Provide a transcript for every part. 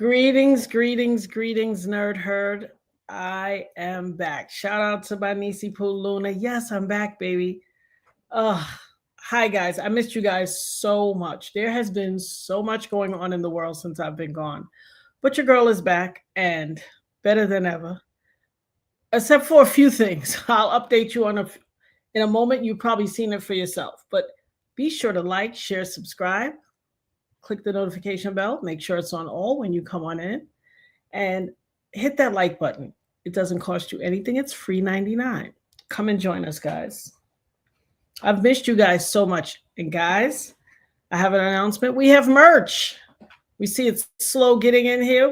Greetings, greetings, greetings, nerd herd. I am back. Shout out to my niecey Poo Luna. Yes, I'm back, baby. Uh, Hi, guys. I missed you guys so much. There has been so much going on in the world since I've been gone. But your girl is back and better than ever, except for a few things. I'll update you in a moment. You've probably seen it for yourself. But be sure to like, share, subscribe, click the notification bell, make sure it's on all when you come on in, and hit that like button. It doesn't cost you anything. It's free 99. Come and join us, guys. I've missed you guys so much. And guys, I have an announcement. We have merch. We see it's slow getting in here.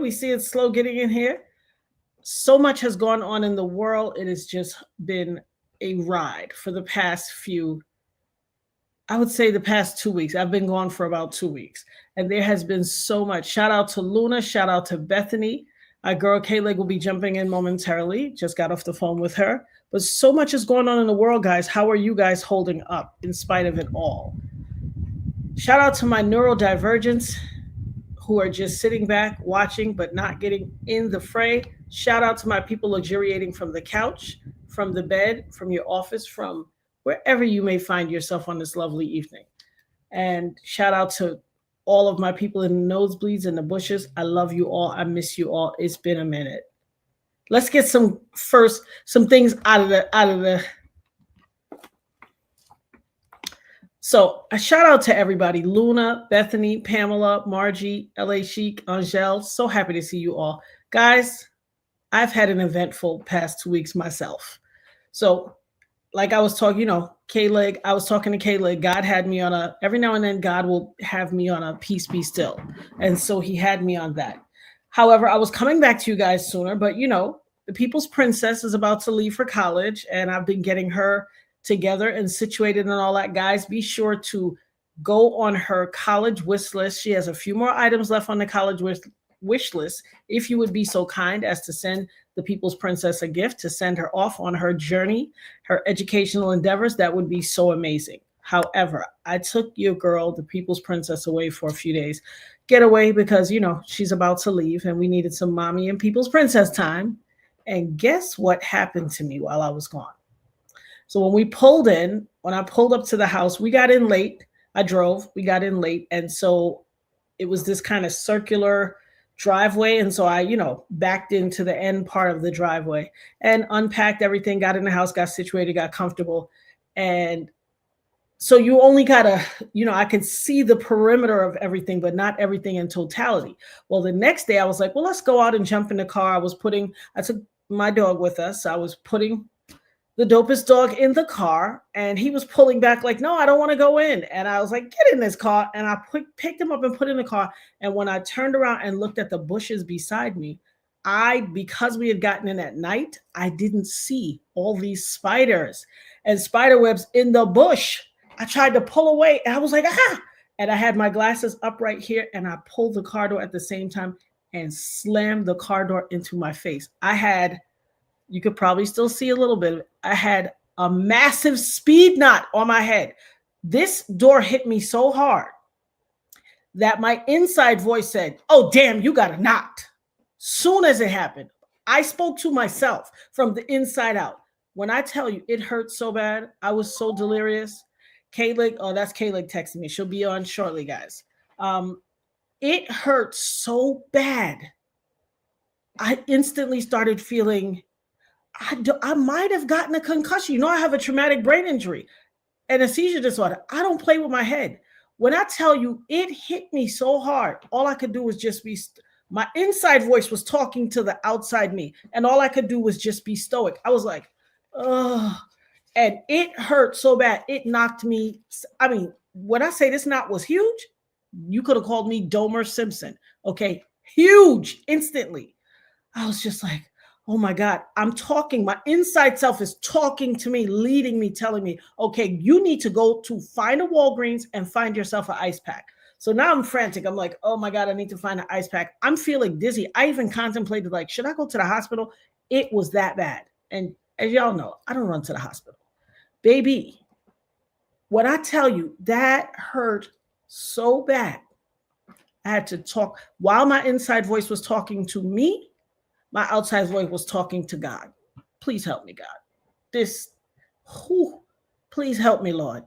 So much has gone on in the world. It has just been a ride for the past I would say the past 2 weeks. I've been gone for about 2 weeks. And there has been so much. Shout out to Luna. Shout out to Bethany. Our girl Kayleg will be jumping in momentarily. Just got off the phone with her. But so much is going on in the world, guys. How are you guys holding up in spite of it all? Shout out to my neurodivergents who are just sitting back, watching, but not getting in the fray. Shout out to my people luxuriating from the couch, from the bed, from your office, from wherever you may find yourself on this lovely evening. And shout out to all of my people in the nosebleeds and the bushes. I love you all. I miss you all. It's been a minute. Let's get some things out of the. So a shout out to everybody: Luna, Bethany, Pamela, Margie, LA Chic, Angel. So happy to see you all, guys. I've had an eventful past 2 weeks myself. So, like I was talking, K-Leg, I was talking to K-Leg. God had me on every now and then God will have me on a peace be still. And so he had me on that. However, I was coming back to you guys sooner, but the people's princess is about to leave for college and I've been getting her together and situated and all that. Guys, be sure to go on her college wish list. She has a few more items left on the college wish list. If you would be so kind as to send the people's princess a gift to send her off on her journey, her educational endeavors, that would be so amazing. However, I took your girl, the people's princess, away for a few days. Get away because, she's about to leave and we needed some mommy and people's princess time. And guess what happened to me while I was gone? So when I pulled up to the house, we got in late. We got in late. And so it was this kind of circular driveway. And so I, backed into the end part of the driveway and unpacked everything, got in the house, got situated, got comfortable. And so you only gotta, I could see the perimeter of everything, but not everything in totality. Well, the next day I was like, well, let's go out and jump in the car. I took my dog with us. I was putting the Dopest dog in the car and he was pulling back like, no, I don't want to go in. And I was like, get in this car. And I picked him up and put in the car. And when I turned around and looked at the bushes beside me, because we had gotten in at night, I didn't see all these spiders and spider webs in the bush. I tried to pull away and I was like, ah, and I had my glasses up right here and I pulled the car door at the same time and slammed the car door into my face. You could probably still see a little bit of it. I had a massive speed knot on my head. This door hit me so hard that my inside voice said, oh, damn, you got a knot. Soon as it happened, I spoke to myself from the inside out. When I tell you it hurt so bad, I was so delirious. Kayleg, that's Kayleg texting me. She'll be on shortly, guys. It hurt so bad. I instantly started feeling I might have gotten a concussion. I have a traumatic brain injury and a seizure disorder. I don't play with my head. When I tell you it hit me so hard, all I could do was just my inside voice was talking to the outside me. And all I could do was just be stoic. I was like, oh, and it hurt so bad. It knocked me. I mean, when I say this knot was huge, you could have called me Domer Simpson. Okay. Huge instantly. I was just like, oh my God, I'm talking. My inside self is talking to me, leading me, telling me, okay, you need to go to find a Walgreens and find yourself an ice pack. So now I'm frantic. I'm like, oh my God, I need to find an ice pack. I'm feeling dizzy. I even contemplated like, should I go to the hospital? It was that bad. And as y'all know, I don't run to the hospital. Baby, when I tell you that hurt so bad, I had to talk. While my inside voice was talking to me, my outside voice was talking to God. Please help me, God. This, whew, please help me, Lord.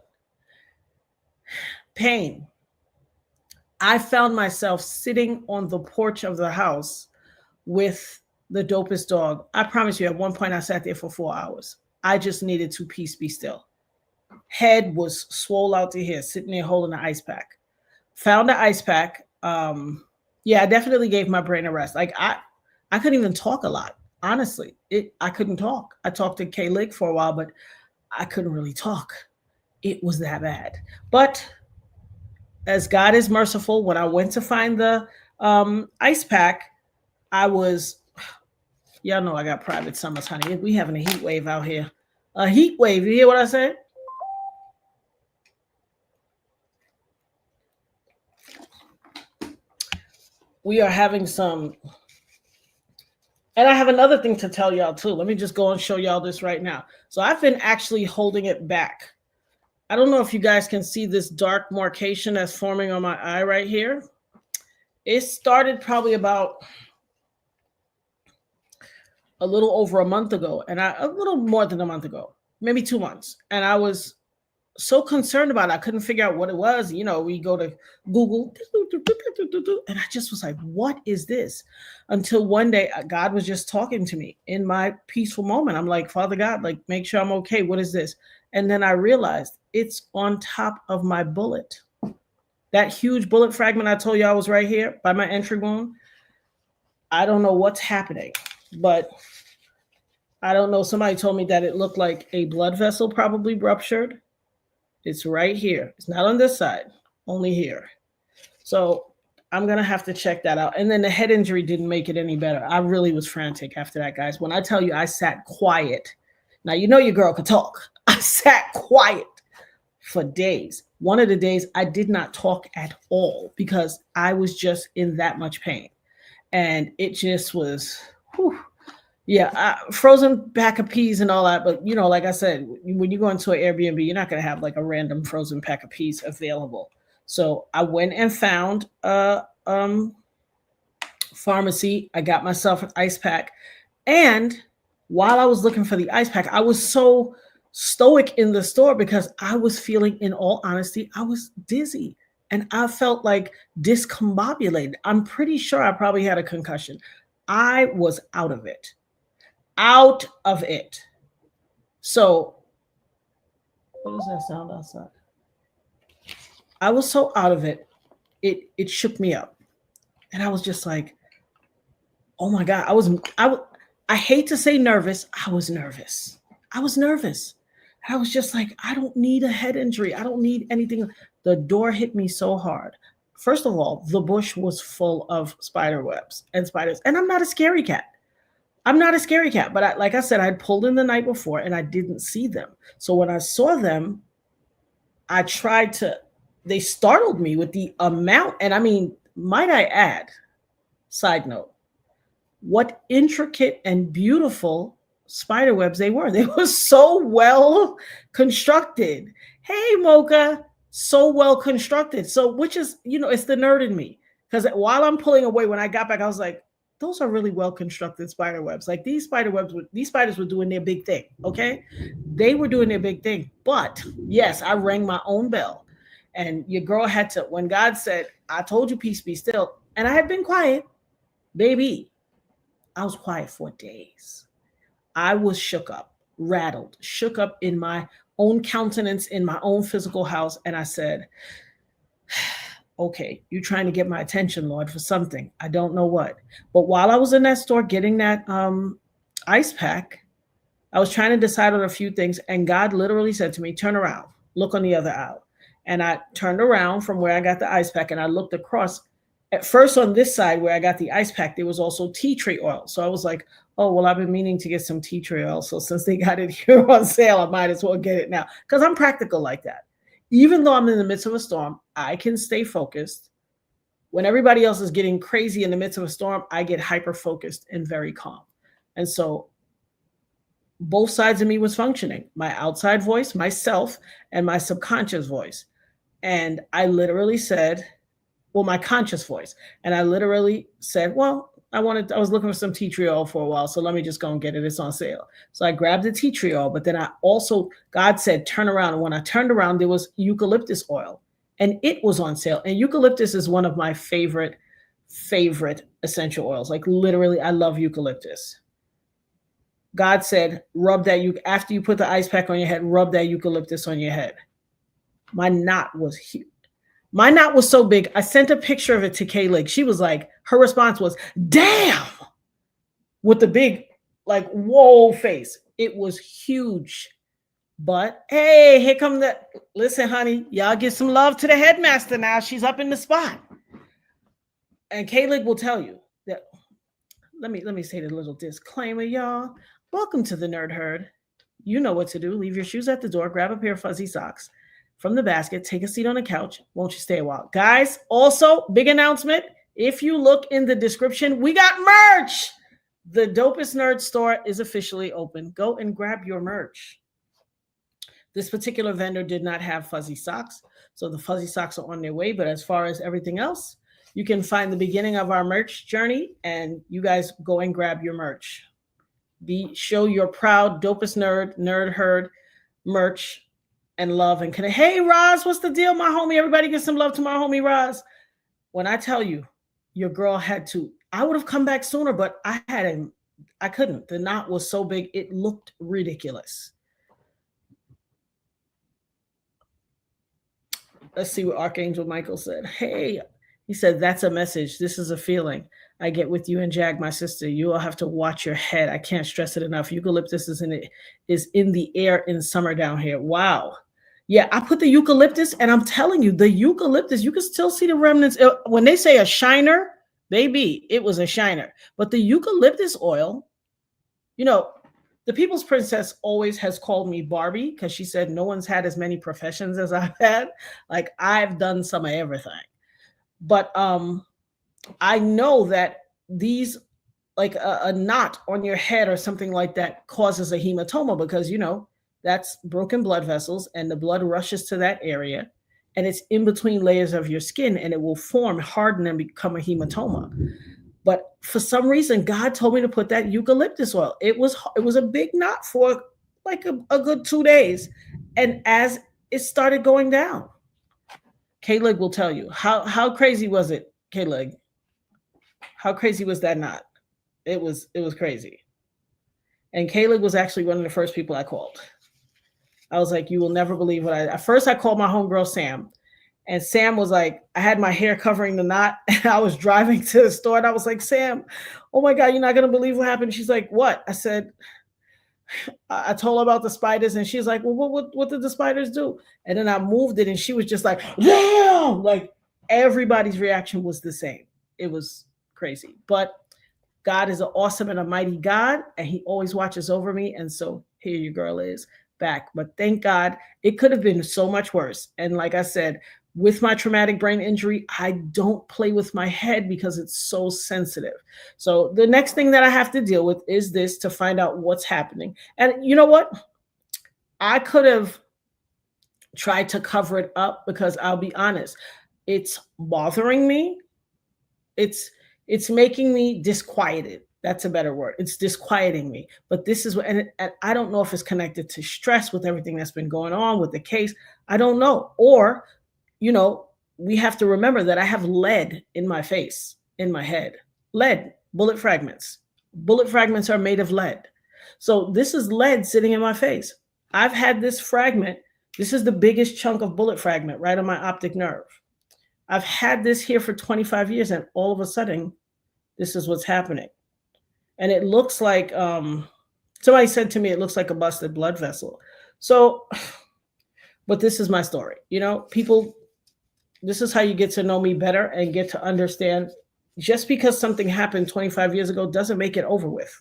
Pain. I found myself sitting on the porch of the house with the Dopest dog. I promise you, at one point I sat there for 4 hours. I just needed to peace be still. Head was swole out to here, sitting there holding the ice pack. Found the ice pack. Yeah, I definitely gave my brain a rest. Like I couldn't even talk a lot. Honestly, I couldn't talk. I talked to Kay Lick for a while, but I couldn't really talk. It was that bad. But as God is merciful, when I went to find the ice pack, I was, y'all know I got private summers, honey. We having a heat wave out here. A heat wave. You hear what I said? We are having some, and I have another thing to tell y'all too. Let me just go and show y'all this right now. So I've been actually holding it back. I don't know if you guys can see this dark marcation that's forming on my eye right here. It started probably about a little over a month ago, and a little more than a month ago, maybe 2 months. And I was so concerned about it. I couldn't figure out what it was. You know, we go to Google, and I just was like, what is this? Until one day, God was just talking to me in my peaceful moment. I'm like, Father God, like, make sure I'm okay. What is this? And then I realized it's on top of my bullet. That huge bullet fragment I told you I was right here by my entry wound. I don't know what's happening, but I don't know. Somebody told me that it looked like a blood vessel probably ruptured. It's right here. It's not on this side, only here. So I'm going to have to check that out. And then the head injury didn't make it any better. I really was frantic after that, guys. When I tell you I sat quiet, now you know your girl could talk. I sat quiet for days. One of the days I did not talk at all because I was just in that much pain. And it just was, whew. Yeah, frozen pack of peas and all that. But, you know, like I said, when you go into an Airbnb, you're not going to have like a random frozen pack of peas available. So I went and found a pharmacy. I got myself an ice pack. And while I was looking for the ice pack, I was so stoic in the store because I was feeling, in all honesty, I was dizzy. And I felt like discombobulated. I'm pretty sure I probably had a concussion. I was out of it. Out of it. So, what does that sound outside? I was so out of it. It shook me up, and I was just like, "Oh my God!" I hate to say nervous. I was nervous. I was nervous. I was just like, I don't need a head injury. I don't need anything. The door hit me so hard. First of all, the bush was full of spider webs and spiders, and I'm not a scary cat. I'm not a scary cat, but like I said, I'd pulled in the night before and I didn't see them. So when I saw them, I tried to, they startled me with the amount. And I mean, might I add, side note, what intricate and beautiful spider webs they were. They were so well constructed. Hey, Mocha, so well constructed. So, which is, you know, it's the nerd in me. Because while I'm pulling away, when I got back, I was like, those are really well constructed spider webs. Like these spiders were doing their big thing. Okay. They were doing their big thing. But yes, I rang my own bell. And your girl had to, when God said, I told you, peace be still. And I had been quiet, baby. I was quiet for days. I was shook up, rattled, shook up in my own countenance, in my own physical house. And I said, okay, you're trying to get my attention, Lord, for something. I don't know what. But while I was in that store getting that ice pack, I was trying to decide on a few things. And God literally said to me, turn around, look on the other aisle. And I turned around from where I got the ice pack and I looked across. At first on this side where I got the ice pack, there was also tea tree oil. So I was like, oh, well, I've been meaning to get some tea tree oil. So since they got it here on sale, I might as well get it now. Because I'm practical like that. Even though I'm in the midst of a storm, I can stay focused. When everybody else is getting crazy in the midst of a storm, I get hyper-focused and very calm. And so both sides of me was functioning. My outside voice, myself, and my subconscious voice. And I literally said, well, my conscious voice. And I literally said, well, I was looking for some tea tree oil for a while. So let me just go and get it. It's on sale. So I grabbed the tea tree oil, but then God said, turn around. And when I turned around, there was eucalyptus oil and it was on sale. And eucalyptus is one of my favorite essential oils. Like literally, I love eucalyptus. God said, rub that, after you put the ice pack on your head, rub that eucalyptus on your head. My knot was huge. My knot was so big. I sent a picture of it to Kaylee. She was like, her response was, damn, with the big, like, whoa face. It was huge. But hey, here come listen, honey, y'all give some love to the headmaster now. She's up in the spot. And Kaylee will tell you that, let me say the little disclaimer, y'all. Welcome to the Nerd Herd. You know what to do. Leave your shoes at the door, grab a pair of fuzzy socks from the basket, take a seat on the couch. Won't you stay a while? Guys, also, big announcement. If you look in the description, we got merch. The Dopest Nerd store is officially open. Go and grab your merch. This particular vendor did not have fuzzy socks, so the fuzzy socks are on their way. But as far as everything else, you can find the beginning of our merch journey, and you guys go and grab your merch. Show your proud Dopest Nerd Herd merch and love and connect. Hey, Roz, what's the deal, my homie? Everybody get some love to my homie, Roz. When I tell you, your girl had to, I would have come back sooner, but I couldn't. The knot was so big, it looked ridiculous. Let's see what Archangel Michael said. Hey, he said, that's a message. This is a feeling I get with you and Jag, my sister. You all have to watch your head. I can't stress it enough. Eucalyptus is in the air in summer down here. Wow. Yeah, I put the eucalyptus, and I'm telling you, the eucalyptus, you can still see the remnants. When they say a shiner, baby, it was a shiner. But the eucalyptus oil, you know, the People's Princess always has called me Barbie because she said no one's had as many professions as I've had. Like, I've done some of everything. But I know that these, like a knot on your head or something like that, causes a hematoma because, you know, that's broken blood vessels and the blood rushes to that area and it's in between layers of your skin and it will form, harden, and become a hematoma. But for some reason, God told me to put that eucalyptus oil. It was a big knot for like a good 2 days. And as it started going down, K-Leg will tell you, how crazy was it, K-Leg? How crazy was that knot? It was crazy. And K-Leg was actually one of the first people I called. I was like, you will never believe what at first I called my homegirl, Sam. And Sam was like, I had my hair covering the knot and I was driving to the store and I was like, Sam, oh my God, you're not going to believe what happened. She's like, what? I said, I told her about the spiders and she's like, well, what did the spiders do? And then I moved it and she was just like, damn, like everybody's reaction was the same. It was crazy. But God is an awesome and a mighty God and he always watches over me. And so here your girl is back. But thank God, it could have been so much worse. And like I said, with my traumatic brain injury, I don't play with my head because it's so sensitive. So the next thing that I have to deal with is this, to find out what's happening. And you know what? I could have tried to cover it up because I'll be honest, it's bothering me. It's making me disquieted. That's a better word. It's disquieting me. But this is what, and I don't know if it's connected to stress with everything that's been going on with the case. I don't know. Or, you know, we have to remember that I have lead in my face, in my head. Lead, bullet fragments. Bullet fragments are made of lead. So this is lead sitting in my face. I've had this fragment. This is the biggest chunk of bullet fragment right on my optic nerve. I've had this here for 25 years, and all of a sudden, this is what's happening. And it looks like, somebody said to me, it looks like a busted blood vessel. So, but this is my story. You know, people, this is how you get to know me better and get to understand, just because something happened 25 years ago doesn't make it over with.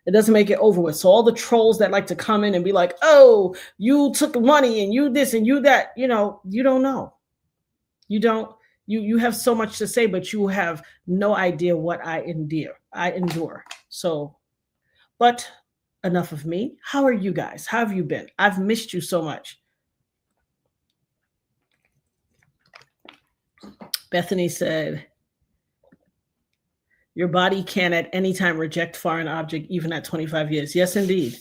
It doesn't make it over with. So all the trolls that like to come in and be like, oh, you took money and you this and you that, you know, you don't know. You don't, you have so much to say, but you have no idea what I endure. So, but enough of me. How are you guys? How have you been? I've missed you so much. Bethany said, your body can at any time reject foreign object, even at 25 years. Yes, indeed.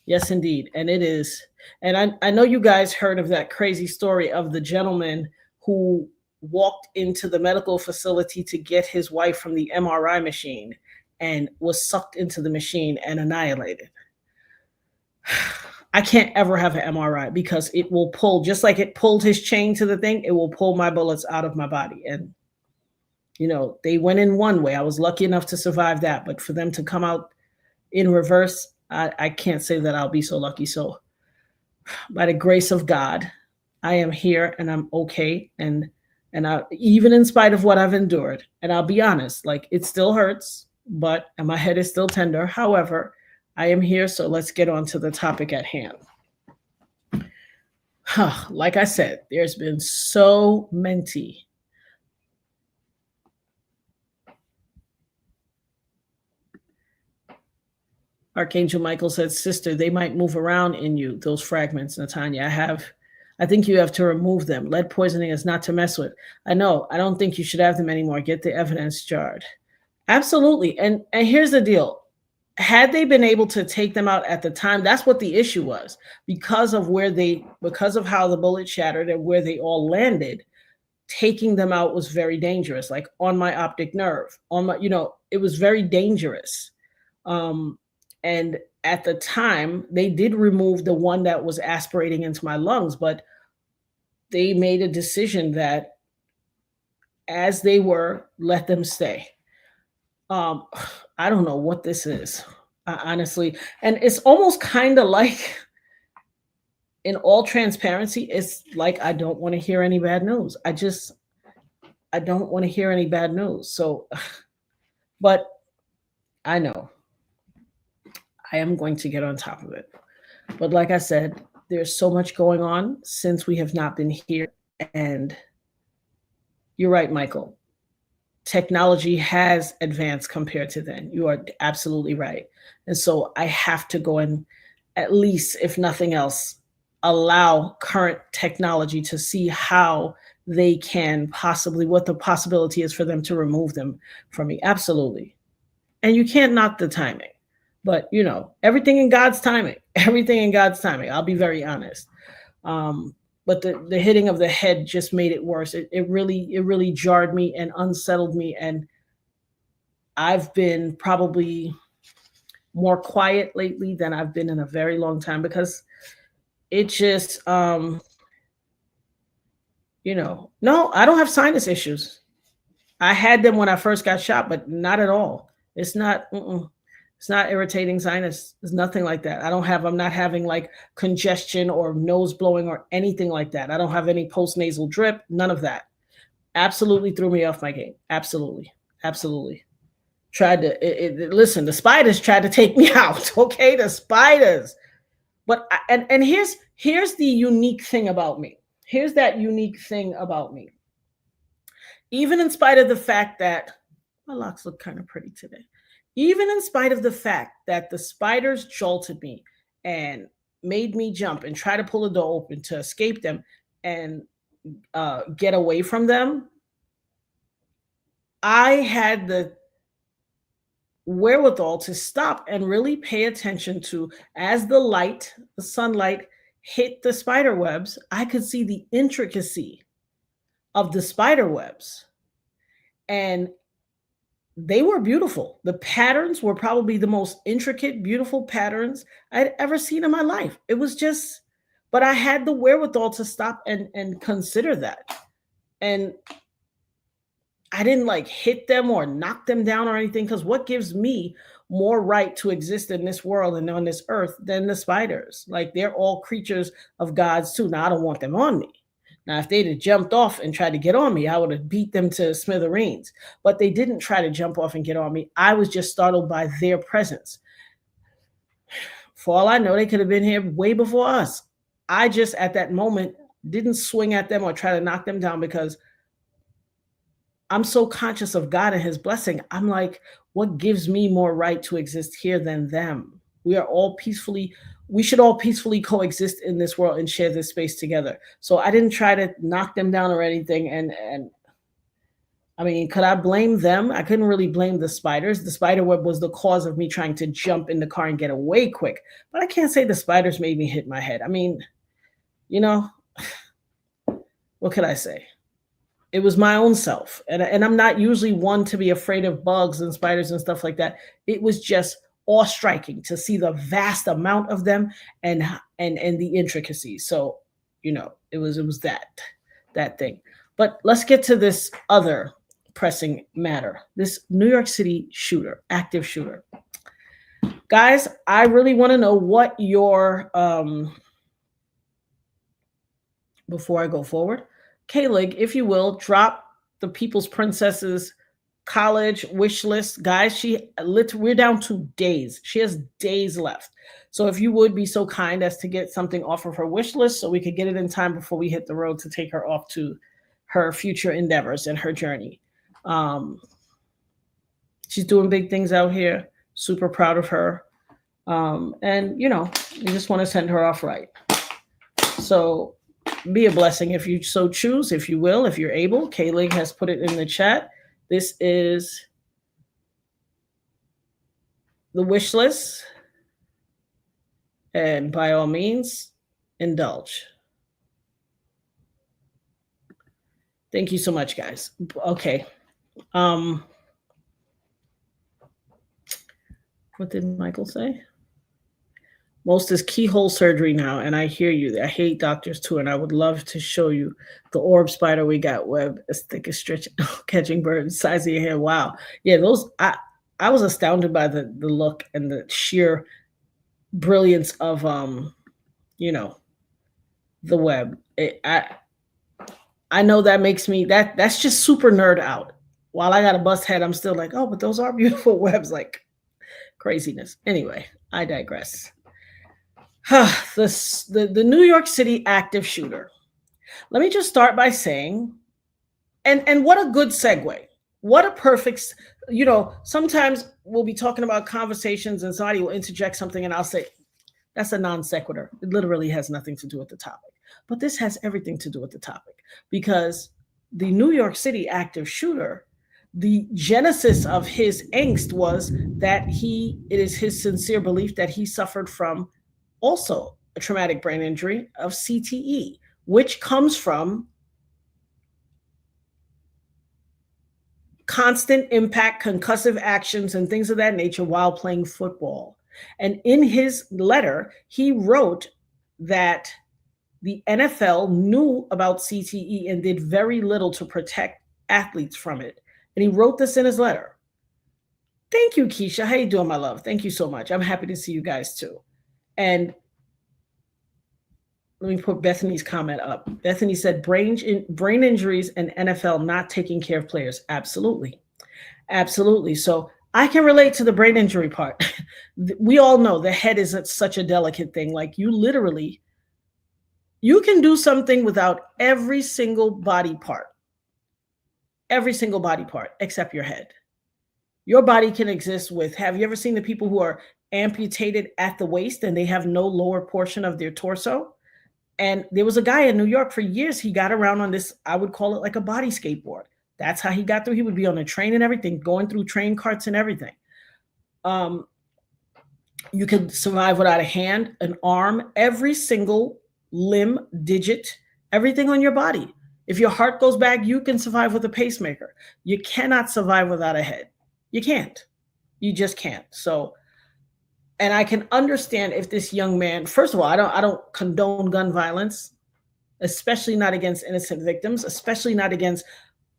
Yes, indeed. And it is. And I know you guys heard of that crazy story of the gentleman who walked into the medical facility to get his wife from the MRI machine and was sucked into the machine and annihilated. I can't ever have an MRI because it will pull, just like it pulled his chain to the thing, it will pull my bullets out of my body. And, you know, they went in one way. I was lucky enough to survive that. But for them to come out in reverse, I can't say that I'll be so lucky. So by the grace of God, I am here and I'm okay. And even in spite of what I've endured, and I'll be honest, like it still hurts, but and my head is still tender. However, I am here. So let's get on to the topic at hand. Like I said, there's been so many. Archangel Michael said, sister, they might move around in you, those fragments, Natanya. I think you have to remove them. Lead poisoning is not to mess with. I know. I don't think you should have them anymore. Get the evidence jarred. Absolutely. And here's the deal. Had they been able to take them out at the time, that's what the issue was. Because of how the bullet shattered and where they all landed, taking them out was very dangerous. Like on my optic nerve, it was very dangerous. And at the time, they did remove the one that was aspirating into my lungs, but they made a decision that as they were, let them stay. I don't know what this is, honestly. And it's almost kind of like, in all transparency, it's like I don't want to hear any bad news. I don't want to hear any bad news. So, but I know I am going to get on top of it. But like I said, there's so much going on since we have not been here. And you're right, Michael. Technology has advanced compared to then. You are absolutely right. And so I have to go and, at least, if nothing else, allow current technology to see how they can what the possibility is for them to remove them from me. Absolutely. And you can't knock the timing. But, everything in God's timing. Everything in God's timing. I'll be very honest. But the hitting of the head just made it worse. It really jarred me and unsettled me. And I've been probably more quiet lately than I've been in a very long time because it just, no, I don't have sinus issues. I had them when I first got shot, but not at all. It's not. It's not irritating sinus. It's nothing like that. I'm not having like congestion or nose blowing or anything like that. I don't have any post-nasal drip, none of that. Absolutely threw me off my game. Absolutely. Absolutely. Listen, the spiders tried to take me out. Okay. The spiders. But, and here's the unique thing about me. Here's that unique thing about me. Even in spite of the fact that my locks look kind of pretty today. Even in spite of the fact that the spiders jolted me and made me jump and try to pull the door open to escape them and get away from them, I had the wherewithal to stop and really pay attention to, as the sunlight hit the spider webs, I could see the intricacy of the spider webs. And they were beautiful. The patterns were probably the most intricate, beautiful patterns I'd ever seen in my life. It was just, but I had the wherewithal to stop and consider that. And I didn't like hit them or knock them down or anything, because what gives me more right to exist in this world and on this earth than the spiders? Like, they're all creatures of God's too. Now, I don't want them on me. Now, if they'd have jumped off and tried to get on me, I would have beat them to smithereens. But they didn't try to jump off and get on me. I was just startled by their presence. For all I know, they could have been here way before us. I just, at that moment, didn't swing at them or try to knock them down because I'm so conscious of God and his blessing. I'm like, what gives me more right to exist here than them? We should all peacefully coexist in this world and share this space together. So I didn't try to knock them down or anything. And I mean, could I blame them? I couldn't really blame the spiders. The spider web was the cause of me trying to jump in the car and get away quick. But I can't say the spiders made me hit my head. I mean, you know, what could I say? It was my own self. And I'm not usually one to be afraid of bugs and spiders and stuff like that. It was just awe striking to see the vast amount of them and the intricacies. So, it was that thing. But let's get to this other pressing matter. This New York City shooter, active shooter. Guys, I really want to know what your before I go forward, K-Lig, if you will, drop the People's Princess's college wish list. Guys, we're down to days. She has days left. So if you would be so kind as to get something off of her wish list so we could get it in time before we hit the road to take her off to her future endeavors and her journey. She's doing big things out here. Super proud of her. And, we just want to send her off right. So be a blessing if you so choose, if you will, if you're able. K-Lig has put it in the chat. This is the wish list. And by all means, indulge. Thank you so much, guys. Okay. What did Michael say? Most is keyhole surgery now, and I hear you. I hate doctors too, and I would love to show you the orb spider we got web as thick as stretch catching birds, size of your hair. Wow. Yeah, those I was astounded by the look and the sheer brilliance of the web. I know that makes me that's just super nerd out. While I got a bust head, I'm still like, oh, but those are beautiful webs, like craziness. Anyway, I digress. The New York City active shooter. Let me just start by saying, and what a good segue. What a perfect, sometimes we'll be talking about conversations and somebody will interject something and I'll say, that's a non sequitur. It literally has nothing to do with the topic. But this has everything to do with the topic because the New York City active shooter, the genesis of his angst was that it is his sincere belief that he suffered from also a traumatic brain injury of CTE, which comes from constant impact, concussive actions, and things of that nature while playing football. And in his letter, he wrote that the NFL knew about CTE and did very little to protect athletes from it. And he wrote this in his letter. Thank you, Keisha. How you doing, my love? Thank you so much. I'm happy to see you guys too. And let me put Bethany's comment up. Bethany said, brain injuries and NFL not taking care of players. Absolutely. Absolutely. So I can relate to the brain injury part. We all know the head is such a delicate thing. Like you can do something without every single body part except your head. Your body can exist with, have you ever seen the people who are amputated at the waist and they have no lower portion of their torso? And there was a guy in New York for years, he got around on this, I would call it like a body skateboard. That's how he got through. He would be on a train and everything, going through train carts and everything. You can survive without a hand, an arm, every single limb, digit, everything on your body. If your heart goes bad, you can survive with a pacemaker. You cannot survive without a head. You can't. You just can't. So, and I can understand if this young man, first of all, I don't condone gun violence, especially not against innocent victims, especially not against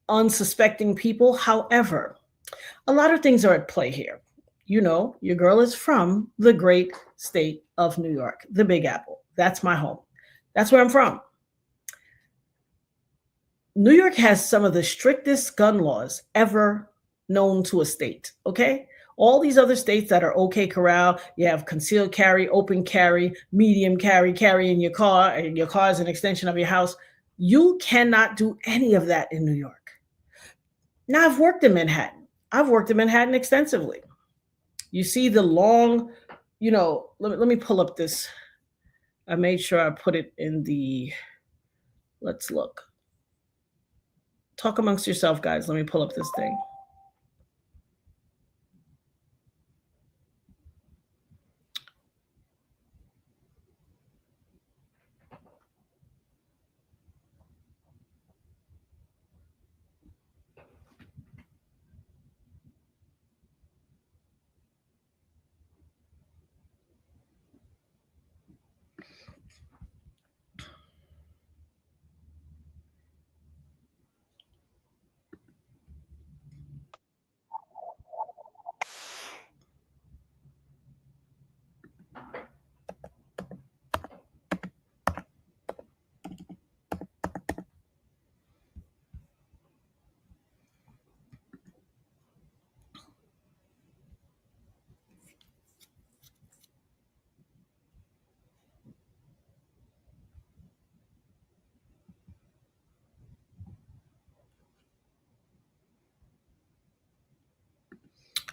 unsuspecting people. However, a lot of things are at play here. Your girl is from the great state of New York, the Big Apple. That's my home. That's where I'm from. New York has some of the strictest gun laws ever known to a state, okay? All these other states that are okay corral, you have concealed carry, open carry, medium carry in your car, and your car is an extension of your house. You cannot do any of that in New York. Now, I've worked in Manhattan. I've worked in Manhattan extensively. You see the long, let me pull up this. I made sure I put it in the, let's look. Talk amongst yourself, guys. Let me pull up this thing.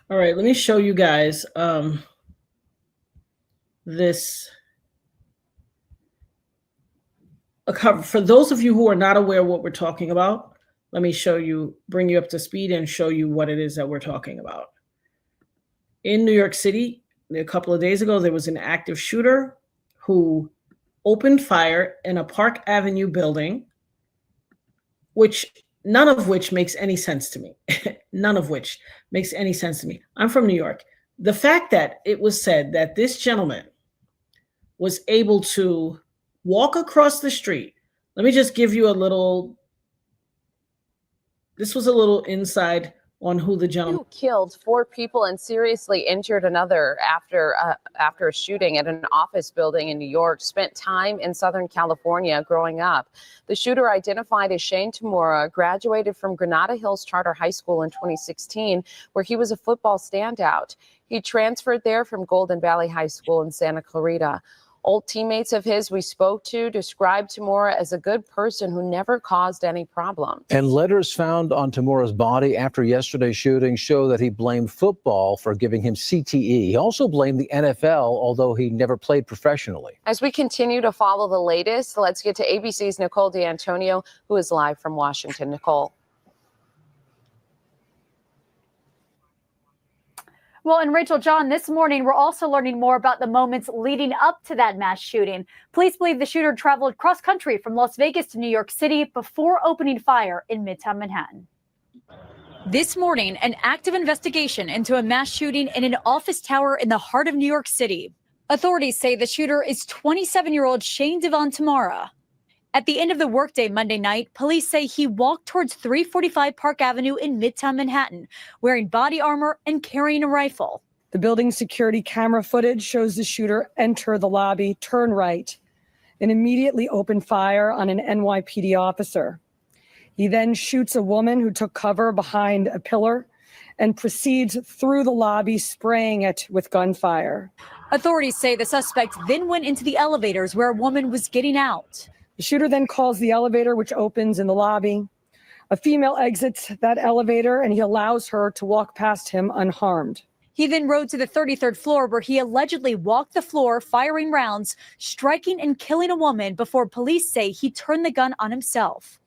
All right, let me show you guys this. For those of you who are not aware of what we're talking about, let me show you, bring you up to speed and show you what it is that we're talking about. In New York City, a couple of days ago, there was an active shooter who opened fire in a Park Avenue building, none of which makes any sense to me. None of which makes any sense to me. I'm from New York. The fact that it was said that this gentleman was able to walk across the street. Let me just give you this was a little inside on who the gentleman who killed 4 people and seriously injured another after a shooting at an office building in New York. Spent time in Southern California growing up. The shooter, identified as Shane Tamura, graduated from Granada Hills Charter High School in 2016, where he was a football standout. He transferred there from Golden Valley High School in Santa Clarita. Old teammates of his we spoke to described Tamura as a good person who never caused any problem. And letters found on Tamura's body after yesterday's shooting show that he blamed football for giving him CTE. He also blamed the NFL, although he never played professionally. As we continue to follow the latest, let's get to ABC's Nicole D'Antonio, who is live from Washington. Nicole. Well, and Rachel, John, this morning, we're also learning more about the moments leading up to that mass shooting. Police believe the shooter traveled cross country from Las Vegas to New York City before opening fire in Midtown Manhattan. This morning, an active investigation into a mass shooting in an office tower in the heart of New York City. Authorities say the shooter is 27-year-old Shane Devon Tamura. At the end of the workday Monday night, police say he walked towards 345 Park Avenue in Midtown Manhattan, wearing body armor and carrying a rifle. The building's security camera footage shows the shooter enter the lobby, turn right, and immediately open fire on an NYPD officer. He then shoots a woman who took cover behind a pillar and proceeds through the lobby, spraying it with gunfire. Authorities say the suspect then went into the elevators where a woman was getting out. The shooter then calls the elevator, which opens in the lobby. A female exits that elevator, and he allows her to walk past him unharmed. He then rode to the 33rd floor, where he allegedly walked the floor, firing rounds, striking and killing a woman before police say he turned the gun on himself.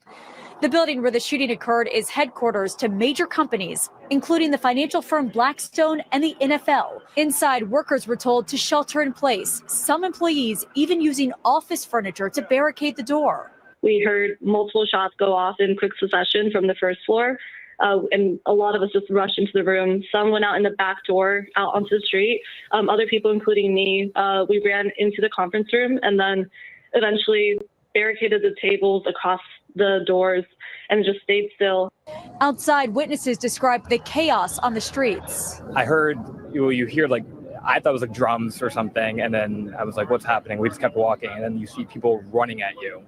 The building where the shooting occurred is headquarters to major companies, including the financial firm Blackstone and the NFL. Inside, workers were told to shelter in place, some employees even using office furniture to barricade the door. We heard multiple shots go off in quick succession from the first floor, and a lot of us just rushed into the room. Some went out in the back door, out onto the street. Other people, including me, we ran into the conference room and then eventually barricaded the tables across the doors and just stayed still. Outside, witnesses described the chaos on the streets. I heard, you hear like, I thought it was like drums or something, and then I was like, what's happening? We just kept walking, and then you see people running at you.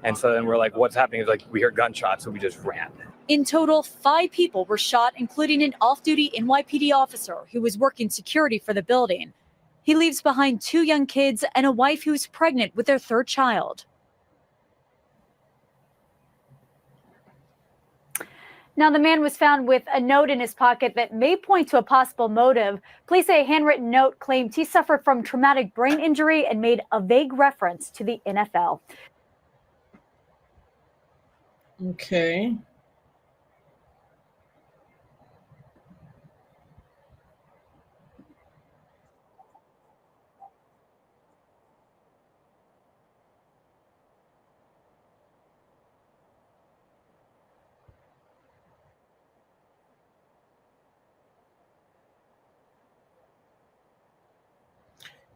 And so then we're like, what's happening? It's like, we hear gunshots, so we just ran. In total, 5 people were shot, including an off-duty NYPD officer who was working security for the building. He leaves behind 2 young kids and a wife who's pregnant with their 3rd child. Now, the man was found with a note in his pocket that may point to a possible motive. Police say a handwritten note claimed he suffered from traumatic brain injury and made a vague reference to the NFL. Okay.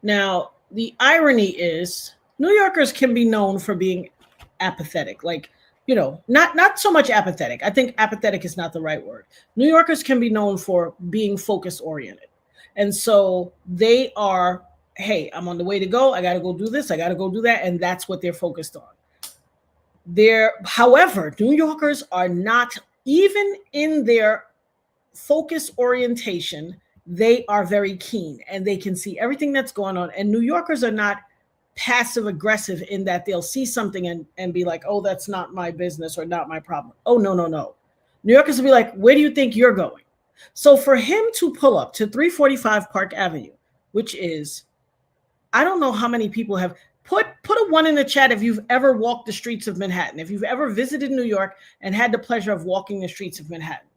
Now, the irony is New Yorkers can be known for being apathetic. Like, not so much apathetic. I think apathetic is not the right word. New Yorkers can be known for being focus oriented. And so they are, hey, I'm on the way to go. I got to go do this. I got to go do that. And that's what they're focused on. However, New Yorkers are not, even in their focus orientation, they are very keen and they can see everything that's going on. And New Yorkers are not passive aggressive in that they'll see something and be like, oh, that's not my business or not my problem. Oh, no. New Yorkers will be like, where do you think you're going? So for him to pull up to 345 Park Avenue, which is, I don't know how many people have put a 1 in the chat if you've ever walked the streets of Manhattan, if you've ever visited New York and had the pleasure of walking the streets of Manhattan.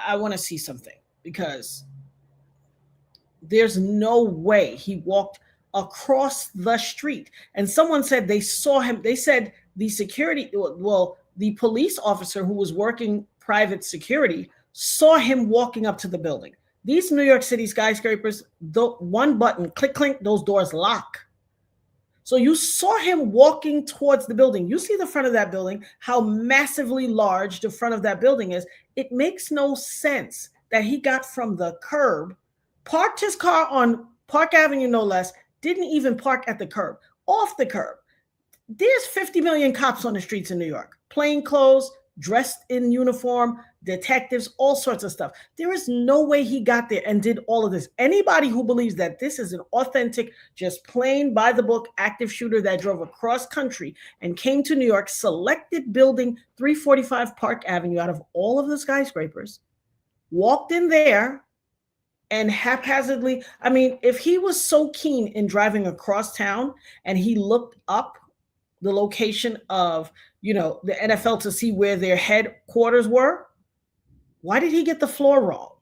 I want to see something, because there's no way he walked across the street. And someone said they saw him. They said the police officer who was working private security saw him walking up to the building. These New York City skyscrapers, one button, click, clink, those doors lock. So you saw him walking towards the building. You see the front of that building, how massively large the front of that building is. It makes no sense that he got from the curb, parked his car on Park Avenue, no less, didn't even park at the curb, off the curb. There's 50 million cops on the streets in New York, plain clothes, dressed in uniform, detectives, all sorts of stuff. There is no way he got there and did all of this. Anybody who believes that this is an authentic, just plain by the book active shooter that drove across country and came to New York, selected building 345 Park Avenue out of all of the skyscrapers, walked in there and haphazardly, I mean, if he was so keen in driving across town and he looked up the location of, the NFL to see where their headquarters were, why did he get the floor wrong?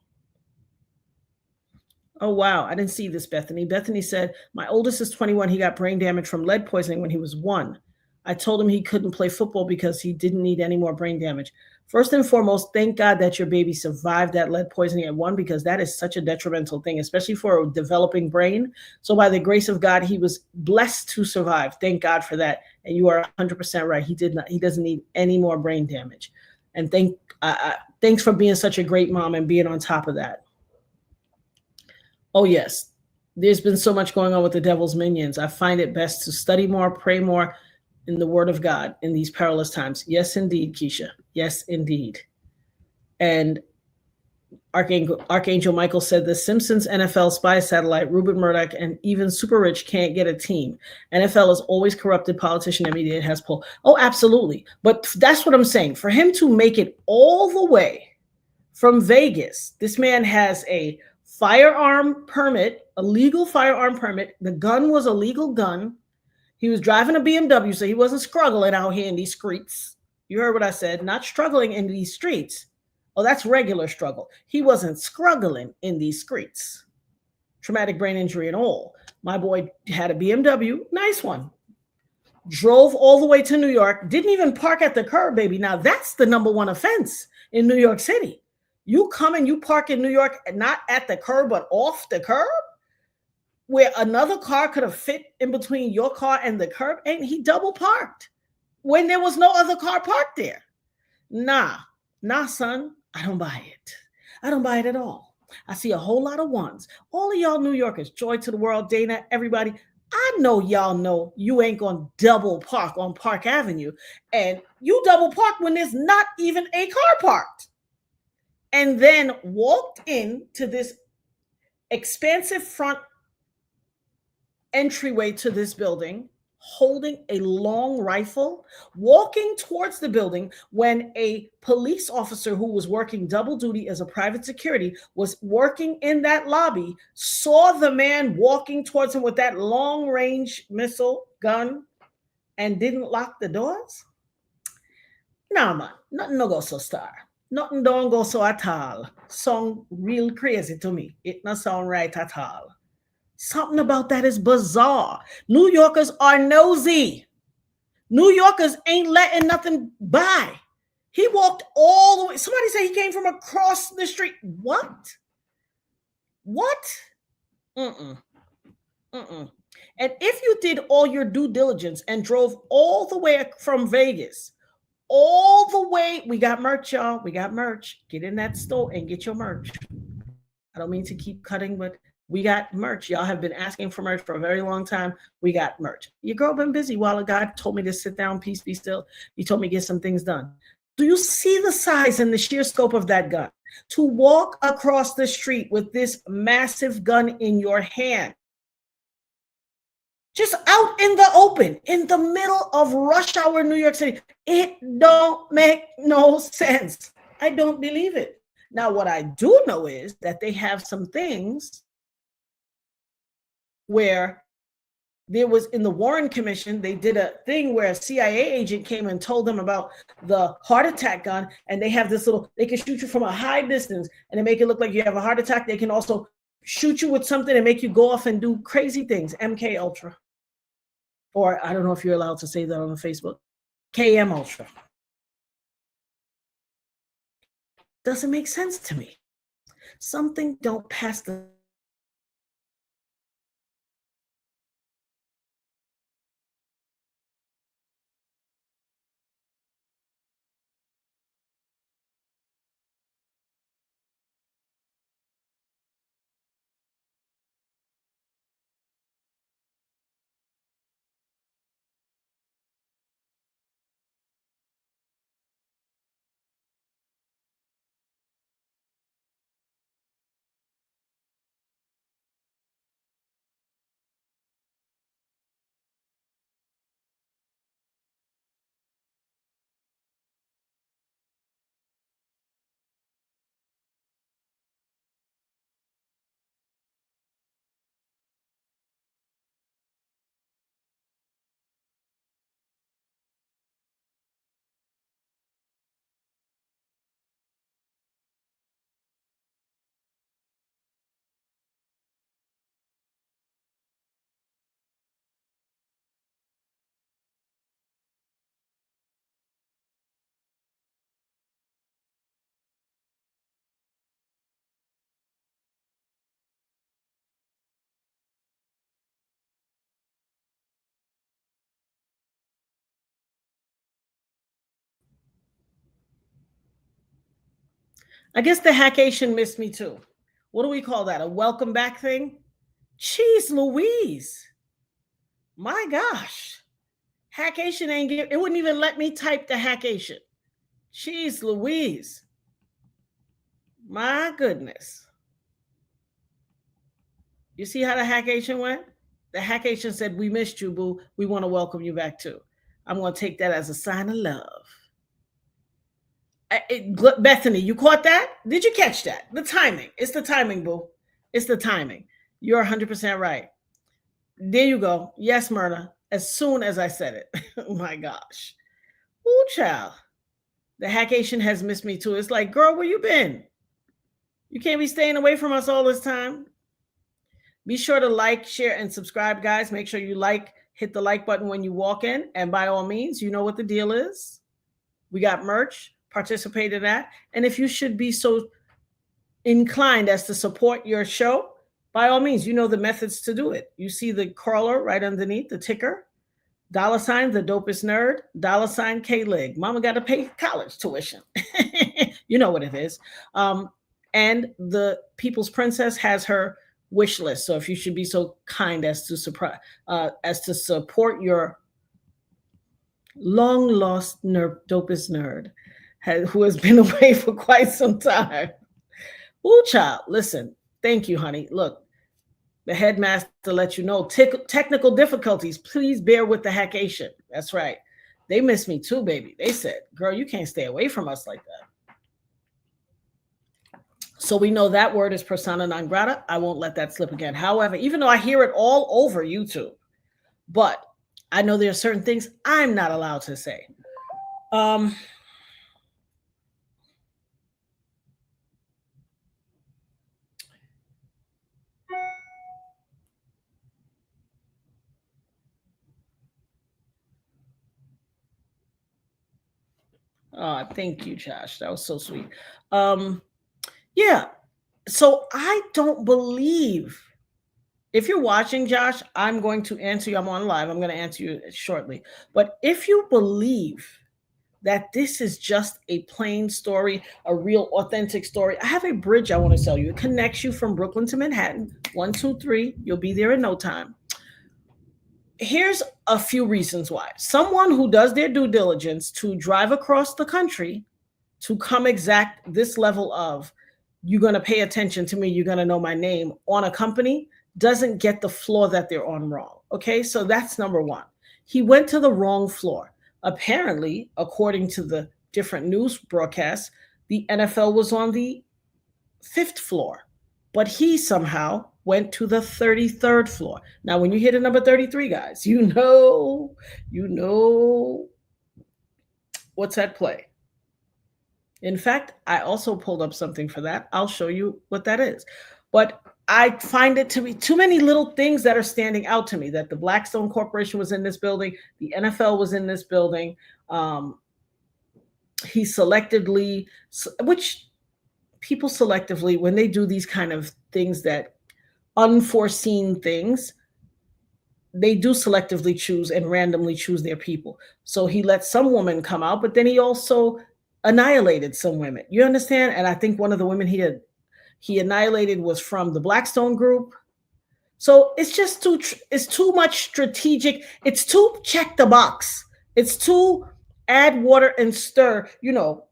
Oh, wow. I didn't see this, Bethany. Bethany said, my oldest is 21. He got brain damage from lead poisoning when he was 1. I told him he couldn't play football because he didn't need any more brain damage. First and foremost, thank God that your baby survived that lead poisoning at 1, because that is such a detrimental thing, especially for a developing brain. So by the grace of God, he was blessed to survive. Thank God for that. And you are 100% right. He doesn't need any more brain damage. And thanks for being such a great mom and being on top of that. Oh, yes. There's been so much going on with the devil's minions. I find it best to study more, pray more in the word of God in these perilous times. Yes, indeed, Keisha. Yes, indeed. And Archangel Michael said the Simpsons NFL spy satellite, Rupert Murdoch, and even super rich can't get a team. NFL is always corrupted politician and media has pulled. Oh, absolutely. But that's what I'm saying. For him to make it all the way from Vegas, this man has a firearm permit, a legal firearm permit. The gun was a legal gun. He was driving a BMW, so he wasn't struggling out here in these streets. You heard what I said, not struggling in these streets. Oh, that's regular struggle. He wasn't struggling in these streets. Traumatic brain injury and all. My boy had a BMW, nice one. Drove all the way to New York, didn't even park at the curb, baby. Now, that's the number 1 offense in New York City. You come and you park in New York, not at the curb, but off the curb, where another car could have fit in between your car and the curb, and he double parked when there was no other car parked there. Nah, son, I don't buy it. I don't buy it at all. I see a whole lot of 1s. All of y'all New Yorkers, joy to the world, Dana, everybody. I know y'all know you ain't going to double park on Park Avenue, and you double park when there's not even a car parked. And then walked into this expansive front entryway to this building, holding a long rifle, walking towards the building when a police officer who was working double duty as a private security was working in that lobby, saw the man walking towards him with that long range missile gun and didn't lock the doors? Nah, man, nothing no go so star. Nothing don't go so at all. Sound real crazy to me. It not sound right at all. Something about that is bizarre. New Yorkers are nosy. New Yorkers ain't letting nothing by. He walked all the way. Somebody said he came from across the street. What? Mm-mm. Mm-mm. And if you did all your due diligence and drove all the way from Vegas, all the way, we got merch, y'all. We got merch. Get in that store and get your merch. I don't mean to keep cutting, but we got merch. Y'all have been asking for merch for a very long time. We got merch. Your girl been busy while God told me to sit down, peace be still. He told me to get some things done. Do you see the size and the sheer scope of that gun? To walk across the street with this massive gun in your hand, just out in the open, in the middle of rush hour New York City, it don't make no sense. I don't believe it. Now, what I do know is that they have some things where there was, in the Warren Commission, they did a thing where a CIA agent came and told them about the heart attack gun, and they have this little, they can shoot you from a high distance and they make it look like you have a heart attack. They can also shoot you with something and make you go off and do crazy things. MK Ultra. Or I don't know if you're allowed to say that on Facebook. KM Ultra. Doesn't make sense to me. Something don't pass the I guess the hackation missed me too. What do we call that? A welcome back thing? Jeez Louise. My gosh. Hackation ain't give, it wouldn't even let me type the hackation. Jeez Louise. My goodness. You see how the hackation went? The hackation said, we missed you, boo. We want to welcome you back too. I'm going to take that as a sign of love. Bethany, you caught that? Did you catch that? The timing. It's the timing, boo. It's the timing. You're 100% right. There you go. Yes, Myrna. As soon as I said it. Oh my gosh. Ooh, child. The hackation has missed me too. It's like, girl, where you been? You can't be staying away from us all this time. Be sure to like, share, and subscribe, guys. Make sure you like, hit the like button when you walk in. And by all means, you know what the deal is. We got merch. Participate in that. And if you should be so inclined as to support your show, by all means, you know the methods to do it. You see the crawler right underneath the ticker, $, the dopest nerd, $, K-Lig. Mama got to pay college tuition. You know what it is. And the People's Princess has her wish list. So if you should be so kind as to support your long lost dopest nerd, who has been away for quite some time. Ooh, child, listen, thank you, honey. Look, the headmaster let you know, technical difficulties, please bear with the hackation. That's right. They missed me too, baby. They said, girl, you can't stay away from us like that. So we know that word is persona non grata. I won't let that slip again. However, even though I hear it all over YouTube, but I know there are certain things I'm not allowed to say. Oh, thank you, Josh. That was so sweet. Yeah. So I don't believe if you're watching, Josh, I'm going to answer you. I'm on live. I'm going to answer you shortly. But if you believe that this is just a plain story, a real authentic story, I have a bridge I want to sell you. It connects you from Brooklyn to Manhattan. 1, 2, 3. You'll be there in no time. Here's a few reasons why. Someone who does their due diligence to drive across the country to come exact this level of, you're going to pay attention to me, you're going to know my name on a company, doesn't get the floor that they're on wrong. Okay, so that's number one. He went to the wrong floor. Apparently, according to the different news broadcasts, the NFL was on the 5th floor, but he somehow went to the 33rd floor. Now, when you hit a number 33, guys, you know what's at play. In fact, I also pulled up something for that. I'll show you what that is. But I find it to be too many little things that are standing out to me, that the Blackstone Corporation was in this building, the NFL was in this building. He selectively, which people selectively, when they do these kind of things, that unforeseen things, they do selectively choose and randomly choose their people. So he let some woman come out, but then he also annihilated some women. You understand? And I think one of the women he annihilated was from the Blackstone group. So it's just too much strategic. It's too check the box. It's too add water and stir. You know,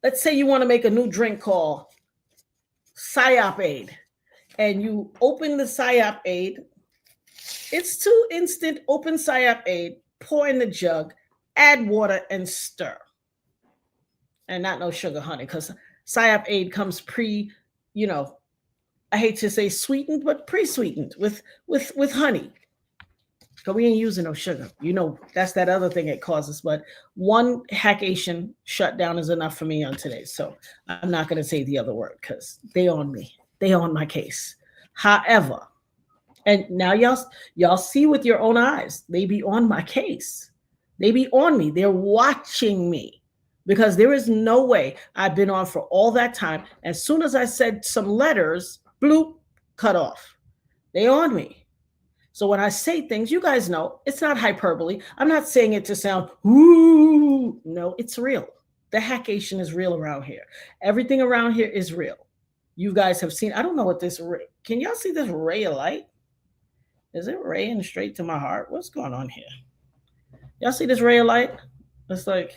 let's say you want to make a new drink called PSY-O aid, and you open the PSY-O aid. It's too instant. Open PSY-O aid, pour in the jug, add water and stir. And not no sugar, honey, because PSY-O aid comes I hate to say sweetened, but pre-sweetened with honey. So we ain't using no sugar. You know, that's that other thing it causes. But one hackation shutdown is enough for me on today. So I'm not going to say the other word because they on me. They on my case. However, and now y'all see with your own eyes, they be on my case. They be on me. They're watching me. Because there is no way I've been on for all that time. As soon as I said some letters, bloop, cut off. They on me. So when I say things, you guys know, it's not hyperbole. I'm not saying it to sound, ooh. No, it's real. The hackation is real around here. Everything around here is real. You guys have seen, I don't know what this ray, can y'all see this ray of light? Is it raying straight to my heart? What's going on here? Y'all see this ray of light? It's like,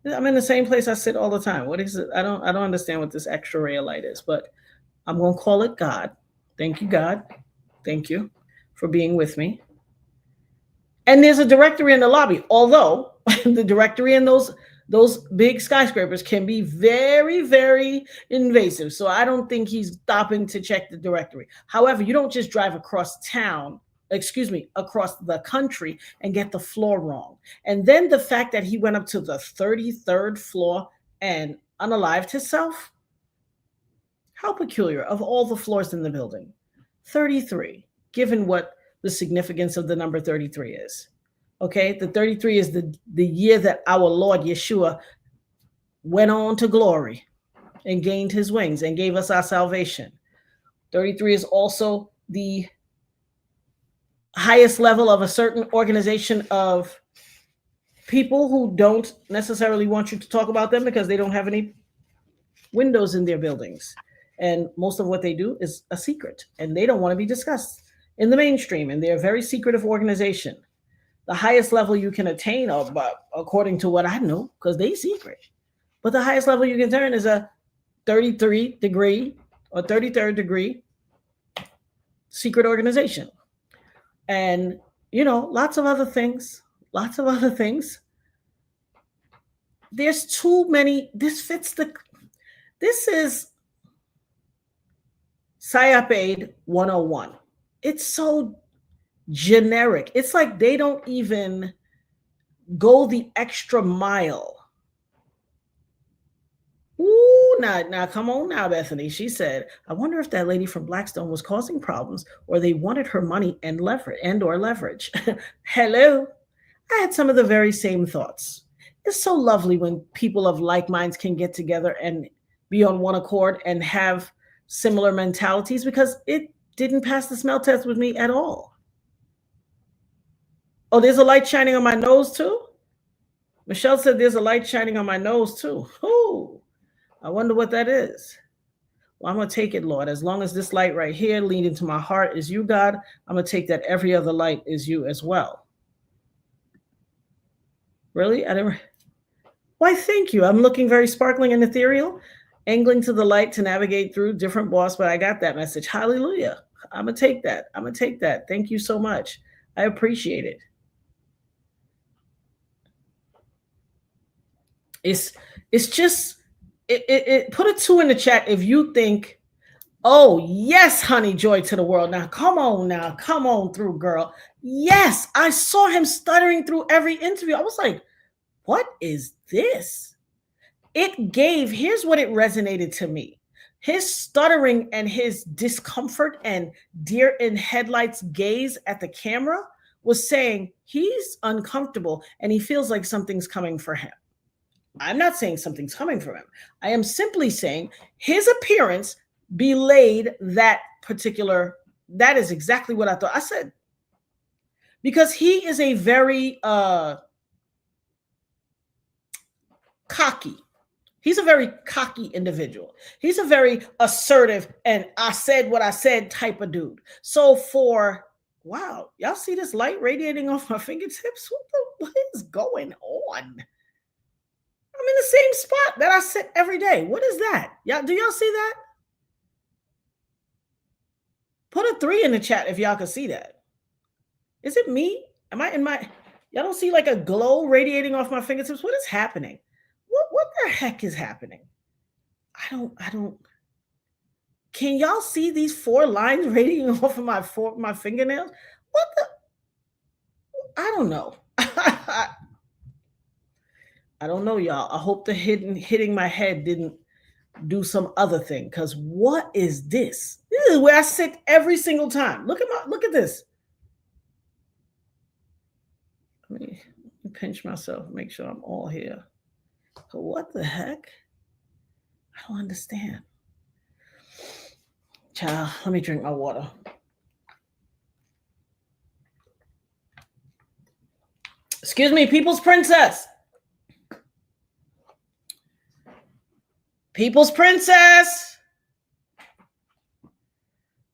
I'm in the same place I sit all the time. What is it? I don't understand what this extra ray of light is, but I'm going to call it God. Thank you, God. Thank you for being with me. And there's a directory in the lobby, although the directory in those big skyscrapers can be very, very invasive. So I don't think he's stopping to check the directory. However, you don't just drive across the country and get the floor wrong. And then the fact that he went up to the 33rd floor and unalived himself, how peculiar, of all the floors in the building. 33, given what the significance of the number 33 is. Okay, the 33 is the year that our Lord Yeshua went on to glory and gained his wings and gave us our salvation. 33 is also the highest level of a certain organization of people who don't necessarily want you to talk about them because they don't have any windows in their buildings. And most of what they do is a secret, and they don't want to be discussed in the mainstream. And they're a very secretive organization. The highest level you can attain, according to what I know, because they secret, but the highest level you can turn is a 33 degree or 33rd degree secret organization. And, lots of other things. There's too many. This is PSY-O 101. It's so generic. It's like they don't even go the extra mile. Ooh, now, come on now, Bethany. She said, I wonder if that lady from Blackstone was causing problems or they wanted her money and leverage. Hello. I had some of the very same thoughts. It's so lovely when people of like minds can get together and be on one accord and have similar mentalities because it didn't pass the smell test with me at all. Oh, there's a light shining on my nose too? Michelle said there's a light shining on my nose too. Oh, I wonder what that is. Well, I'm going to take it, Lord. As long as this light right here leading to my heart is you, God, I'm going to take that every other light is you as well. Really? I never. Why, thank you. I'm looking very sparkling and ethereal, angling to the light to navigate through different boss, but I got that message. Hallelujah. I'm going to take that. I'm going to take that. Thank you so much. I appreciate it. It's just, put a 2 in the chat if you think, oh, yes, honey, joy to the world. Now, come on through, girl. Yes, I saw him stuttering through every interview. I was like, what is this? Here's what it resonated to me. His stuttering and his discomfort and deer in headlights gaze at the camera was saying he's uncomfortable and he feels like something's coming for him. I'm not saying something's coming for him. I am simply saying his appearance belayed that is exactly what I thought. I said, because he is a very cocky. He's a very cocky individual. He's a very assertive and I said what I said type of dude. So wow, y'all see this light radiating off my fingertips? What is going on? I'm in the same spot that I sit every day. What is that? Do y'all see that? Put a 3 in the chat if y'all can see that. Is it me? Am I in my, y'all don't see like a glow radiating off my fingertips? What is happening? What the heck is happening? I don't, can y'all see these 4 lines radiating off of my fingernails? What the, I don't know. I don't know, y'all. I hope the hitting my head didn't do some other thing. Because what is this? This is where I sit every single time. Look at this. Let me pinch myself, make sure I'm all here. So what the heck? I don't understand. Child, let me drink my water. Excuse me, People's Princess. People's Princess.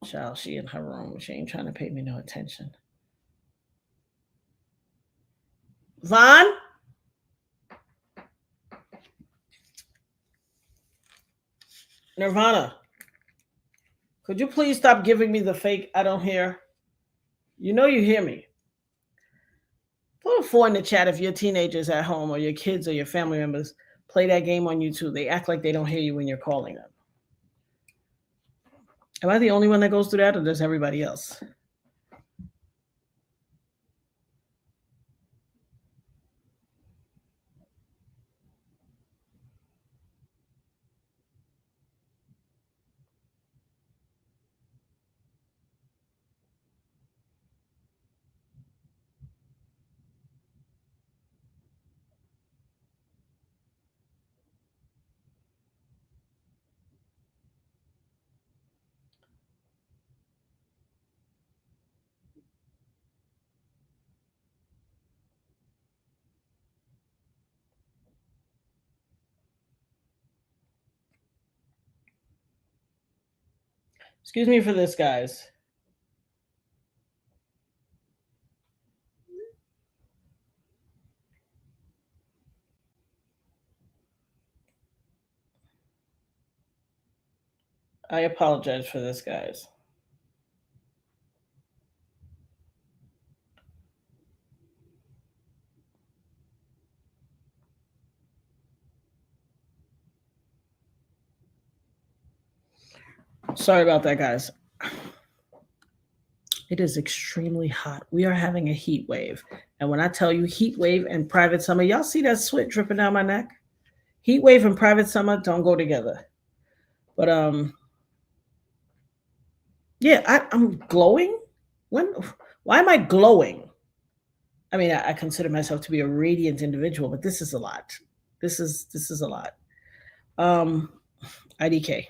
Child, she in her room. She ain't trying to pay me no attention. Vaughn? Nirvana, could you please stop giving me the fake I don't hear? You know you hear me. Put a 4 in the chat if your teenagers at home or your kids or your family members play that game on YouTube. They act like they don't hear you when you're calling them. Am I the only one that goes through that, or does everybody else? Excuse me for this, guys. I apologize for this, guys. Sorry about that, guys. It is extremely hot. We are having a heat wave. And when I tell you heat wave and private summer, y'all see that sweat dripping down my neck? Heat wave and private summer don't go together. But yeah, I'm glowing. Why am I glowing? I mean, I consider myself to be a radiant individual, but this is a lot. This is a lot. IDK.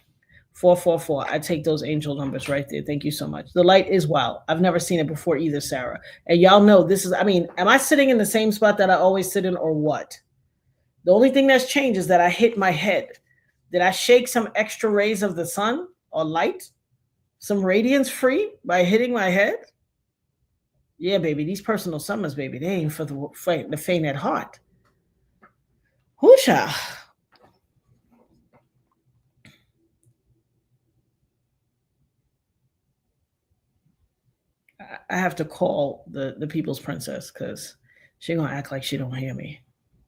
444. I take those angel numbers right there. Thank you so much. The light is wild. I've never seen it before either, Sarah. And y'all know this is, I mean, am I sitting in the same spot that I always sit in or what? The only thing that's changed is that I hit my head. Did I shake some extra rays of the sun or light? Some radiance free by hitting my head? Yeah, baby, these personal summons, baby, they ain't for the faint at heart. Whoosha. I have to call the people's princess because she gonna act like she don't hear me.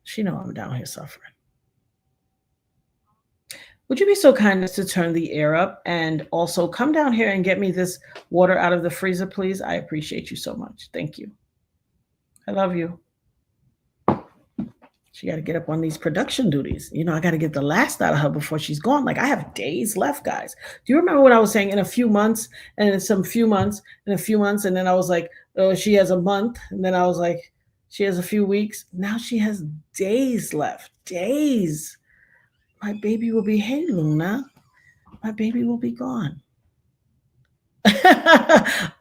She know I'm down here suffering. Would you be so kind as to turn the air up and also come down here and get me this water out of the freezer, please? I appreciate you so much. Thank you. I love you. She got to get up on these production duties. You know, I got to get the last out of her before she's gone. Like, I have days left, guys. Do you remember what I was saying? In a few months, and in some few months, and a few months, and then I was like, oh, she has a month. And then I was like, she has a few weeks. Now she has days left. Days. My baby will be, hey, Luna. My baby will be gone.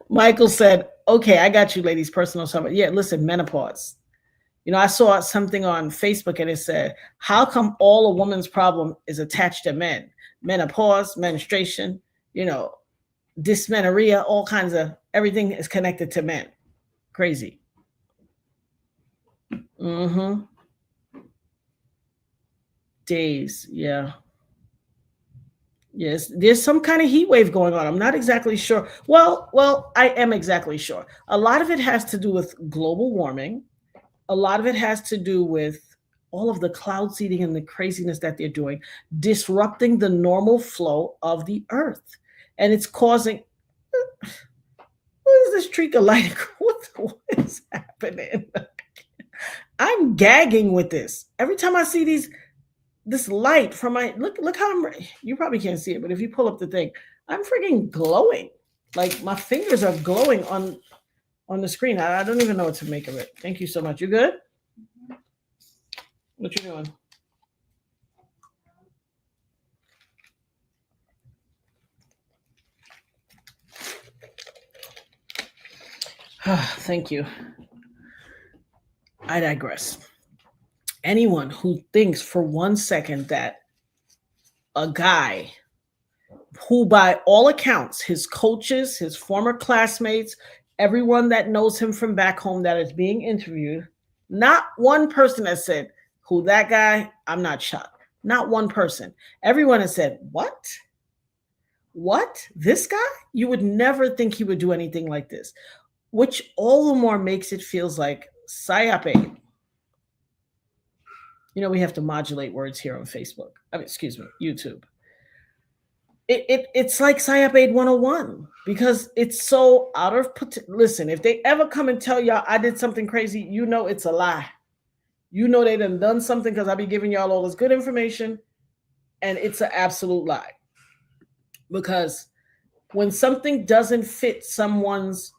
Michael said, okay, I got you, ladies, personal summit. Yeah, listen, menopause. You know, I saw something on Facebook and it said, how come all a woman's problem is attached to men? Menopause, menstruation, you know, dysmenorrhea, all kinds of, everything is connected to men. Crazy. Days, yeah. Yes, there's some kind of heat wave going on. I'm not exactly sure. Well, I am exactly sure. A lot of it has to do with global warming. A lot of it has to do with all of the cloud seeding and the craziness that they're doing, disrupting the normal flow of the earth. And it's causing, what is this streak of light? What is happening? I'm gagging with this. Every time I see this light from my, look how you probably can't see it, but if you pull up the thing, I'm freaking glowing. Like my fingers are glowing on the screen. I don't even know what to make of it. Thank you so much. You good? What you doing? Thank you. I digress. Anyone who thinks for 1 second that a guy who, by all accounts, his coaches, his former classmates, everyone that knows him from back home that is being interviewed, not one person has said, who that guy, I'm not shocked. Not one person. Everyone has said, what? What? This guy? You would never think he would do anything like this, which all the more makes it feels like psyop. You know, we have to modulate words here on Facebook. I mean, excuse me, YouTube. It's like psyop aid 101 because it's so out of, listen, if they ever come and tell y'all I did something crazy, you know it's a lie. You know they done something because I be giving y'all all this good information and it's an absolute lie. Because when something doesn't fit someone's,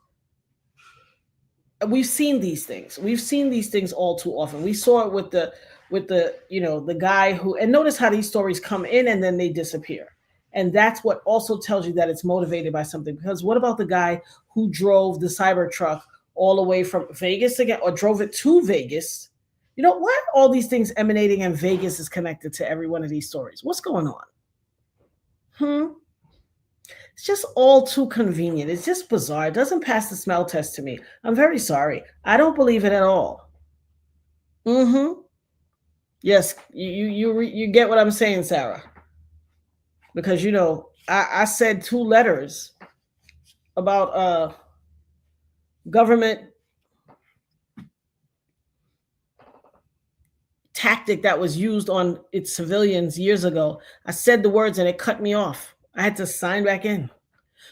we've seen these things. We've seen these things all too often. We saw it with the you know, the guy who, and notice how these stories come in and then they disappear. And that's what also tells you that it's motivated by something. Because what about the guy who drove the Cybertruck all the way from Vegas again, or drove it to Vegas? You know, why are all these things emanating and Vegas is connected to every one of these stories? What's going on? It's just all too convenient. It's just bizarre. It doesn't pass the smell test to me. I'm very sorry. I don't believe it at all. Yes, you get what I'm saying, Sarah. Because, you know, I said 2 letters about government tactic that was used on its civilians years ago. I said the words and it cut me off. I had to sign back in.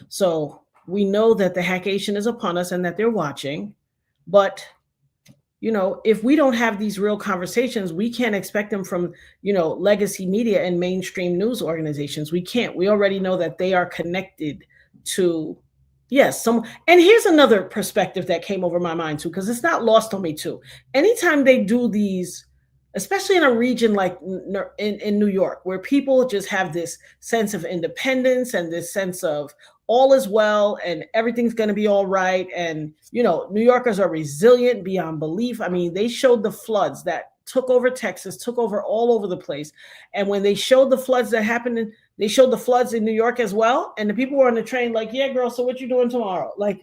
So we know that the hackation is upon us and that they're watching. But, you know, if we don't have these real conversations, we can't expect them from, you know, legacy media and mainstream news organizations. We can't. We already know that they are connected to, yes, some. And here's another perspective that came over my mind too, because it's not lost on me too. Anytime they do these, especially in a region like in New York, where people just have this sense of independence and this sense of all is well and everything's going to be all right. And, you know, New Yorkers are resilient beyond belief. I mean, they showed the floods that took over Texas, took over all over the place. And when they showed the floods that happened, they showed the floods in New York as well. And the people were on the train like, yeah, girl, so what you doing tomorrow? Like,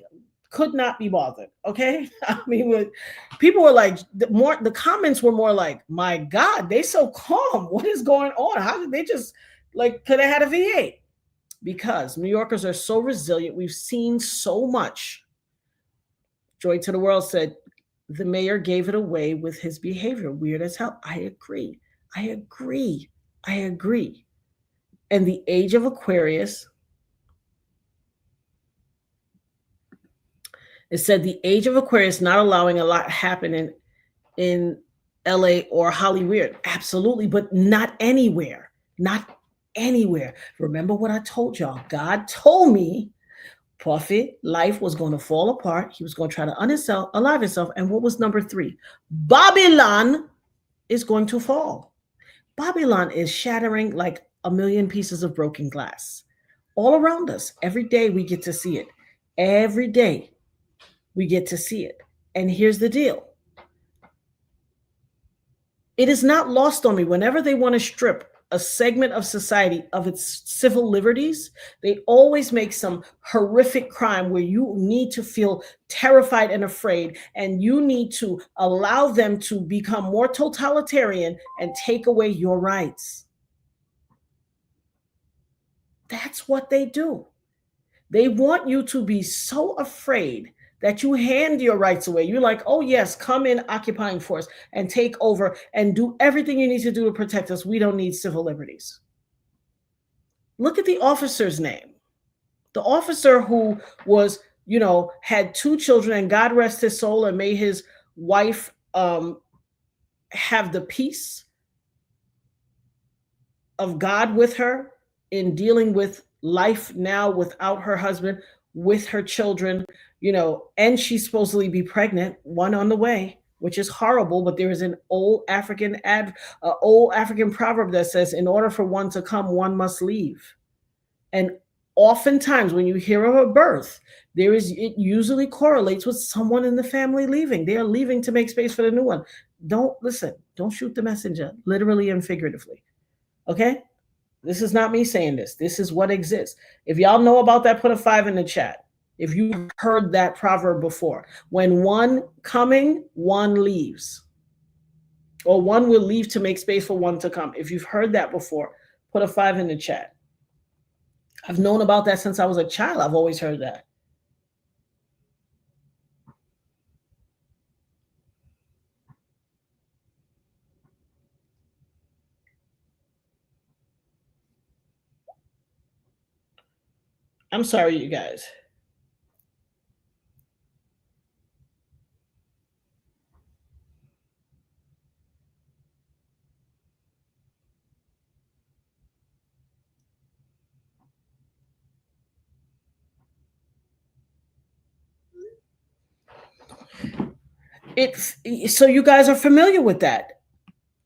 could not be bothered. Okay. I mean, people were like, the comments were more like, my God, they so calm. What is going on? How did they just like, could have had a V8? Because New Yorkers are so resilient. We've seen so much. Joy to the World said, the mayor gave it away with his behavior. Weird as hell. I agree. And the age of Aquarius, it said the age of Aquarius not allowing a lot happening in LA or Hollywood. Absolutely, but not anywhere. Not anywhere. Remember what I told y'all. God told me Prophet life was going to fall apart. He was going to try to unalive himself. And what was number 3? Babylon is going to fall. Babylon is shattering like a million pieces of broken glass all around us. Every day we get to see it. Every day we get to see it. And here's the deal. It is not lost on me. Whenever they want to strip a segment of society of its civil liberties, they always make some horrific crime where you need to feel terrified and afraid, and you need to allow them to become more totalitarian and take away your rights. That's what they do. They want you to be so afraid that you hand your rights away. You're like, oh yes, come in occupying force and take over and do everything you need to do to protect us. We don't need civil liberties. Look at the officer's name. The officer who was, you know, had 2 children, and God rest his soul, and may his wife have the peace of God with her in dealing with life now without her husband, with her children, you know, and she's supposedly be pregnant, 1 on the way, which is horrible. But there is an old African proverb that says, in order for one to come, one must leave. And oftentimes when you hear of a birth, it usually correlates with someone in the family leaving. They are leaving to make space for the new one. Don't shoot the messenger, literally and figuratively. Okay? This is not me saying this. This is what exists. If y'all know about that, put a 5 in the chat. If you heard that proverb before, when one coming, one leaves, or one will leave to make space for one to come. If you've heard that before, put a 5 in the chat. I've known about that since I was a child. I've always heard that. I'm sorry, you guys. So you guys are familiar with that.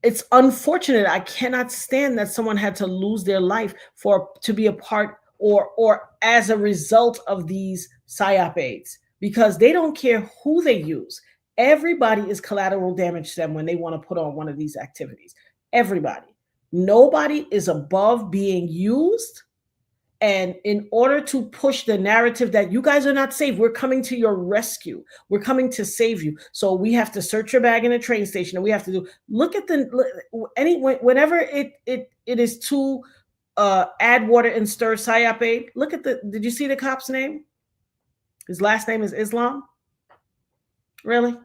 It's unfortunate. I cannot stand that someone had to lose their life to be a part or as a result of these PSYOP aids, because they don't care who they use. Everybody is collateral damage to them when they want to put on one of these activities. Everybody. Nobody is above being used. And in order to push the narrative that you guys are not safe, we're coming to your rescue. We're coming to save you. So we have to search your bag in a train station, and we have to whenever it is to add water and stir PSYOP aid. Look at did you see the cop's name? His last name is Islam. Really?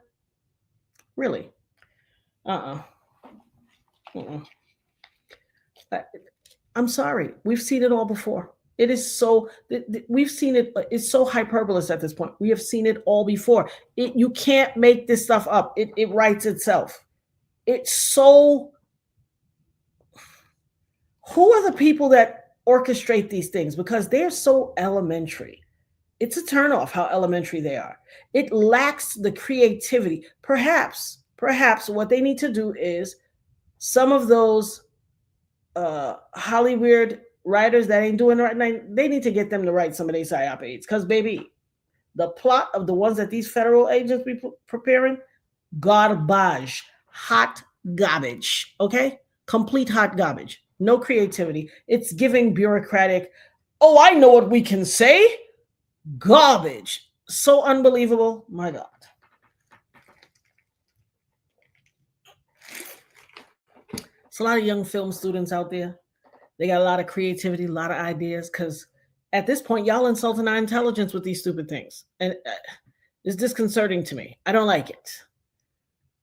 I'm sorry. We've seen it all before. It is so, we've seen it. It's so hyperbolous at this point. We have seen it all before. You can't make this stuff up. It writes itself. It's so, who are the people that orchestrate these things? Because they're so elementary. It's a turnoff how elementary they are. It lacks the creativity. Perhaps what they need to do is some of those Hollywood writers that ain't doing it right now, they need to get them to write some of these psyop aids. Because, baby, the plot of the ones that these federal agents be preparing, garbage, hot garbage, okay? Complete hot garbage. No creativity. It's giving bureaucratic, oh, I know what we can say. Garbage. So unbelievable. My God. It's a lot of young film students out there. They got a lot of creativity, a lot of ideas, because at this point, y'all insulting our intelligence with these stupid things. And it's disconcerting to me. I don't like it.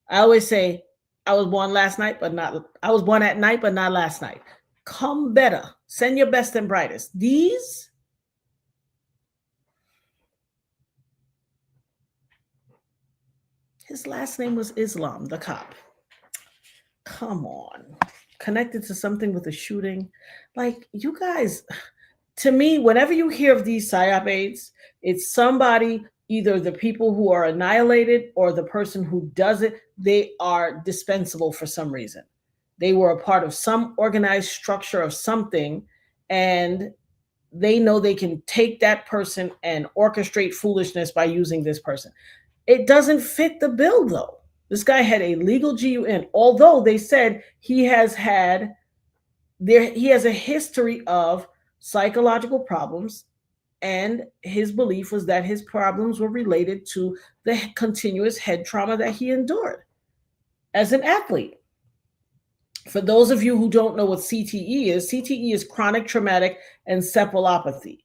I always say, I was born at night, but not last night. Come better. Send your best and brightest. These, his last name was Islam, the cop. Come on. Connected to something with a shooting. Like, you guys, to me, whenever you hear of these psyop aids, it's somebody, either the people who are annihilated or the person who does it, they are dispensable for some reason. They were a part of some organized structure of something, and they know they can take that person and orchestrate foolishness by using this person. It doesn't fit the bill, though. This guy had a legal GUN, although they said he has a history of psychological problems, and his belief was that his problems were related to the continuous head trauma that he endured as an athlete. For those of you who don't know what CTE is chronic traumatic encephalopathy,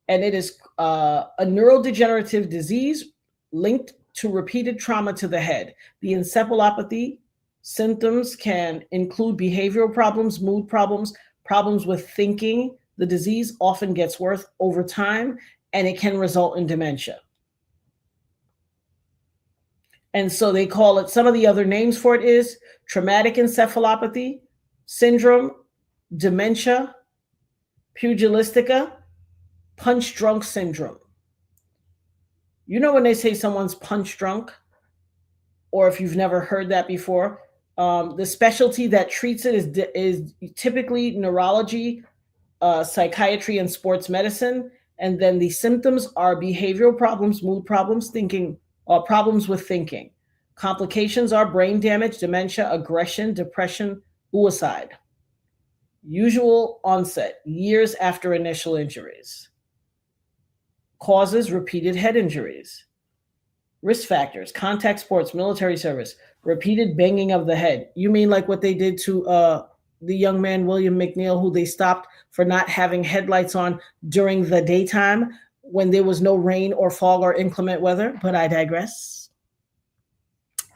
and it is a neurodegenerative disease linked to repeated trauma to the head. The encephalopathy symptoms can include behavioral problems, mood problems, problems with thinking. The disease often gets worse over time, and it can result in dementia. And so they call it, some of the other names for it is traumatic encephalopathy syndrome, dementia, pugilistica, punch drunk syndrome. You know when they say someone's punch drunk, or if you've never heard that before, the specialty that treats it is typically neurology, psychiatry, and sports medicine. And then the symptoms are behavioral problems, mood problems, thinking, problems with thinking. Complications are brain damage, dementia, aggression, depression, suicide. Usual onset, years after initial injuries. Causes, repeated head injuries. Risk factors, contact sports, military service, repeated banging of the head. You mean like what they did to the young man, William McNeil, who they stopped for not having headlights on during the daytime when there was no rain or fog or inclement weather? But I digress.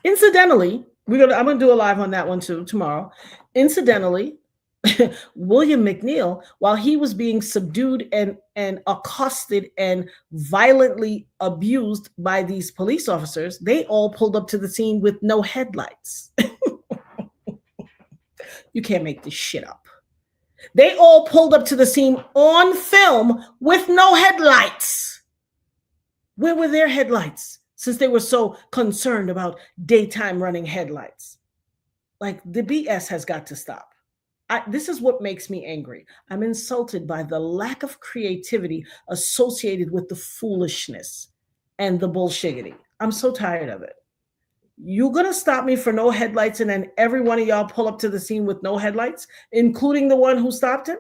Incidentally, I'm going to do a live on that one too tomorrow. Incidentally, William McNeil, while he was being subdued and accosted and violently abused by these police officers, they all pulled up to the scene with no headlights. You can't make this shit up. They all pulled up to the scene on film with no headlights. Where were their headlights? Since they were so concerned about daytime running headlights. Like, the BS has got to stop. This is what makes me angry. I'm insulted by the lack of creativity associated with the foolishness and the bullshiggity. I'm so tired of it. You're going to stop me for no headlights, and then every one of y'all pull up to the scene with no headlights, including the one who stopped him?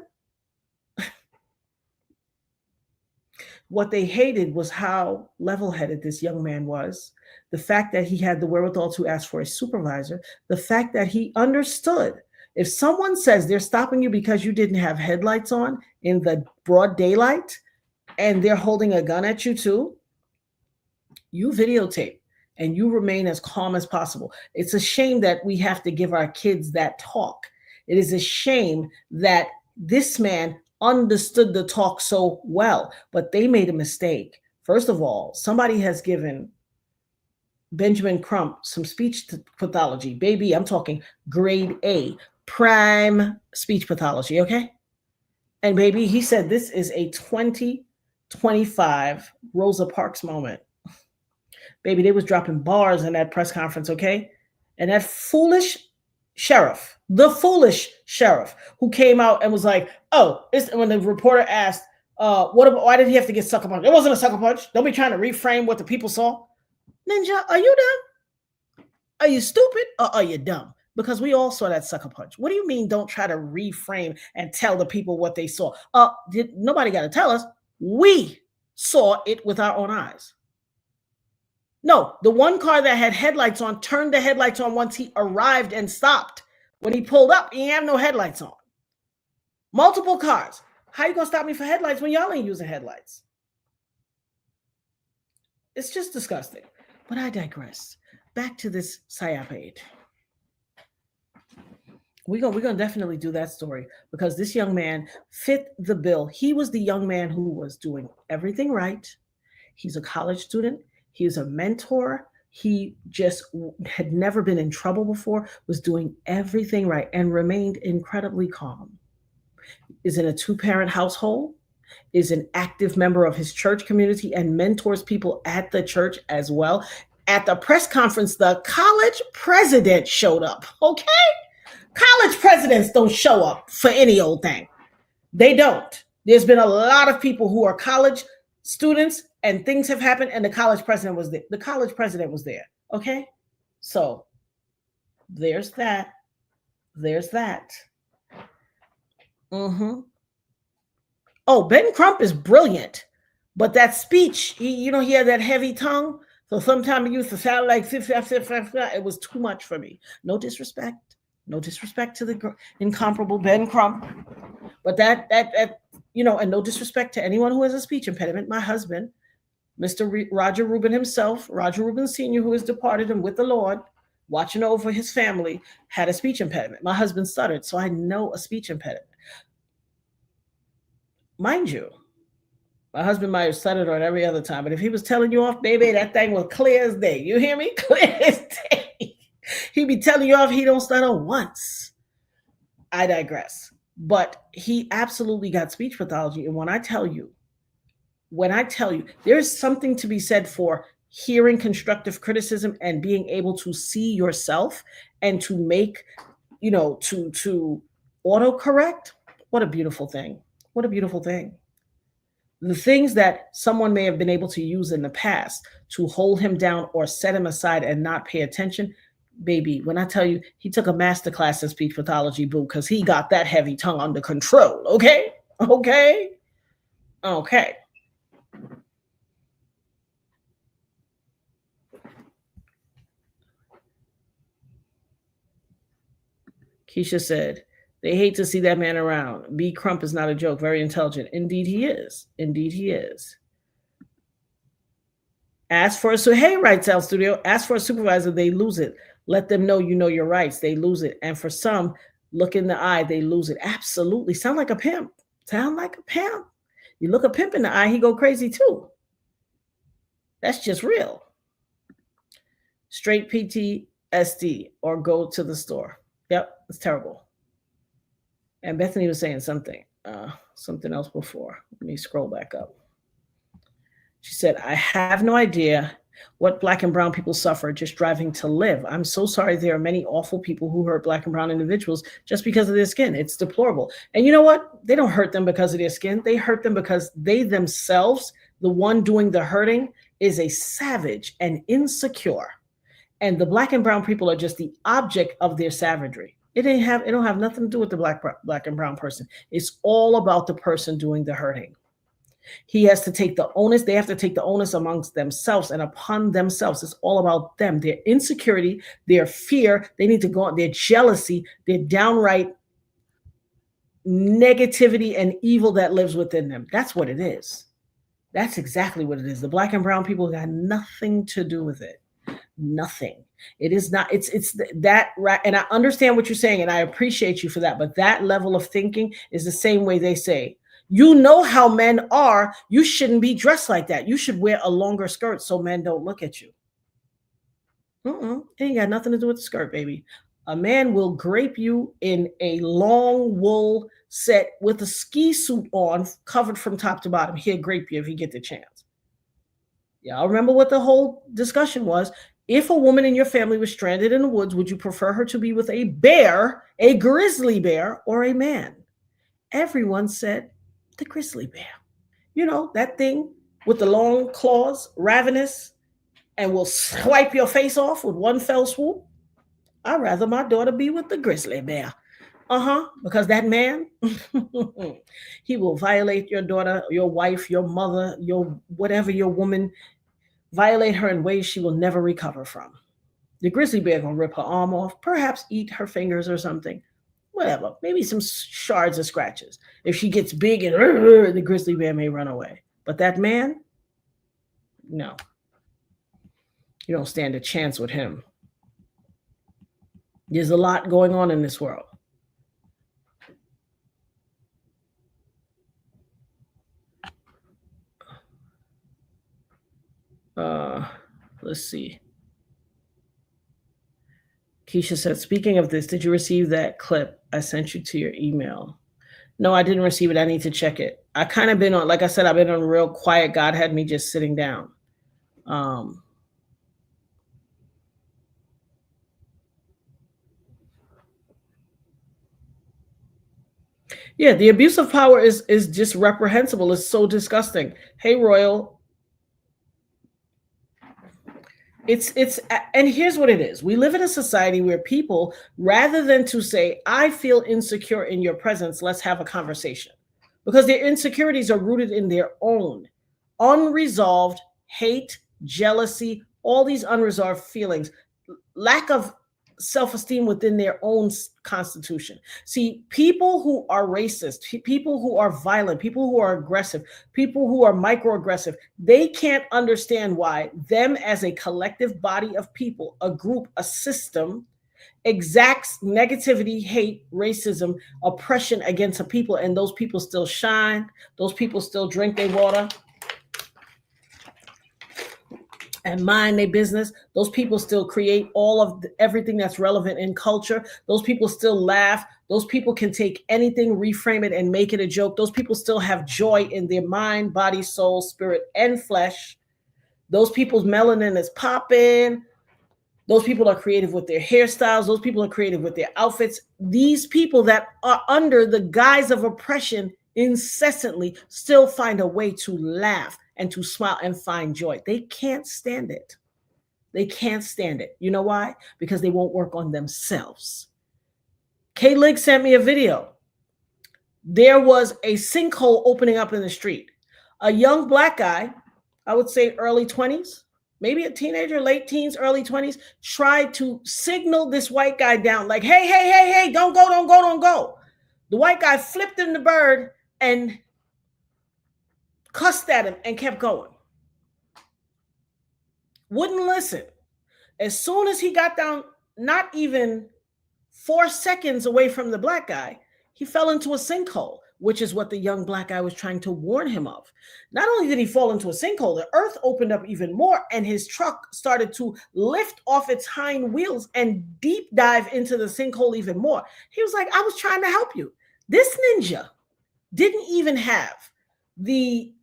What they hated was how level-headed this young man was, the fact that he had the wherewithal to ask for a supervisor, the fact that he understood. If someone says they're stopping you because you didn't have headlights on in the broad daylight and they're holding a gun at you too, you videotape and you remain as calm as possible. It's a shame that we have to give our kids that talk. It is a shame that this man understood the talk so well, but they made a mistake. First of all, somebody has given Benjamin Crump some speech pathology. Baby, I'm talking grade A, prime speech pathology, okay? And baby, he said this is a 2025 Rosa Parks moment. Baby, they was dropping bars in that press conference, okay? And that foolish sheriff, the foolish sheriff who came out and was like, oh, when the reporter asked, why did he have to get sucker punched? It wasn't a sucker punch. Don't be trying to reframe what the people saw. Ninja, are you dumb? Are you stupid or are you dumb? Because we all saw that sucker punch. What do you mean don't try to reframe and tell the people what they saw? Nobody got to tell us. We saw it with our own eyes. No, the one car that had headlights on turned the headlights on once he arrived and stopped. When he pulled up, he had no headlights on. Multiple cars. How you going to stop me for headlights when y'all ain't using headlights? It's just disgusting. But I digress. Back to this Sayapade. We're going to definitely do that story because this young man fit the bill. He was the young man who was doing everything right. He's a college student. He is a mentor. He just had never been in trouble before, was doing everything right and remained incredibly calm. Is in a 2-parent household, is an active member of his church community and mentors people at the church as well. At the press conference, the college president showed up, okay? College presidents don't show up for any old thing. They don't. There's been a lot of people who are college students and things have happened and the college president was there. The college president was there, okay? So there's that. There's that. Oh, Ben Crump is brilliant, but that speech, he had that heavy tongue. So sometimes he used to sound like, it was too much for me. No disrespect to the incomparable Ben Crump, but that, and no disrespect to anyone who has a speech impediment. My husband, Mr. Roger Rubin himself, Roger Rubin Sr., who has departed and with the Lord, watching over his family, had a speech impediment. My husband stuttered, so I know a speech impediment. Mind you, my husband might have stuttered on every other time, but if he was telling you off, baby, that thing was clear as day. You hear me? Clear as day. He'd be telling you off, he don't stutter once. I digress. But he absolutely got speech pathology. And when I tell you, there's something to be said for hearing constructive criticism and being able to see yourself and to make, to autocorrect. What a beautiful thing. What a beautiful thing. The things that someone may have been able to use in the past to hold him down or set him aside and not pay attention, baby, when I tell you, he took a master class in speech pathology, boo, because he got that heavy tongue under control, okay? Okay? Okay. Keisha said, they hate to see that man around. B. Crump is not a joke. Very intelligent. Indeed he is. Indeed he is. Ask for writes Al Studio. Ask for a supervisor. They lose it. Let them know you know your rights. They lose it. And for some, look in the eye. They lose it. Absolutely. Sound like a pimp. Sound like a pimp. You look a pimp in the eye, he go crazy too. That's just real. Straight PTSD or go to the store. Yep, it's terrible. And Bethany was saying something else before. Let me scroll back up. She said, I have no idea what Black and brown people suffer just driving to live. I'm so sorry there are many awful people who hurt Black and brown individuals just because of their skin. It's deplorable. And you know what? They don't hurt them because of their skin. They hurt them because they themselves, the one doing the hurting, is a savage and insecure. And the Black and brown people are just the object of their savagery. It don't have nothing to do with the black and brown person. It's all about the person doing the hurting. He has to take the onus. They have to take the onus amongst themselves and upon themselves. It's all about them, their insecurity, their fear. They need to go on, their jealousy, their downright negativity and evil that lives within them. That's what it is. That's exactly what it is. The Black and brown people got nothing to do with it. Nothing. It is not, it's that, and I understand what you're saying, and I appreciate you for that, but that level of thinking is the same way they say, you know how men are, you shouldn't be dressed like that. You should wear a longer skirt so men don't look at you. It ain't got nothing to do with the skirt, baby. A man will grape you in a long wool set with a ski suit on, covered from top to bottom. He'll grape you if he get the chance. Y'all remember what the whole discussion was? If a woman in your family was stranded in the woods, would you prefer her to be with a bear, a grizzly bear, or a man? Everyone said the grizzly bear. You know, that thing with the long claws, ravenous, and will swipe your face off with one fell swoop. I'd rather my daughter be with the grizzly bear. Because that man, he will violate your daughter, your wife, your mother, your whatever, your woman, violate her in ways she will never recover from. The grizzly bear gonna rip her arm off, perhaps eat her fingers or something. Whatever, maybe some shards or scratches. If she gets big and the grizzly bear may run away. But that man, no. You don't stand a chance with him. There's a lot going on in this world. Let's see. Keisha said, speaking of this, did you receive that clip I sent you to your email? No, I didn't receive it. I need to check it. I kind of been on, like I said, I've been on real quiet. God had me just sitting down. Yeah, the abuse of power is just reprehensible. It's so disgusting. Hey, Royal. It's and here's what it is. We live in a society where people, rather than to say, I feel insecure in your presence, let's have a conversation. Because their insecurities are rooted in their own unresolved hate, jealousy, all these unresolved feelings, lack of self-esteem within their own constitution. See, people who are racist, people who are violent, people who are aggressive, people who are microaggressive, they can't understand why them as a collective body of people, a group, a system, exacts negativity, hate, racism, oppression against a people, and those people still shine, those people still drink their water and mind their business. Those people still create all of everything that's relevant in culture. Those people still laugh. Those people can take anything, reframe it, and make it a joke. Those people still have joy in their mind, body, soul, spirit, and flesh. Those people's melanin is popping. Those people are creative with their hairstyles. Those people are creative with their outfits. These people that are under the guise of oppression incessantly still find a way to laugh and to smile and find joy. They can't stand it. They can't stand it. You know why? Because they won't work on themselves. K-Lig sent me a video. There was a sinkhole opening up in the street. A young black guy, I would say early 20s, maybe a teenager, late teens, early 20s, tried to signal this white guy down like, hey, don't go. The white guy flipped him the bird and cussed at him and kept going. Wouldn't listen. As soon as he got down, not even 4 seconds away from the black guy, he fell into a sinkhole, which is what the young black guy was trying to warn him of. Not only did he fall into a sinkhole, the earth opened up even more, and his truck started to lift off its hind wheels and deep dive into the sinkhole even more. He was like, I was trying to help you. This ninja didn't even have the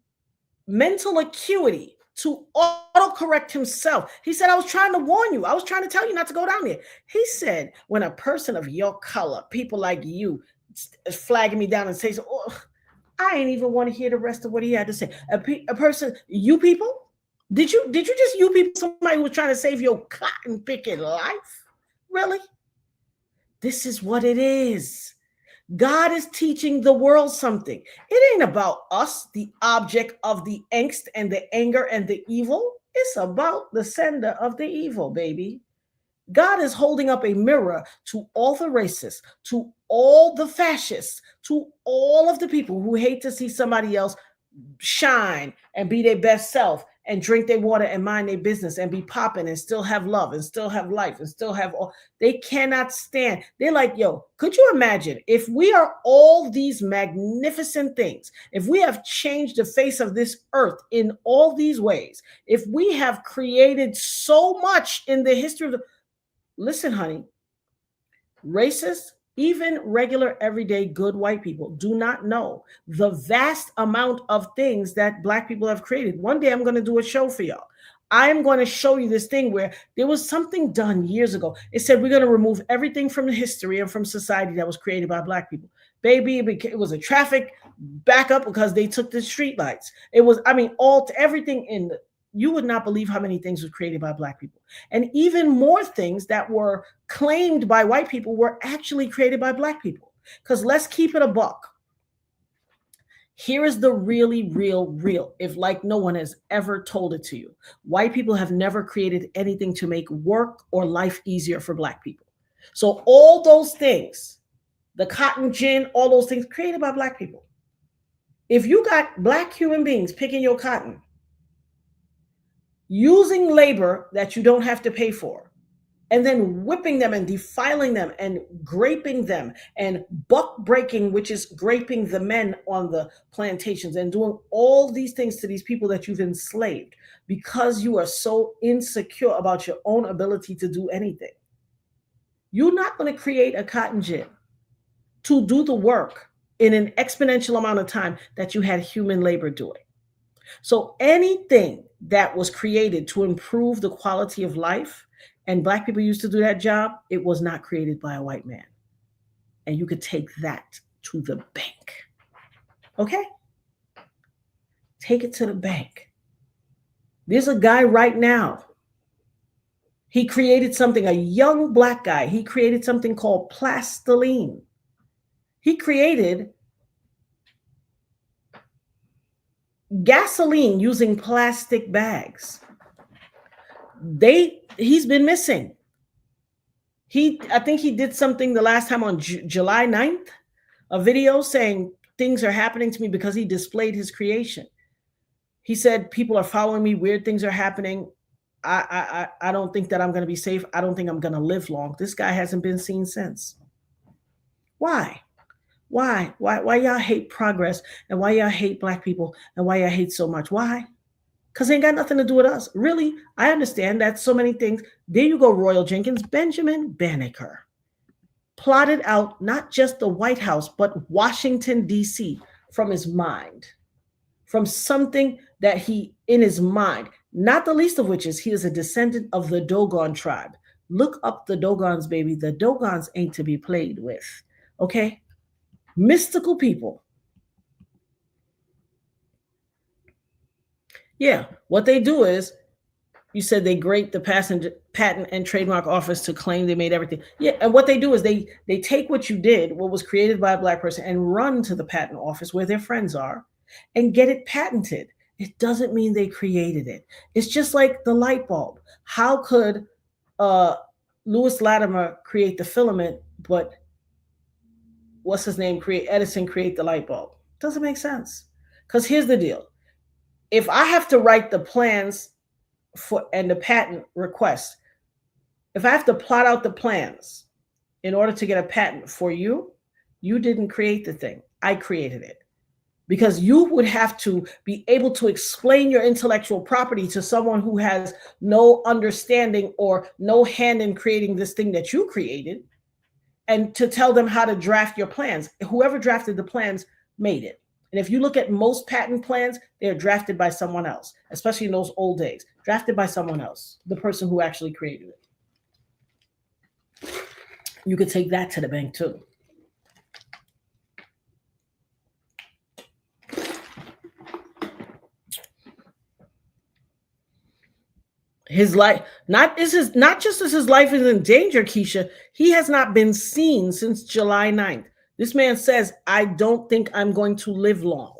mental acuity to autocorrect himself. He said, I was trying to warn you. I was trying to tell you not to go down there. He said, when a person of your color, people like you, flagging me down and say, oh, I ain't even want to hear the rest of what he had to say. A person, you people, did you just you people, somebody who was trying to save your cotton picking life? Really? This is what it is. God is teaching the world something. It ain't about us, the object of the angst and the anger and the evil. It's about the sender of the evil, baby. God is holding up a mirror to all the racists, to all the fascists, to all of the people who hate to see somebody else shine and be their best self and drink their water and mind their business and be popping and still have love and still have life and still have all. They cannot stand. They're like, yo, could you imagine if we are all these magnificent things, if we have changed the face of this earth in all these ways, if we have created so much in the history of the... Listen, honey, racists, even regular, everyday, good white people do not know the vast amount of things that Black people have created. One day I'm going to do a show for y'all. I'm going to show you this thing where there was something done years ago. It said we're going to remove everything from the history and from society that was created by Black people. Baby, it was a traffic backup because they took the street lights. It was, I mean, everything in the, you would not believe how many things were created by Black people. And even more things that were claimed by white people were actually created by Black people. Because let's keep it a buck. Here is the really real, if like no one has ever told it to you. White people have never created anything to make work or life easier for Black people. So all those things, the cotton gin, all those things created by Black people. If you got Black human beings picking your cotton, using labor that you don't have to pay for, and then whipping them and defiling them and graping them and buck breaking, which is graping the men on the plantations and doing all these things to these people that you've enslaved because you are so insecure about your own ability to do anything. You're not going to create a cotton gin to do the work in an exponential amount of time that you had human labor doing. So anything that was created to improve the quality of life, and Black people used to do that job, it was not created by a white man. And you could take that to the bank. Okay? Take it to the bank. There's a guy right now. He created something, a young Black guy. He created something called plastiline. He created gasoline using plastic bags. He's been missing. I think he did something the last time on July 9th, a video saying things are happening to me because he displayed his creation. He said, people are following me, weird things are happening. I don't think that I'm going to be safe. I don't think I'm going to live long. This guy hasn't been seen since. Why? Why y'all hate progress, and why y'all hate Black people, and why y'all hate so much? Why? Because it ain't got nothing to do with us. Really, I understand that so many things. There you go, Royal Jenkins. Benjamin Banneker plotted out not just the White House, but Washington, D.C. from his mind, from something that he, in his mind, not the least of which is he is a descendant of the Dogon tribe. Look up the Dogons, baby. The Dogons ain't to be played with, okay? Mystical people. Yeah, what they do is, you said they grate the patent and trademark office to claim they made everything. Yeah, and what they do is they take what you did, what was created by a Black person, and run to the patent office where their friends are and get it patented. It doesn't mean they created it. It's just like the light bulb. How could Lewis Latimer create the filament, but what's his name, Edison create the light bulb? Doesn't make sense. Because here's the deal. If I have to write the plans and the patent request, if I have to plot out the plans in order to get a patent for you, you didn't create the thing. I created it. Because you would have to be able to explain your intellectual property to someone who has no understanding or no hand in creating this thing that you created, and to tell them how to draft your plans. Whoever drafted the plans made it. And if you look at most patent plans, they're drafted by someone else, especially in those old days, drafted by someone else, the person who actually created it. You could take that to the bank too. His life, not just as his life is in danger, Keisha, he has not been seen since July 9th. This man says, I don't think I'm going to live long.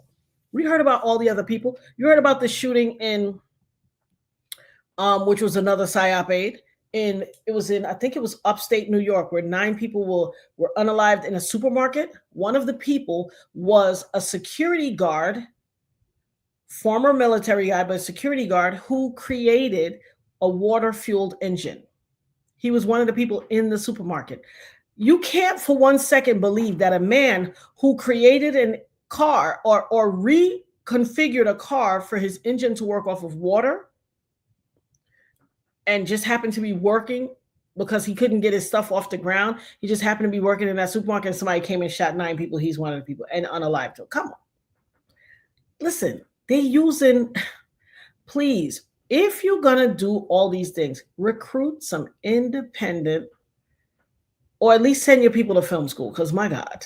We heard about all the other people. You heard about the shooting in, which was another PSYOP aid. I think it was upstate New York, where 9 people were unalived in a supermarket. One of the people was a security guard, former military guy, but a security guard who created a water-fueled engine. He was one of the people in the supermarket. You can't for one second believe that a man who created a car or reconfigured a car for his engine to work off of water and just happened to be working because he couldn't get his stuff off the ground. He just happened to be working in that supermarket and somebody came and shot 9 people. He's one of the people and unalived. Come on. Listen, they using, please, If you're going to do all these things, recruit some independent, or at least send your people to film school. Because my God,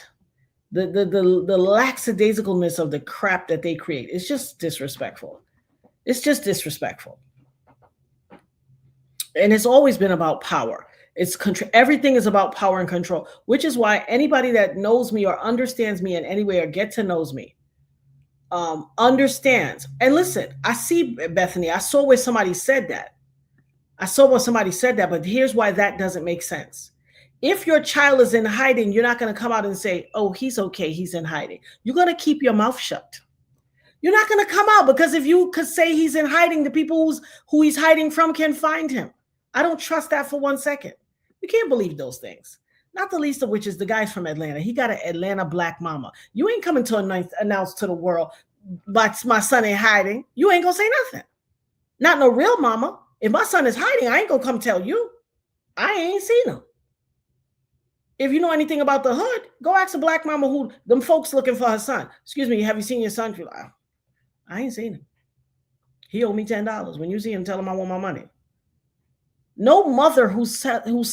the lackadaisicalness of the crap that they create is just disrespectful. It's just disrespectful. And it's always been about power. It's everything is about power and control, which is why anybody that knows me or understands me in any way or get to knows me understands. And listen, I see, Bethany, I saw where somebody said that. But here's why that doesn't make sense. If your child is in hiding, you're not going to come out and say, oh, he's okay, he's in hiding. You're going to keep your mouth shut. You're not going to come out, because if you could say he's in hiding, the people who he's hiding from can find him. I don't trust that for 1 second. You can't believe those things. Not the least of which is the guy's from Atlanta. He got an Atlanta black mama. You ain't coming to announce to the world, but my son ain't hiding. You ain't going to say nothing. Not no real mama. If my son is hiding, I ain't going to come tell you. I ain't seen him. If you know anything about the hood, go ask a black mama who them folks looking for her son. Excuse me, have you seen your son? She's like, I ain't seen him. He owed me $10. When you see him, tell him I want my money. No mother whose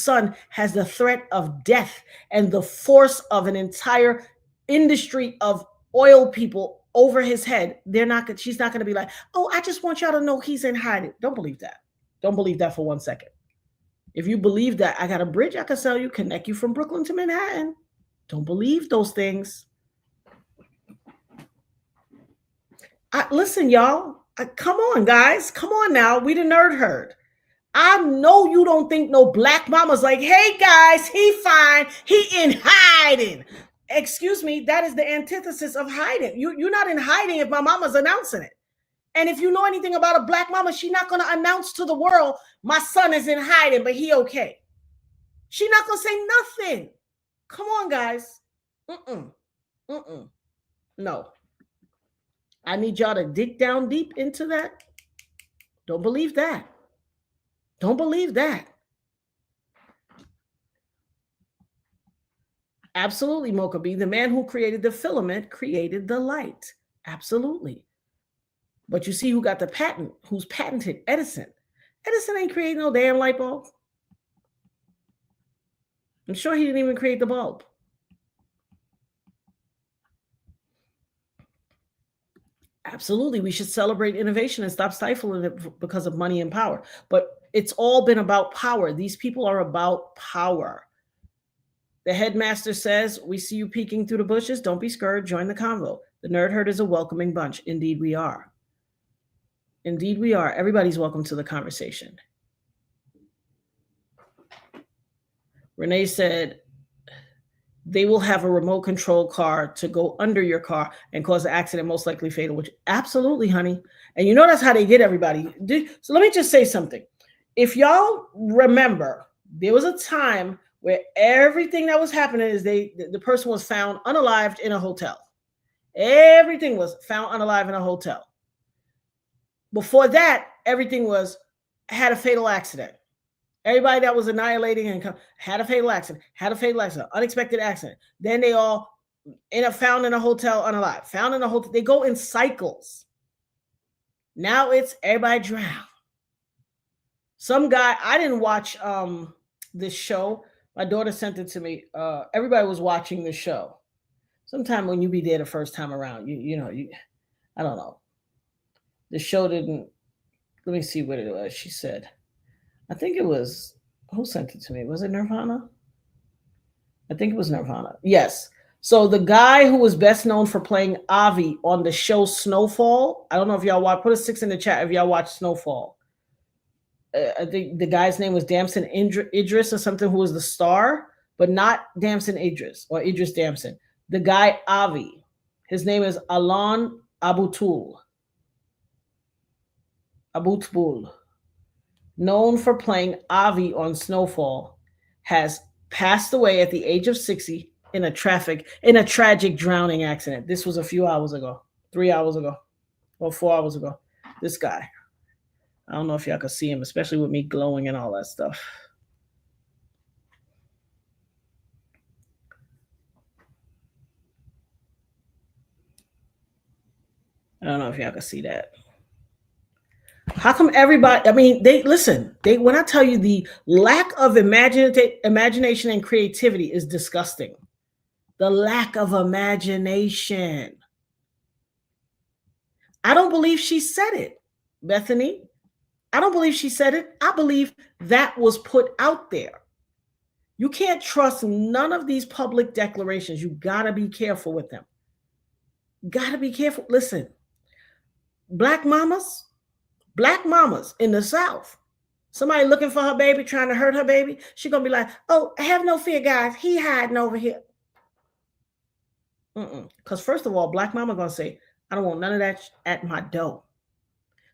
son has the threat of death and the force of an entire industry of oil people over his head, she's not going to be like, oh, I just want y'all to know he's in hiding. Don't believe that. Don't believe that for 1 second. If you believe that, I got a bridge I can sell you, connect you from Brooklyn to Manhattan. Don't believe those things. Listen, y'all. Come on, guys. Come on now. We the nerd herd. I know you don't think no black mama's like, hey, guys, he fine. He in hiding. Excuse me. That is the antithesis of hiding. You're not in hiding if my mama's announcing it. And if you know anything about a black mama, she's not going to announce to the world, my son is in hiding, but he okay. She's not going to say nothing. Come on, guys. No. I need y'all to dig down deep into that. Don't believe that. Don't believe that. Absolutely, Mocha B. The man who created the filament created the light. Absolutely. But you see who got the patent, who's patented Edison. Edison ain't creating no damn light bulb. I'm sure he didn't even create the bulb. Absolutely, we should celebrate innovation and stop stifling it because of money and power. But it's all been about power. These people are about power. The headmaster says, we see you peeking through the bushes. Don't be scared. Join the convo. The nerd herd is a welcoming bunch. Indeed, we are. Indeed, we are. Everybody's welcome to the conversation. Renee said, they will have a remote control car to go under your car and cause an accident, most likely fatal, which absolutely, honey. And you know that's how they get everybody. So let me just say something. If y'all remember, there was a time where everything that was happening is the person was found unalived in a hotel. Everything was found unalive in a hotel. Before that, everything had a fatal accident. Everybody that was annihilating and had a fatal accident, unexpected accident. Then they all found in a hotel unalive, found in a hotel. They go in cycles. Now it's everybody drowned. Some guy, I didn't watch this show. My daughter sent it to me. Everybody was watching the show. Sometime when you be there the first time around, I don't know. The show didn't, let me see what it was. She said, I think it was, who sent it to me? Was it Nirvana? I think it was Nirvana. Yes. So the guy who was best known for playing Avi on the show Snowfall, I don't know if y'all watch, put a 6 in the chat if y'all watch Snowfall. I think the guy's name was Damson Idris or something, who was the star, but not Damson Idris or Idris Damson. The guy Avi, his name is Alon Abutul, known for playing Avi on Snowfall, has passed away at the age of 60 in a tragic drowning accident. This was a few hours ago, 3 hours ago, or 4 hours ago. This guy. I don't know if y'all can see him, especially with me glowing and all that stuff. I don't know if y'all can see that. How come everybody, I mean, when I tell you the lack of imagination and creativity is disgusting. The lack of imagination. I don't believe she said it, Bethany. I don't believe she said it. I believe that was put out there. You can't trust none of these public declarations. You got to be careful with them. Got to be careful. Listen, black mamas in the South, somebody looking for her baby, trying to hurt her baby, she's going to be like, oh, have no fear, guys. He hiding over here. Because first of all, black mama going to say, I don't want none of that at my door.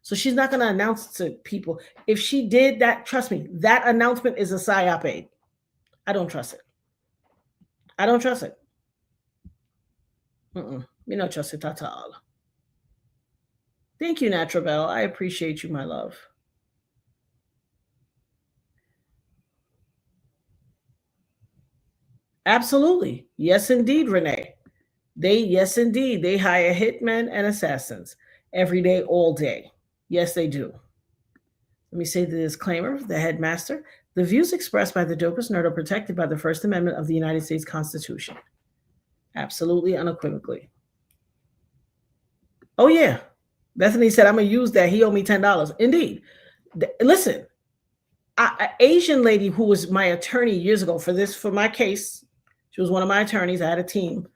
So she's not going to announce to people. If she did that, trust me, that announcement is a psyop aid. I don't trust it. I don't trust it. Me not trust it at all. Thank you, Natrabel. I appreciate you, my love. Absolutely. Yes, indeed, Renee. Yes, indeed. They hire hitmen and assassins every day, all day. Yes, they do. Let me say the disclaimer, the headmaster. The views expressed by the Dopest nerd are protected by the First Amendment of the United States Constitution. Absolutely, unequivocally. Oh, yeah. Bethany said, I'm going to use that. He owed me $10. Indeed. Listen, an Asian lady who was my attorney years ago for my case, she was one of my attorneys. I had a team.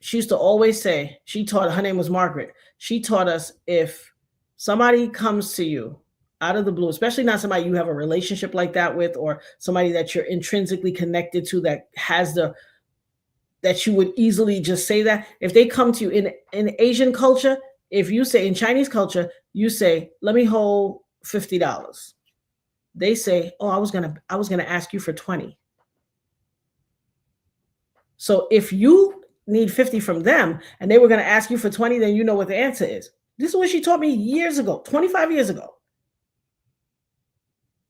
She used to always say, her name was Margaret. She taught us, if somebody comes to you out of the blue, especially not somebody you have a relationship like that with, or somebody that you're intrinsically connected to that has that you would easily just say that. If they come to you in Asian culture, if you say, in Chinese culture, you say, let me hold $50. They say, oh, I was gonna ask you for 20. So if you need 50 from them and they were going to ask you for 20, then you know what the answer is. This is what she taught me years ago, 25 years ago.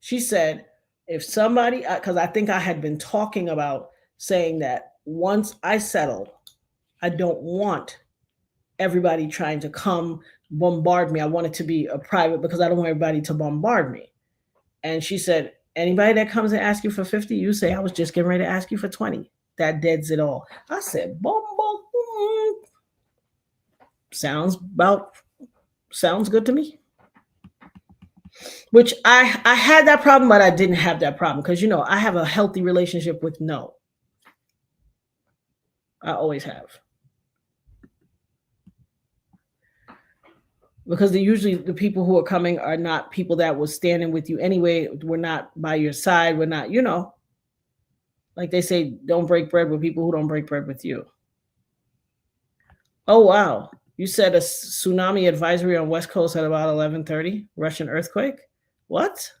She said, if somebody, because I think I had been talking about saying that once I settle, I don't want everybody trying to come bombard me. I want it to be a private, because I don't want everybody to bombard me. And she said, anybody that comes and asks you for 50, you say, I was just getting ready to ask you for 20. That deads it all. I said, sounds good to me. Which I had that problem, but I didn't have that problem because, I have a healthy relationship with no. I always have. Because the people who are coming are not people that were standing with you anyway. We're not by your side. We're not, like they say, don't break bread with people who don't break bread with you. Oh, wow. You said a tsunami advisory on West Coast at about 11:30, Russian earthquake? What?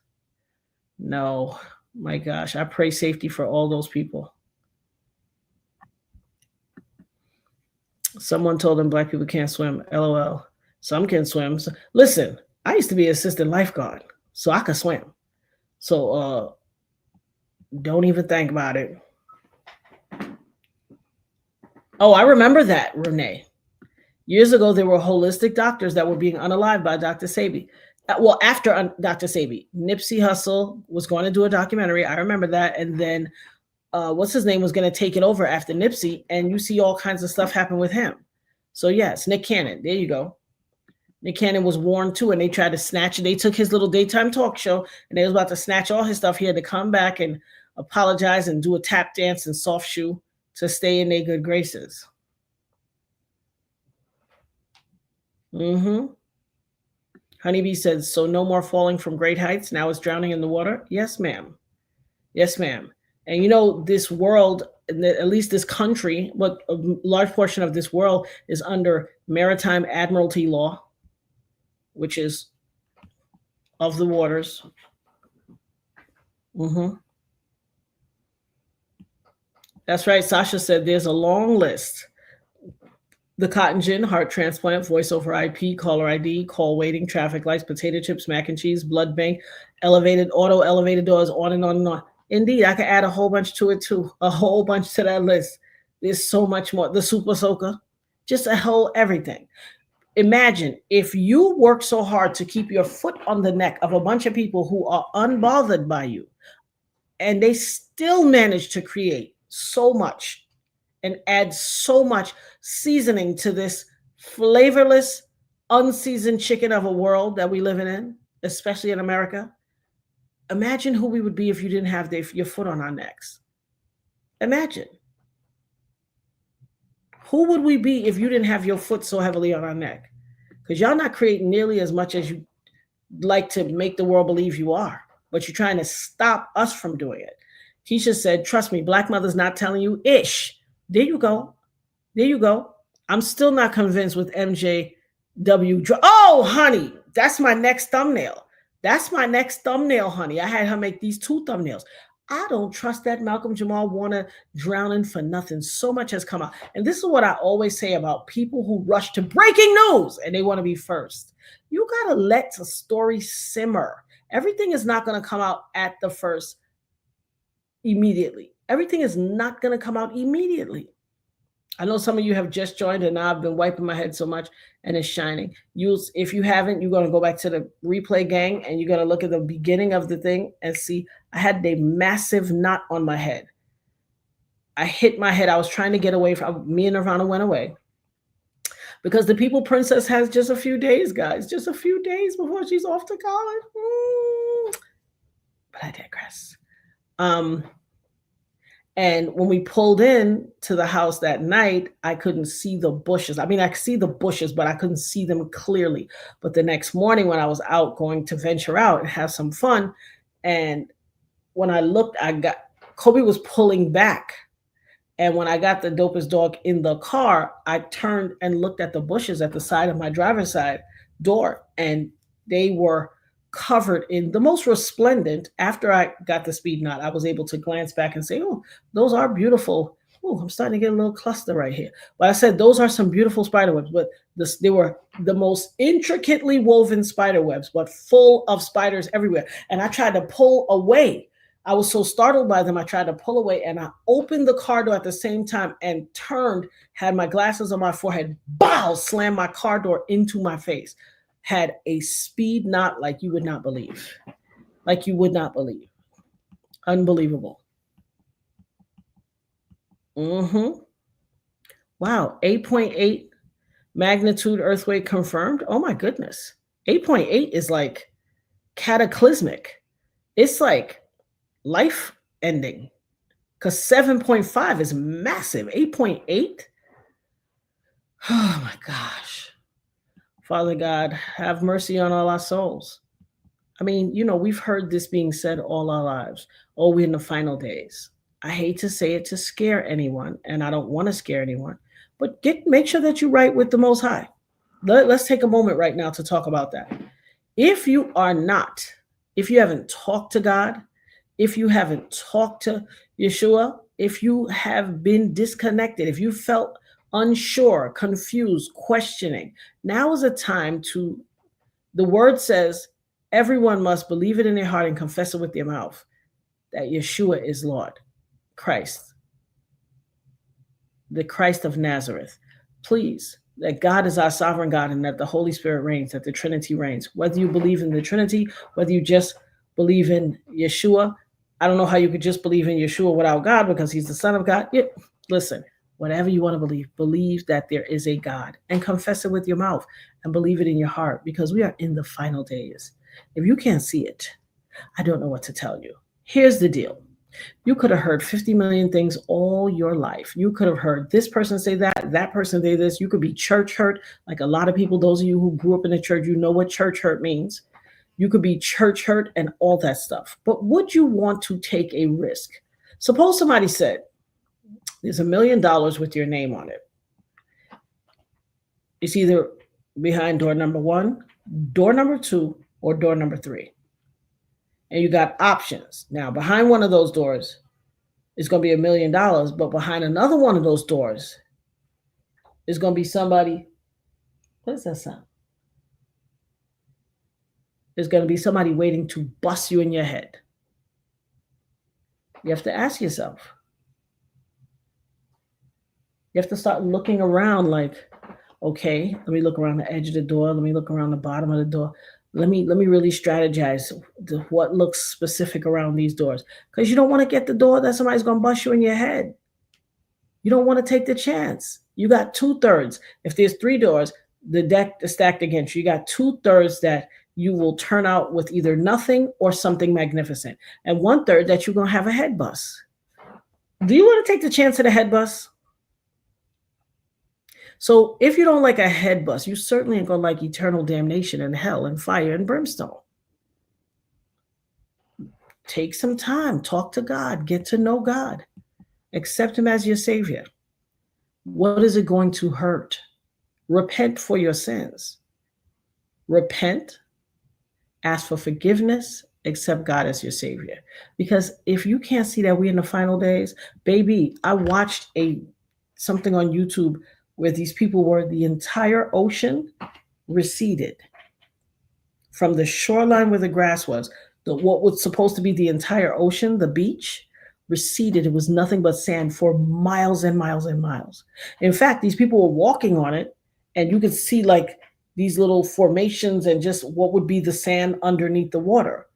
No, my gosh. I pray safety for all those people. Someone told them black people can't swim. LOL. Some can swim. So, listen, I used to be an assistant lifeguard, so I could swim. So don't even think about it. Oh, I remember that, Renee. Years ago, there were holistic doctors that were being unalived by Dr. Sebi. Well, after Dr. Sebi, Nipsey Hussle was going to do a documentary. I remember that. And then what's his name was going to take it over after Nipsey. And you see all kinds of stuff happen with him. So yes, Nick Cannon. There you go. Nick Cannon was warned too, and they tried to snatch it. They took his little daytime talk show, and they was about to snatch all his stuff. He had to come back and apologize and do a tap dance and soft shoe to stay in their good graces. Honeybee says, so no more falling from great heights. Now it's drowning in the water. Yes, ma'am. Yes, ma'am. And this world, at least this country, but a large portion of this world is under maritime admiralty law, which is of the waters. That's right. Sasha said there's a long list. The cotton gin, heart transplant, voice over IP, caller ID, call waiting, traffic lights, potato chips, mac and cheese, blood bank, elevated doors, on and on and on. Indeed, I could add a whole bunch to it too. A whole bunch to that list. There's so much more. The super soaker, just a whole everything. imagine if you work so hard to keep your foot on the neck of a bunch of people who are unbothered by you, and they still manage to create so much and add so much seasoning to this flavorless, unseasoned chicken of a world that we live in, especially in America. Imagine who we would be if you didn't have your foot on our necks. Imagine. Who would we be if you didn't have your foot so heavily on our neck? Because y'all not creating nearly as much as you like to make the world believe you are, but you're trying to stop us from doing it. Keisha said, trust me, Black Mother's not telling you ish. There you go. There you go. I'm still not convinced with MJW. Oh, honey, that's my next thumbnail. That's my next thumbnail, honey. I had her make these 2 thumbnails. I don't trust that Malcolm Jamal Warner drowning for nothing. So much has come out. And this is what I always say about people who rush to breaking news and they want to be first. You got to let the story simmer. Everything is not going to come out at the first immediately. Everything is not going to come out immediately. I know some of you have just joined and now I've been wiping my head so much and it's shining. If you haven't, you're going to go back to the replay gang and you're going to look at the beginning of the thing and see I had a massive knot on my head. I hit my head. I was trying to get away from me and Nirvana went away because the People Princess has just a few days, guys, just a few days before she's off to college. But I digress. And when we pulled in to the house that night, I couldn't see the bushes. I mean, I could see the bushes, but I couldn't see them clearly. But the next morning when I was out going to venture out and have some fun, and when I looked, Kobe was pulling back. And when I got the Dopest dog in the car, I turned and looked at the bushes at the side of my driver's side door, and they were covered in the most resplendent. After I got the speed knot, I was able to glance back and say, oh, those are beautiful. Oh, I'm starting to get a little cluster right here. But I said, those are some beautiful spider webs, but they were the most intricately woven spider webs, but full of spiders everywhere. And I tried to pull away. I was so startled by them. I tried to pull away and I opened the car door at the same time and turned, had my glasses on my forehead, bow, slammed my car door into my face. Had a speed knot like you would not believe. Like you would not believe. Unbelievable. Wow. 8.8 magnitude earthquake confirmed. Oh my goodness. 8.8 is like cataclysmic. It's like life ending. Because 7.5 is massive. 8.8? Oh my gosh. Father God, have mercy on all our souls. I mean, we've heard this being said all our lives. Oh, we're in the final days. I hate to say it to scare anyone, and I don't want to scare anyone, but make sure that you're right with the Most High. Let's take a moment right now to talk about that. If you haven't talked to God, if you haven't talked to Yeshua, if you have been disconnected, if you felt unsure, confused, questioning, now is a time the word says, everyone must believe it in their heart and confess it with their mouth that Yeshua is Lord, Christ, the Christ of Nazareth. Please, that God is our sovereign God and that the Holy Spirit reigns, that the Trinity reigns. Whether you believe in the Trinity, whether you just believe in Yeshua, I don't know how you could just believe in Yeshua without God because he's the Son of God. Yeah, listen. Whatever you want to believe that there is a God and confess it with your mouth and believe it in your heart because we are in the final days. If you can't see it, I don't know what to tell you. Here's the deal. You could have heard 50 million things all your life. You could have heard this person say that person say this. You could be church hurt. Like a lot of people, those of you who grew up in the church, you know what church hurt means. You could be church hurt and all that stuff. But would you want to take a risk? Suppose somebody said, there's $1 million with your name on it. It's either behind door number 1, door number 2, or door number 3. And you got options. Now, behind one of those doors is going to be $1 million, but behind another one of those doors is going to be somebody. What does that sound? There's going to be somebody waiting to bust you in your head. You have to ask yourself. You have to start looking around like, Okay, let me look around the edge of the door. Let me look around the bottom of the door. Let me really strategize what looks specific around these doors, because you don't want to get the door that somebody's going to bust you in your head. You don't want to take the chance. You got 2/3. If there's 3 doors, the deck is stacked against you. You got 2/3 that you will turn out with either nothing or something magnificent, and 1/3 that you're going to have a head bust. Do you want to take the chance of the head bust? So if you don't like a head bust, you certainly ain't going to like eternal damnation and hell and fire and brimstone. Take some time, talk to God, get to know God, accept him as your savior. What is it going to hurt? Repent for your sins. Repent, ask for forgiveness, accept God as your savior. Because if you can't see that we're in the final days, baby, I watched something on YouTube where these people were, the entire ocean receded from the shoreline where the grass was. What was supposed to be the entire ocean, the beach, receded. It was nothing but sand for miles and miles and miles. In fact, these people were walking on it, and you could see like these little formations and just what would be the sand underneath the water.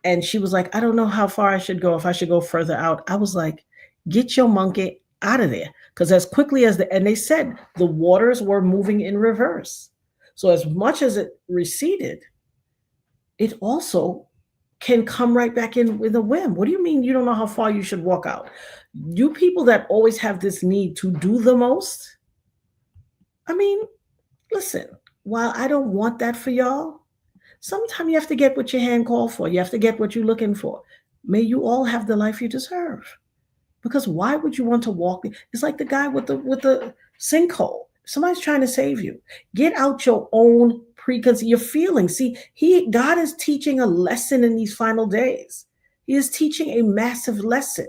And she was like, I don't know how far I should go, if I should go further out. I was like, get your monkey out of there. Because as quickly as and they said the waters were moving in reverse. So as much as it receded, it also can come right back in with a whim. What do you mean you don't know how far you should walk out? You people that always have this need to do the most. I mean, listen, while I don't want that for y'all, sometimes you have to get what your hand called for. You have to get what you're looking for. May you all have the life you deserve. Because why would you want to walk? It's like the guy with the sinkhole. Somebody's trying to save you. Get out your own preconceived your feelings. See, God is teaching a lesson in these final days. He is teaching a massive lesson.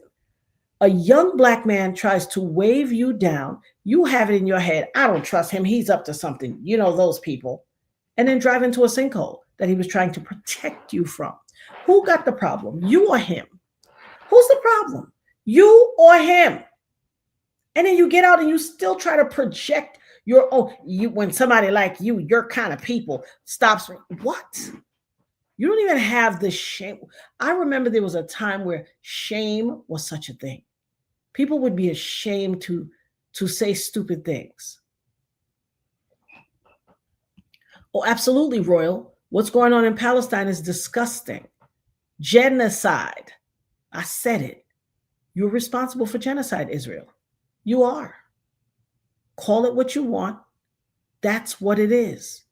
A young Black man tries to wave you down. You have it in your head, I don't trust him. He's up to something. You know those people. And then drive into a sinkhole that he was trying to protect you from. Who got the problem? You or him? Who's the problem? You or him? And then you get out and you still try to project your own. When somebody like you, your kind of people, stops. What? You don't even have the shame. I remember there was a time where shame was such a thing. People would be ashamed to say stupid things. Oh, absolutely, Royal. What's going on in Palestine is disgusting. Genocide. I said it. You're responsible for genocide, Israel. You are. Call it what you want. That's what it is.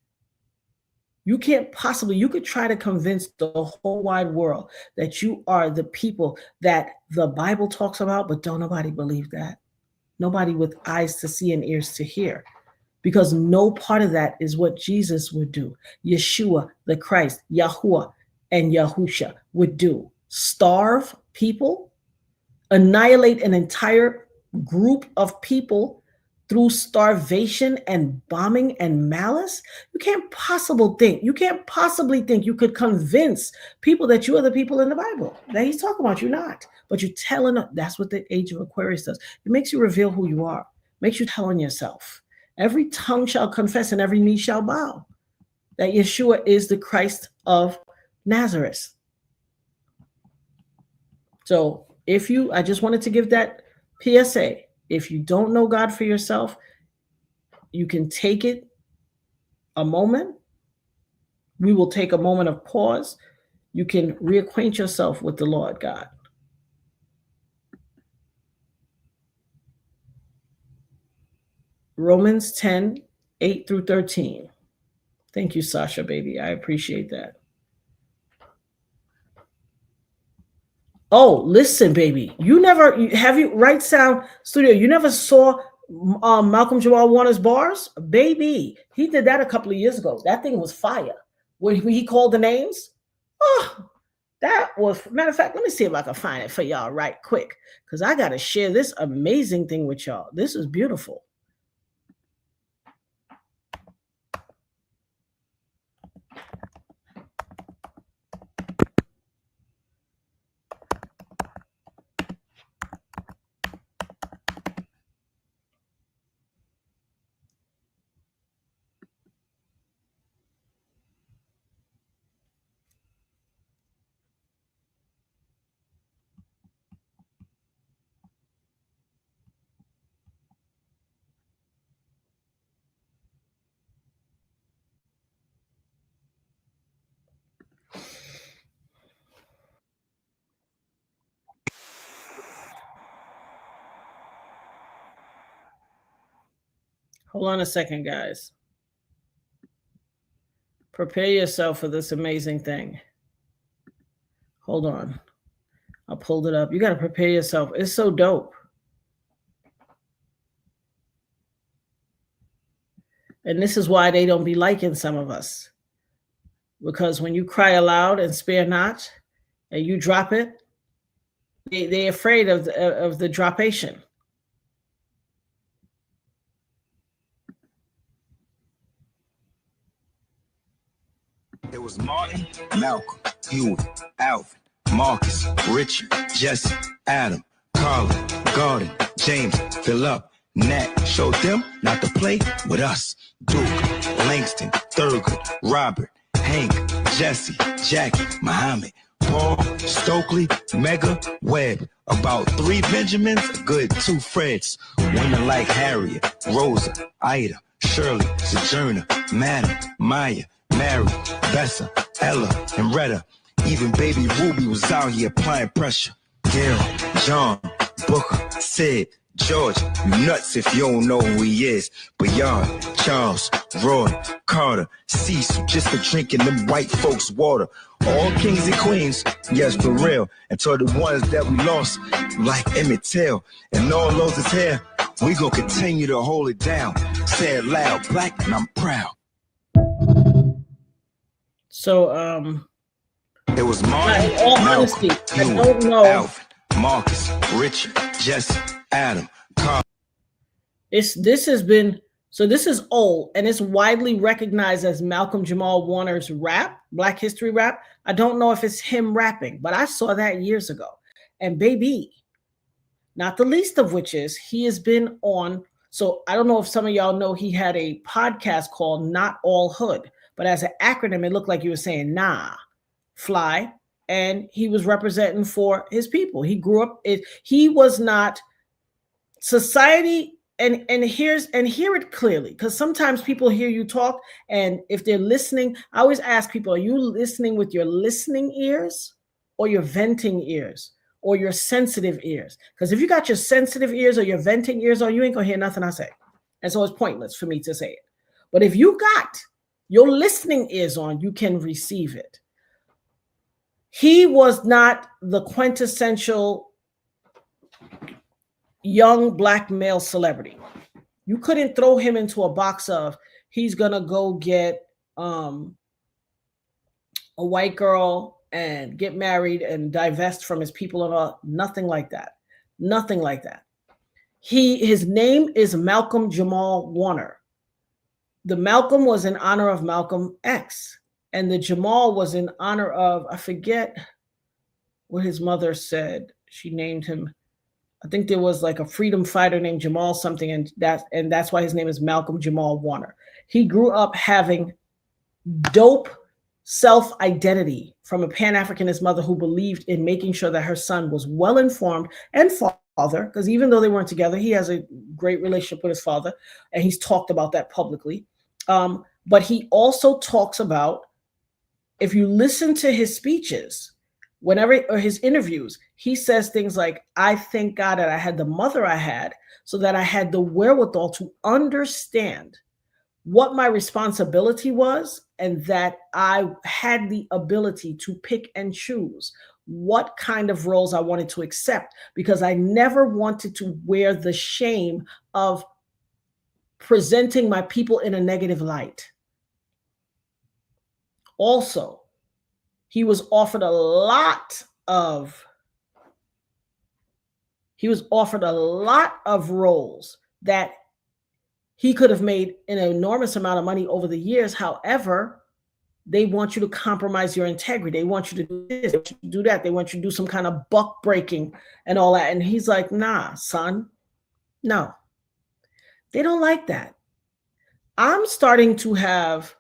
You can't possibly, you could try to convince the whole wide world that you are the people that the Bible talks about, but don't nobody believe that. Nobody with eyes to see and ears to hear. Because no part of that is what Jesus would do. Yeshua, the Christ, Yahuwah, and Yahusha would do. Starve people, annihilate an entire group of people through starvation and bombing and malice. You can't possibly think you could convince people that you are the people in the Bible that he's talking about. You're not, but you're telling them. That's what the age of Aquarius does. It makes you reveal who you are, makes you tell on yourself. Every tongue shall confess and every knee shall bow that Yeshua is the Christ of Nazareth. So I just wanted to give that PSA. If you don't know God for yourself, you can take it a moment. We will take a moment of pause. You can reacquaint yourself with the Lord God. Romans 10, 8 through 13. Thank you, Sasha, baby. I appreciate that. Oh, listen, baby. Right Sound Studio, you never saw Malcolm Jamal Warner's bars? Baby, he did that a couple of years ago. That thing was fire. When he called the names, oh, that was, matter of fact, let me see if I can find it for y'all right quick, because I got to share this amazing thing with y'all. This is beautiful. Hold on a second, guys. Prepare yourself for this amazing thing. Hold on. I pulled it up. You got to prepare yourself. It's so dope. And this is why they don't be liking some of us. Because when you cry aloud and spare not, and you drop it, they're afraid of the dropation. It was Martin, Malcolm, Hewitt, Alvin, Marcus, Richard, Jesse, Adam, Carlin, Gordon, James, Philip, Nat. Showed them not to play with us. Duke, Langston, Thurgood, Robert, Hank, Jesse, Jackie, Muhammad, Paul, Stokely, Mega, Webb. About 3 Benjamins, a good 2 Freds. Women like Harriet, Rosa, Ida, Shirley, Sojourner, Madam, Maya, Mary, Bessa, Ella, and Retta. Even baby Ruby was out here applying pressure. Gail, John, Booker, Sid, George, you nuts if you don't know who he is. Bayard, Charles, Roy, Carter, Cecil, just for drinking them white folks' water. All kings and queens, yes, for real. And to the ones that we lost, like Emmett Till, and all those is here, we gonna continue to hold it down. Say it loud, black, and I'm proud. So, it was Martin, in all Malcolm, honesty, I don't know. Alvin, Marcus, Richard, Jesse, Adam, Carl. This is old, and it's widely recognized as Malcolm Jamal Warner's rap, Black History rap. I don't know if it's him rapping, but I saw that years ago. And baby, not the least of which is he has been on. So I don't know if some of y'all know he had a podcast called Not All Hood, but as an acronym, it looked like you were saying nah, fly. And he was representing for his people. He grew up, he was not society. And hear it clearly, because sometimes people hear you talk, and if they're listening, I always ask people, are you listening with your listening ears or your venting ears or your sensitive ears? Because if you got your sensitive ears or your venting ears on, you ain't gonna hear nothing I say. And so it's pointless for me to say it. But if you got your listening ears on, you can receive it. He was not the quintessential young Black male celebrity. You couldn't throw him into a box of he's gonna go get a white girl and get married and divest from his people and all. Nothing like that. Nothing like that. His name is Malcolm Jamal Warner. The Malcolm was in honor of Malcolm X, and the Jamal was in honor of, I forget what his mother said. She named him, I think there was like a freedom fighter named Jamal something, and that's why his name is Malcolm Jamal Warner. He grew up having dope self-identity from a Pan-Africanist mother who believed in making sure that her son was well-informed, and father, because even though they weren't together, he has a great relationship with his father, and he's talked about that publicly. But he also talks about, if you listen to his speeches, or his interviews, he says things like, I thank God that I had the mother I had, so that I had the wherewithal to understand what my responsibility was, and that I had the ability to pick and choose what kind of roles I wanted to accept, because I never wanted to wear the shame of presenting my people in a negative light. Also, he was offered a lot of roles that he could have made an enormous amount of money over the years. However, they want you to compromise your integrity. They want you to do this, they want you to do that. They want you to do some kind of buck breaking and all that. And he's like, nah, son, no. They don't like that. I'm starting to have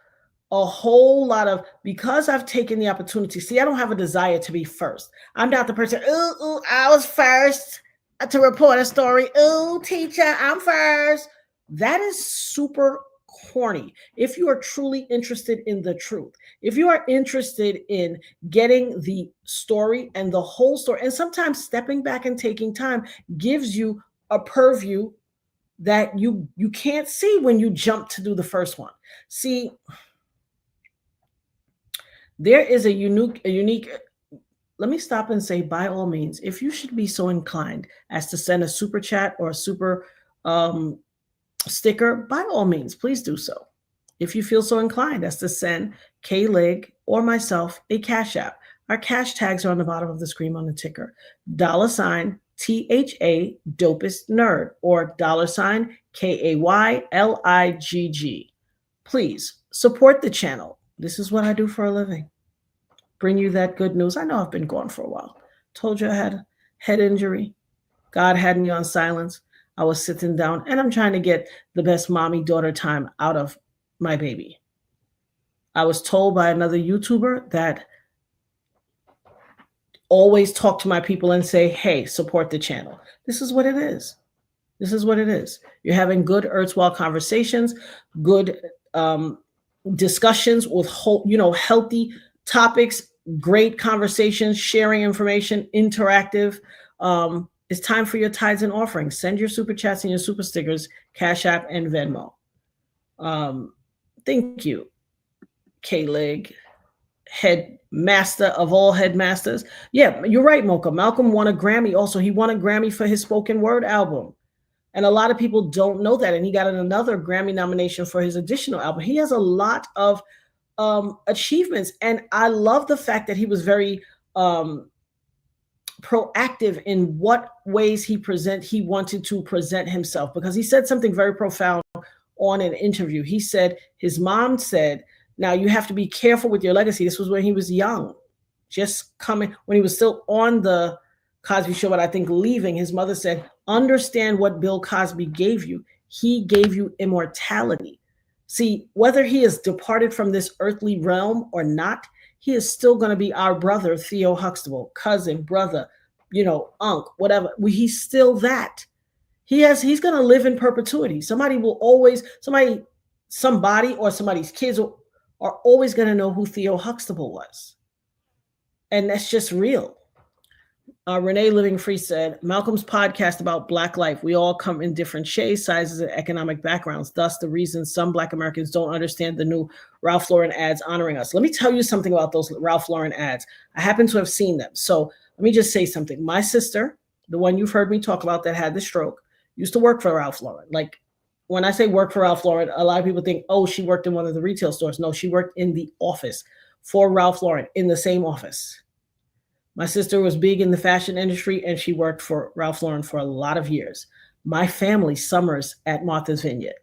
a whole lot of, because I've taken the opportunity. See, I don't have a desire to be first. I'm not the person, I was first to report a story. Ooh, teacher, I'm first. That is super corny. If you are truly interested in the truth, if you are interested in getting the story and the whole story, and sometimes stepping back and taking time gives you a purview that you can't see when you jump to do the first one. See, there is a unique, let me stop and say, by all means, if you should be so inclined as to send a super chat or a super sticker, by all means, please do so. If you feel so inclined as to send K-Leg or myself a Cash App, our cash tags are on the bottom of the screen on the ticker. $THA Dopest Nerd or $KAYLIGG. Please support the channel. This is what I do for a living. Bring you that good news. I know I've been gone for a while. Told you I had a head injury. God had me on silence. I was sitting down and I'm trying to get the best mommy-daughter time out of my baby. I was told by another YouTuber that always talk to my people and say, hey, support the channel. This is what it is. This is what it is. You're having good erstwhile conversations, good discussions with healthy topics, great conversations, sharing information, interactive. It's time for your tithes and offerings. Send your super chats and your super stickers, Cash App and Venmo. Thank you, K-Leg, headmaster of all headmasters. Yeah, you're right, Mocha. Malcolm won a Grammy also. He won a Grammy for his spoken word album. And a lot of people don't know that. And he got another Grammy nomination for his additional album. He has a lot of achievements. And I love the fact that he was very proactive in what ways he wanted to present himself, because he said something very profound on an interview. He said his mom said, now you have to be careful with your legacy. This was when he was young, just coming, when he was still on the Cosby Show, but I think leaving. His mother said, understand what Bill Cosby gave you. He gave you immortality. See, whether he has departed from this earthly realm or not, he is still going to be our brother, Theo Huxtable, cousin, brother, unc, whatever. He's still that. He's going to live in perpetuity. Somebody or somebody's kids are always going to know who Theo Huxtable was. And that's just real. Renee Living Free said, Malcolm's podcast about Black life. We all come in different shades, sizes, and economic backgrounds. Thus, the reason some Black Americans don't understand the new Ralph Lauren ads honoring us. Let me tell you something about those Ralph Lauren ads. I happen to have seen them. So let me just say something. My sister, the one you've heard me talk about that had the stroke, used to work for Ralph Lauren. Like, when I say work for Ralph Lauren, a lot of people think, oh, she worked in one of the retail stores. No, she worked in the office for Ralph Lauren, in the same office. My sister was big in the fashion industry, and she worked for Ralph Lauren for a lot of years. My family summers at Martha's Vineyard.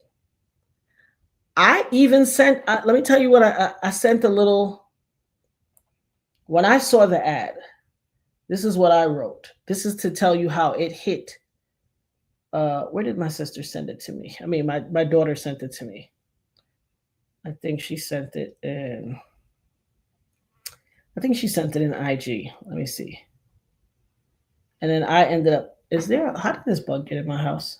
I even sent, let me tell you what I sent a little, when I saw the ad, this is what I wrote. This is to tell you how it hit. Where did my sister send it to me? I mean, my daughter sent it to me. I think she sent it in IG. Let me see. And then I ended up, how did this bug get in my house?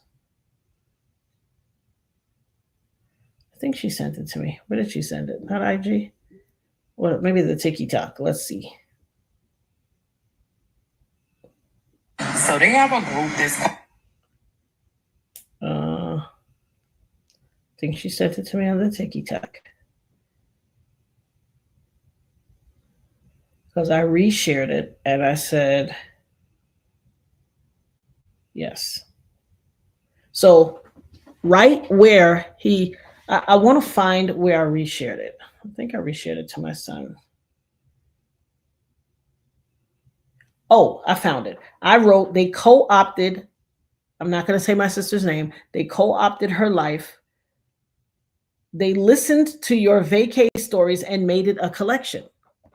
I think she sent it to me. Where did she send it? Not IG? Well, maybe the TikTok. Let's see. So they have a group that's... I think she sent it to me on the TikTok. Because I reshared it and I said, yes. So right where I want to find where I reshared it. I think I reshared it to my son. Oh, I found it. I wrote, they co-opted, I'm not going to say my sister's name. They co-opted her life. They listened to your vacay stories and made it a collection.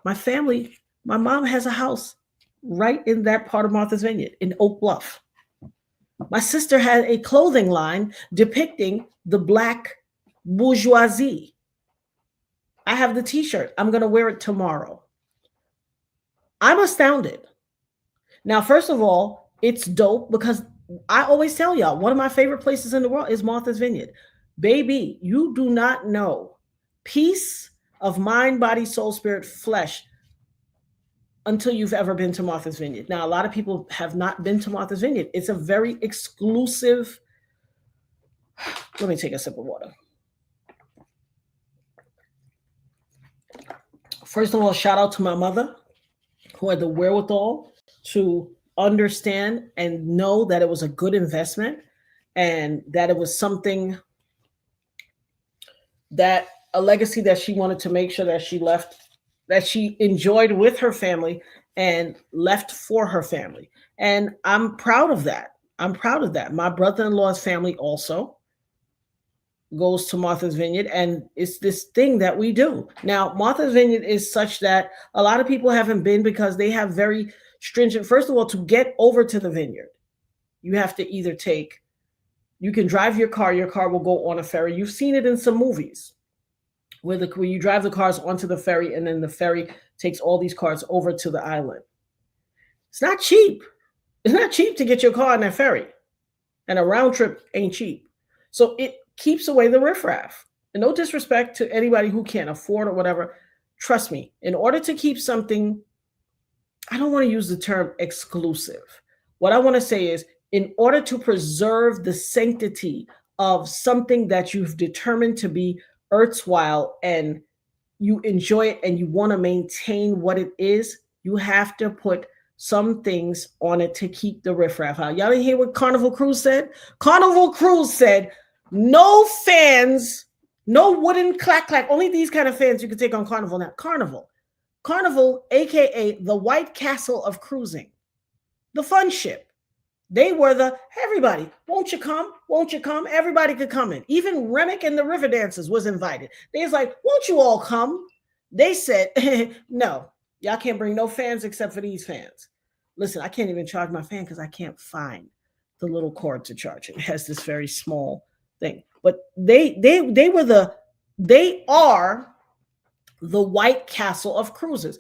My family, my mom has a house right in that part of Martha's Vineyard in Oak Bluff. My sister had a clothing line depicting the Black bourgeoisie. I have the t-shirt. I'm going to wear it tomorrow. I'm astounded. Now, first of all, it's dope because I always tell y'all, one of my favorite places in the world is Martha's Vineyard. Baby, you do not know peace of mind, body, soul, spirit, flesh until you've ever been to Martha's Vineyard. Now, a lot of people have not been to Martha's Vineyard. It's a very exclusive Let me take a sip of water. First of all, shout out to my mother who had the wherewithal to understand and know that it was a good investment and that it was something that a legacy that she wanted to make sure that she left, that she enjoyed with her family and left for her family. And I'm proud of that. I'm proud of that. My brother-in-law's family also goes to Martha's Vineyard, and it's this thing that we do. Now, Martha's Vineyard is such that a lot of people haven't been because they have very stringent, first of all, to get over to the vineyard, you have to either take, you can drive your car will go on a ferry. You've seen it in some movies where you drive the cars onto the ferry and then the ferry takes all these cars over to the island. It's not cheap. It's not cheap to get your car on that ferry, and a round trip ain't cheap. So it keeps away the riffraff. And no disrespect to anybody who can't afford or whatever. Trust me, in order to keep something, I don't want to use the term exclusive. What I want to say is, in order to preserve the sanctity of something that you've determined to be erstwhile and you enjoy it and you want to maintain what it is, you have to put some things on it to keep the riffraff out. Y'all didn't hear what Carnival Cruise said? Carnival Cruise said, no fans, no wooden clack, only these kind of fans you can take on Carnival now. Carnival, aka the White Castle of cruising, the fun ship. They were the, everybody, won't you come? Won't you come? Everybody could come in. Even Remick and the River Dancers was invited. They was like, won't you all come? They said, no, y'all can't bring no fans except for these fans. Listen, I can't even charge my fan because I can't find the little cord to charge it. It has this very small thing. But they are the White Castle of cruises.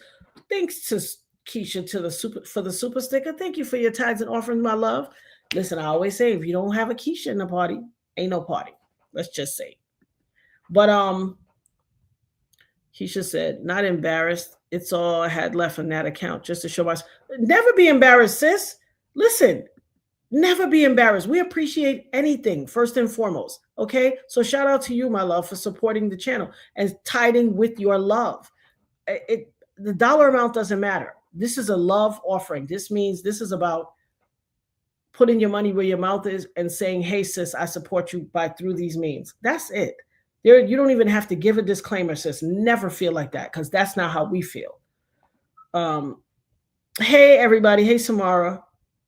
Thanks to Keisha for the super sticker. Thank you for your tithes and offerings, my love. Listen, I always say, if you don't have a Keisha in the party, ain't no party. Let's just say. But Keisha said, not embarrassed. It's all I had left on that account just to show myself. Never be embarrassed, sis. Listen, never be embarrassed. We appreciate anything, first and foremost. Okay? So shout out to you, my love, for supporting the channel and tithing with your love. The dollar amount doesn't matter. This is a love offering. This means this is about putting your money where your mouth is and saying, hey, sis, I support you through these means. That's it. You don't even have to give a disclaimer, sis. Never feel like that, because that's not how we feel. Hey, everybody. Hey, Samara.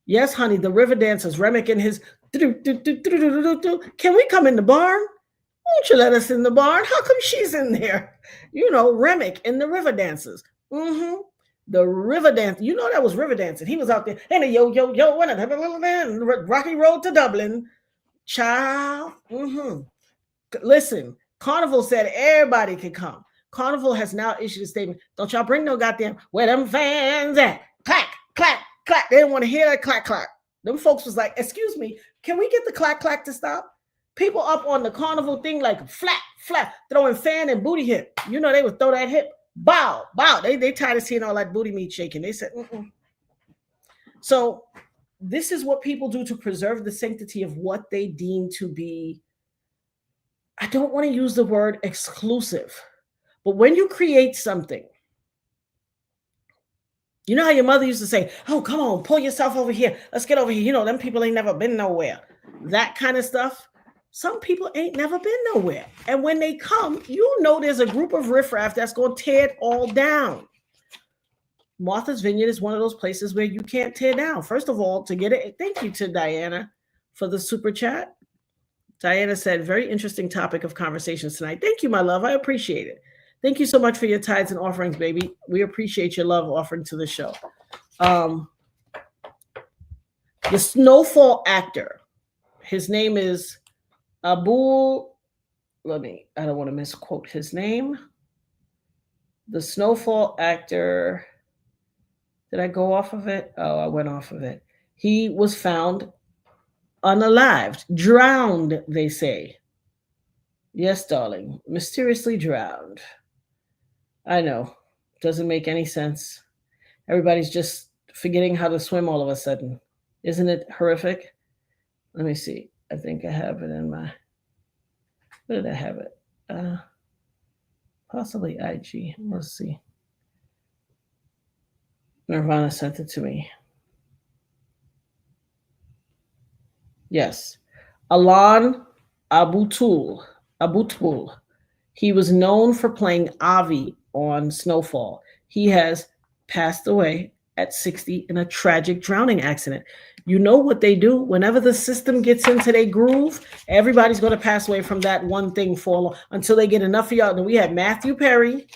Yes, honey, the River Dancers, Remick and his can we come in the barn? Won't you let us in the barn? How come she's in there? You know, Remick and the River Dancers. The River Dance. You know that was River Dancing. He was out there. And yo, Rocky Road to Dublin. Child. Listen, Carnival said everybody could come. Carnival has now issued a statement. Don't y'all bring no goddamn, where them fans at? Clack, clack, clack. They didn't want to hear that clack, clack. Them folks was like, excuse me, can we get the clack, clack to stop? People up on the Carnival thing like flat, throwing fan and booty hip. You know, they would throw that hip. Bow. They tired of seeing all that booty meat shaking. They said, So this is what people do to preserve the sanctity of what they deem to be, I don't want to use the word exclusive, but when you create something, you know how your mother used to say, oh, come on, pull yourself over here. Let's get over here. You know, them people ain't never been nowhere. That kind of stuff. Some people ain't never been nowhere. And when they come, you know there's a group of riffraff that's going to tear it all down. Martha's Vineyard is one of those places where you can't tear down. First of all, to get it, thank you to Diana for the super chat. Diana said, very interesting topic of conversations tonight. Thank you, my love. I appreciate it. Thank you so much for your tithes and offerings, baby. We appreciate your love offering to the show. The Snowfall actor, his name is Abu, I don't want to misquote his name. The Snowfall actor, did I go off of it? Oh, I went off of it. He was found unalived, drowned, they say. Yes, darling, mysteriously drowned. I know, doesn't make any sense. Everybody's just forgetting how to swim all of a sudden. Isn't it horrific? Let me see. I think I have it in my, Where did I have it? Possibly IG. Let's see. Nirvana sent it to me. Yes. Alan Abutul. He was known for playing Avi on Snowfall. He has passed away at 60 in a tragic drowning accident. You know what they do? Whenever the system gets into their groove, everybody's going to pass away from that one thing for long until they get enough of y'all. And we had Matthew Perry,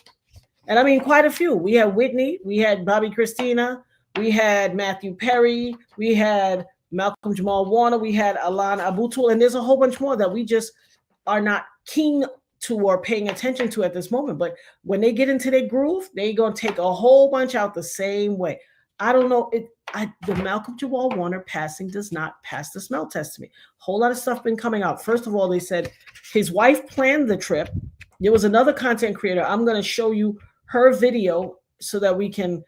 and I mean quite a few. We had Whitney, we had Bobby Christina, we had Matthew Perry, we had Malcolm Jamal Warner, we had Alan Abutul, and there's a whole bunch more that we just are not keen to or paying attention to at this moment. But when they get into their groove, they're going to take a whole bunch out the same way. I don't know. The Malcolm Jamal Warner passing does not pass the smell test to me. Whole lot of stuff been coming out. First of all, they said his wife planned the trip. There was another content creator. I'm going to show you her video so that we can,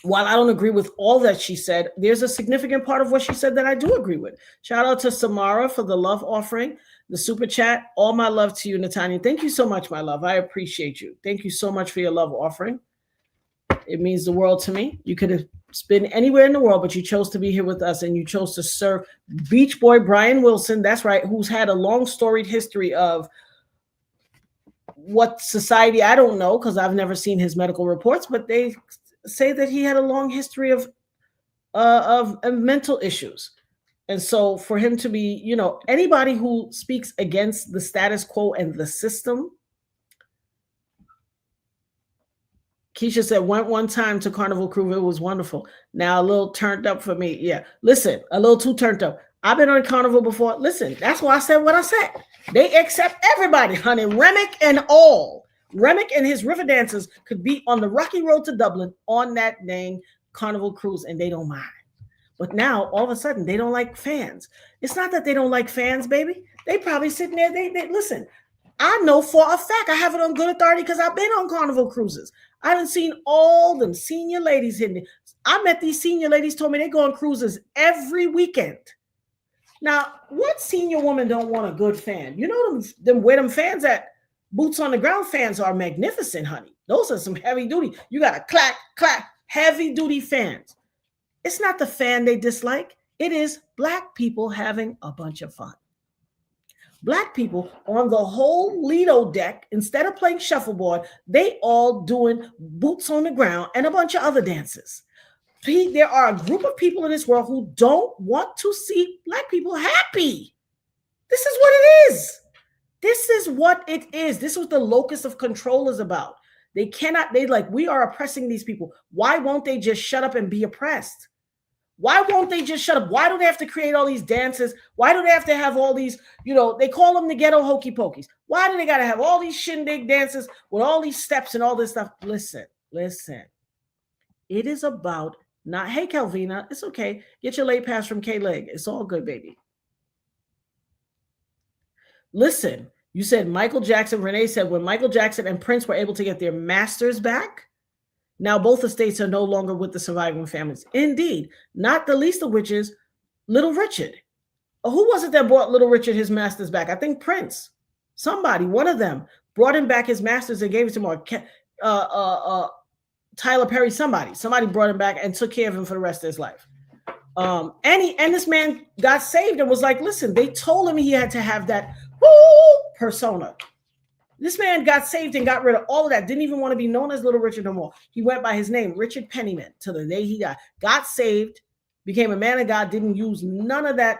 while I don't agree with all that she said, there's a significant part of what she said that I do agree with. Shout out to Samara for the love offering, the super chat. All my love to you, Natanya. Thank you so much, my love. I appreciate you. Thank you so much for your love offering. It means the world to me. You could have been anywhere in the world, but you chose to be here with us, and you chose to serve Beach Boy Brian Wilson. That's right, who's had a long storied history of what society, I don't know, because I've never seen his medical reports, but they say that he had a long history of mental issues. And so for him to be, anybody who speaks against the status quo and the system. Keisha said, went one time to Carnival Cruise. It was wonderful. Now a little turned up for me. Yeah. Listen, a little too turned up. I've been on Carnival before. Listen, that's why I said what I said. They accept everybody, honey. Remick and all. Remick and his river dancers could be on the rocky road to Dublin on that dang Carnival Cruise, and they don't mind. But now, all of a sudden, they don't like fans. It's not that they don't like fans, baby. They probably sitting there. They listen. I know for a fact, I have it on good authority because I've been on Carnival Cruises. I haven't seen all them senior ladies hitting it. I met these senior ladies, told me they go on cruises every weekend. Now, what senior woman don't want a good fan? You know them where them fans at? Boots on the ground fans are magnificent, honey. Those are some heavy duty. You got to clack, clack, heavy duty fans. It's not the fan they dislike. It is Black people having a bunch of fun. Black people on the whole Lido deck, instead of playing shuffleboard, they all doing boots on the ground and a bunch of other dances. There are a group of people in this world who don't want to see Black people happy. This is what it is. This is what it is. This is what the locus of control is about. We are oppressing these people. Why won't they just shut up and be oppressed? Why won't they just shut up? Why do they have to create all these dances? Why do they have to have all these, they call them the ghetto hokey pokeys. Why do they got to have all these shindig dances with all these steps and all this stuff? Listen. It is about not, hey, Calvina, it's okay. Get your late pass from K-Leg. It's all good, baby. Listen, you said Michael Jackson, Renee said when Michael Jackson and Prince were able to get their masters back, now both estates are no longer with the surviving families. Indeed, not the least of which is Little Richard. Who was it that brought Little Richard his masters back? I think Prince. Somebody, one of them, brought him back his masters and gave it to him. Tyler Perry, somebody brought him back and took care of him for the rest of his life. And this man got saved and was like, listen, they told him he had to have that persona. This man got saved and got rid of all of that. Didn't even want to be known as Little Richard no more. He went by his name, Richard Pennyman, till the day he died. Got saved, became a man of God, didn't use none of that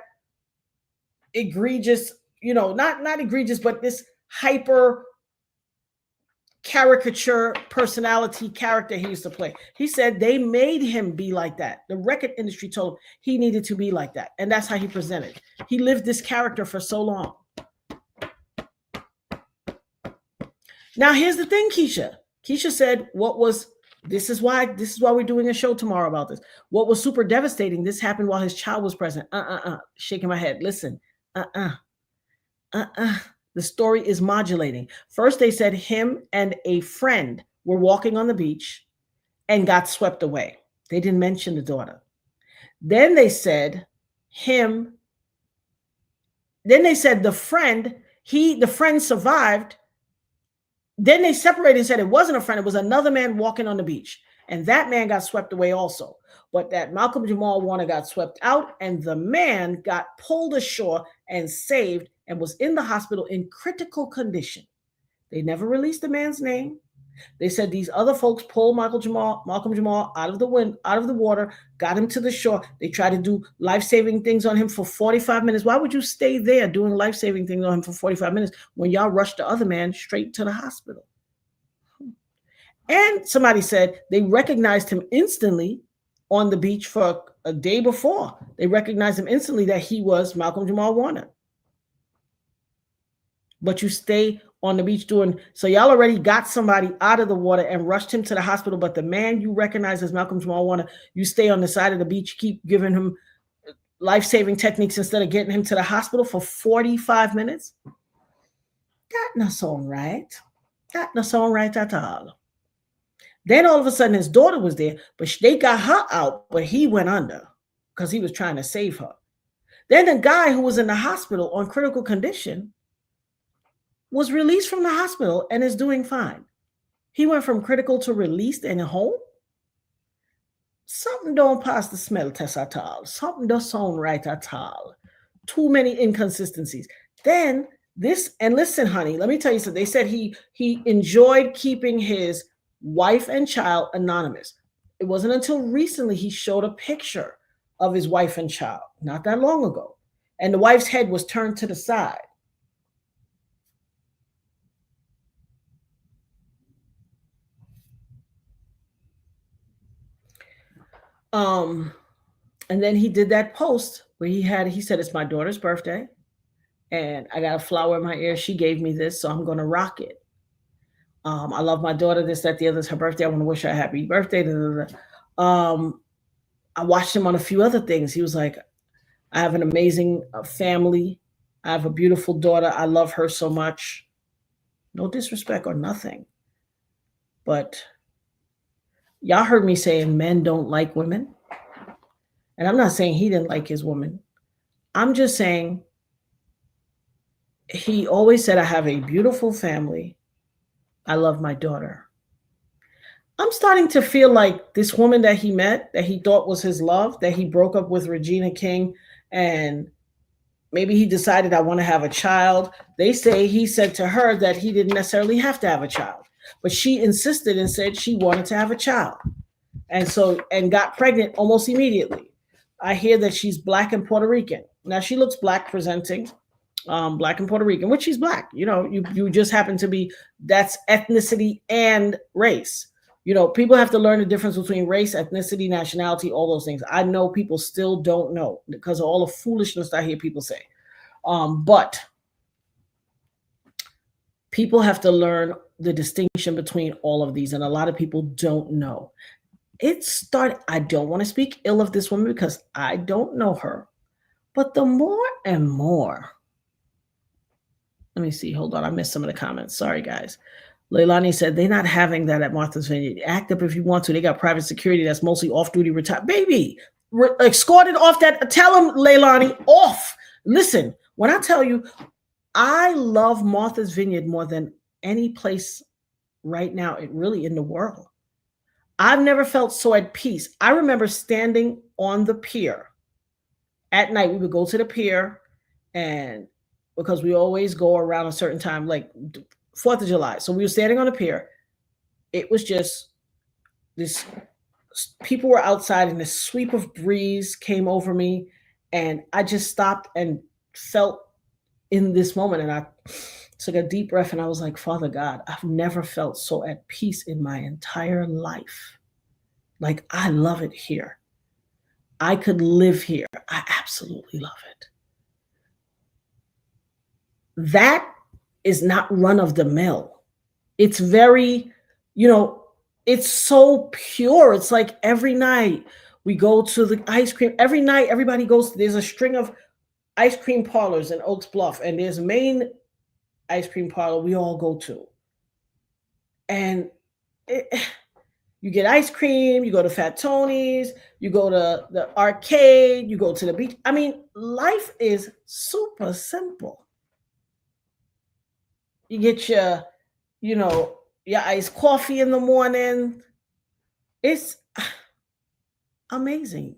egregious, not egregious, but this hyper caricature personality character he used to play. He said they made him be like that. The record industry told him he needed to be like that. And that's how he presented. He lived this character for so long. Now, here's the thing, Keisha. Keisha said, this is why we're doing a show tomorrow about this. What was super devastating, this happened while his child was present. Shaking my head. Listen, The story is modulating. First, they said him and a friend were walking on the beach and got swept away. They didn't mention the daughter. Then they said him Then they said the friend survived. Then they separated and said it wasn't a friend. It was another man walking on the beach. And that man got swept away also. But that Malcolm Jamal Warner got swept out, and the man got pulled ashore and saved and was in the hospital in critical condition. They never released the man's name. They said these other folks pulled Malcolm Jamal out of the water, got him to the shore. They tried to do life-saving things on him for 45 minutes. Why would you stay there doing life-saving things on him for 45 minutes when y'all rushed the other man straight to the hospital? And somebody said they recognized him instantly on the beach for a day before. They recognized him instantly that he was Malcolm Jamal Warner. But you stay on the beach so y'all already got somebody out of the water and rushed him to the hospital, but the man you recognize as Malcolm Jamal Warner, you stay on the side of the beach, keep giving him life-saving techniques instead of getting him to the hospital for 45 minutes? That not so right. That not so right at all. Then all of a sudden his daughter was there, but they got her out, but he went under because he was trying to save her. Then the guy who was in the hospital on critical condition was released from the hospital and is doing fine. He went from critical to released and home. Something don't pass the smell test at all. Something doesn't sound right at all. Too many inconsistencies. Then this, and listen, honey, let me tell you something. They said he enjoyed keeping his wife and child anonymous. It wasn't until recently he showed a picture of his wife and child, not that long ago. And the wife's head was turned to the side. And then he did that post where he said, it's my daughter's birthday and I got a flower in my ear. She gave me this, so I'm going to rock it. I love my daughter, this, that, the other. It's her birthday. I want to wish her a happy birthday. I watched him on a few other things. He was like, I have an amazing family. I have a beautiful daughter. I love her so much. No disrespect or nothing. But y'all heard me saying men don't like women. And I'm not saying he didn't like his woman. I'm just saying he always said, I have a beautiful family. I love my daughter. I'm starting to feel like this woman that he met, that he thought was his love, that he broke up with Regina King, and maybe he decided I want to have a child. They say he said to her that he didn't necessarily have to have a child, but she insisted and said she wanted to have a child. And got pregnant almost immediately. I hear that she's Black and Puerto Rican. Now she looks Black presenting, Black and Puerto Rican, which she's Black. You know, you just happen to be, that's ethnicity and race. You know, people have to learn the difference between race, ethnicity, nationality, all those things. I know people still don't know because of all the foolishness I hear people say. But people have to learn the distinction between all of these, and a lot of people don't know. I don't want to speak ill of this woman because I don't know her, but the more and more, let me see, hold on, I missed some of the comments. Sorry, guys. Leilani said, they're not having that at Martha's Vineyard. Act up if you want to. They got private security that's mostly off-duty retired. Baby, escorted off that. Tell them, Leilani, off. Listen, when I tell you, I love Martha's Vineyard more than any place right now, really in the world. I've never felt so at peace. I remember standing on the pier at night. We would go to the pier, and because we always go around a certain time, like 4th of July. So we were standing on the pier. It was just this, people were outside and this sweep of breeze came over me. And I just stopped and felt in this moment. And I took a deep breath and I was like, Father God, I've never felt so at peace in my entire life. Like, I love it here. I could live here. I absolutely love it. That is not run of the mill. It's very, it's so pure. It's like every night we go to the ice cream. Every night everybody goes, there's a string of ice cream parlors in Oaks Bluff, and there's a main ice cream parlor we all go to. And You get ice cream, you go to Fat Tony's, you go to the arcade, you go to the beach. I mean, life is super simple. You get your, your iced coffee in the morning. It's amazing.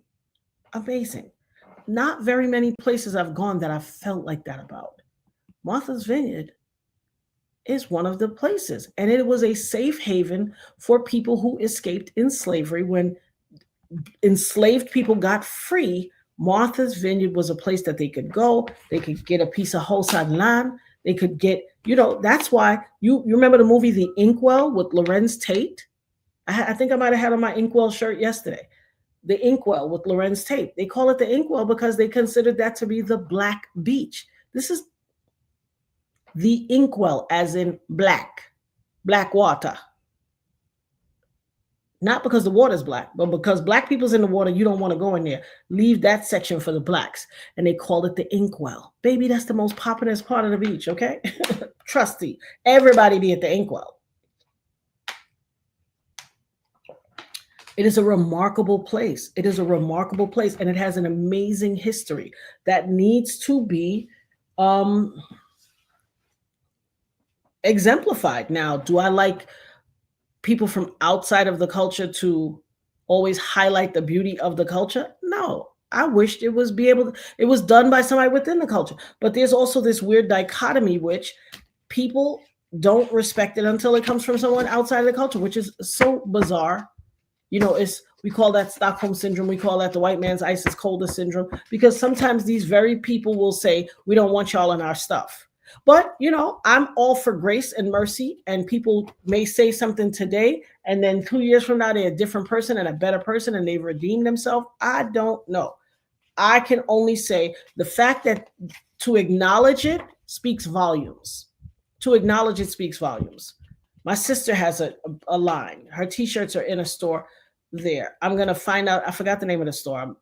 Amazing. Not very many places I've gone that I've felt like that about. Martha's Vineyard is one of the places. And it was a safe haven for people who escaped in slavery. When enslaved people got free, Martha's Vineyard was a place that they could go. They could get a piece of wholesale land. They could get, that's why you remember the movie The Inkwell with Lorenz Tate? I think I might have had on my Inkwell shirt yesterday. The Inkwell with Lorenz Tate. They call it the Inkwell because they considered that to be the Black Beach. This is the Inkwell, as in black water. Not because the water's black, but because Black people's in the water, you don't want to go in there. Leave that section for the Blacks. And they call it the Inkwell. Baby, that's the most populous part of the beach, okay? Trusty. Everybody be at the Inkwell. It is a remarkable place. It is a remarkable place, and it has an amazing history that needs to be exemplified. Now, do I like people from outside of the culture to always highlight the beauty of the culture? No. I wished it was done by somebody within the culture. But there's also this weird dichotomy, which people don't respect it until it comes from someone outside of the culture, which is so bizarre. We call that Stockholm syndrome. We call that the white man's ice is colder syndrome, because sometimes these very people will say, we don't want y'all in our stuff. But, I'm all for grace and mercy, and people may say something today, and then 2 years from now, they're a different person and a better person, and they've redeemed themselves. I don't know. I can only say the fact that to acknowledge it speaks volumes. To acknowledge it speaks volumes. My sister has a line. Her T-shirts are in a store there. I'm going to find out. I forgot the name of the store.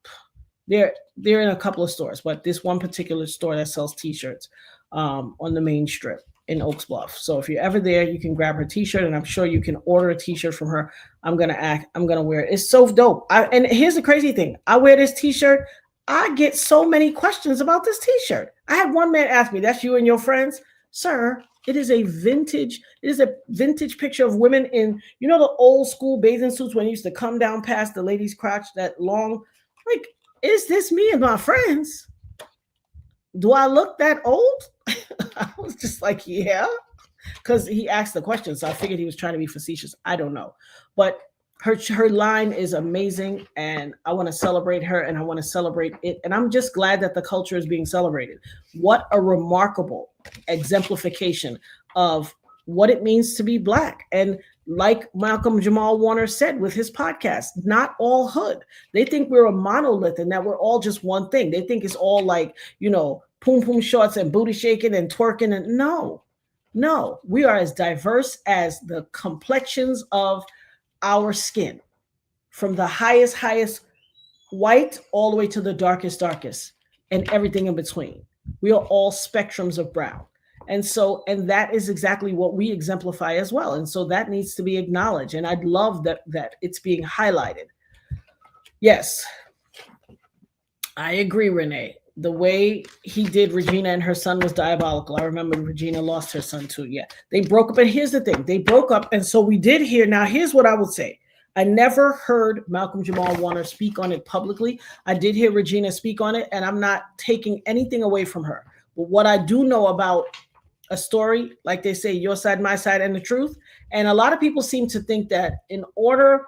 They're in a couple of stores, but this one particular store that sells T-shirts on the main strip in Oaks Bluff. So if you're ever there, you can grab her T-shirt, and I'm sure you can order a T-shirt from her. I'm going to wear it. It's so dope. And here's the crazy thing. I wear this T-shirt. I get so many questions about this T-shirt. I had one man ask me, that's you and your friends? Sir, it is a vintage picture of women in, the old school bathing suits when you used to come down past the lady's crotch, that long, like, is this me and my friends? Do I look that old? I was just like, yeah, because he asked the question. So I figured he was trying to be facetious. I don't know. But her line is amazing, and I want to celebrate her, and I want to celebrate it. And I'm just glad that the culture is being celebrated. What a remarkable exemplification of what it means to be Black. And like Malcolm Jamal Warner said with his podcast, not all hood. They think we're a monolith and that we're all just one thing. They think it's all like, poom poom shorts and booty shaking and twerking. And no, we are as diverse as the complexions of our skin, from the highest white all the way to the darkest, and everything in between. We are all spectrums of brown. And that is exactly what we exemplify as well. And so that needs to be acknowledged. And I'd love that it's being highlighted. Yes, I agree, Renee. The way he did Regina and her son was diabolical. I remember Regina lost her son too. Yeah, they broke up. And here's the thing. They broke up. And so we did hear. Now, here's what I would say. I never heard Malcolm Jamal Warner speak on it publicly. I did hear Regina speak on it, and I'm not taking anything away from her. But what I do know about a story, like they say, your side, my side, and the truth. And a lot of people seem to think that in order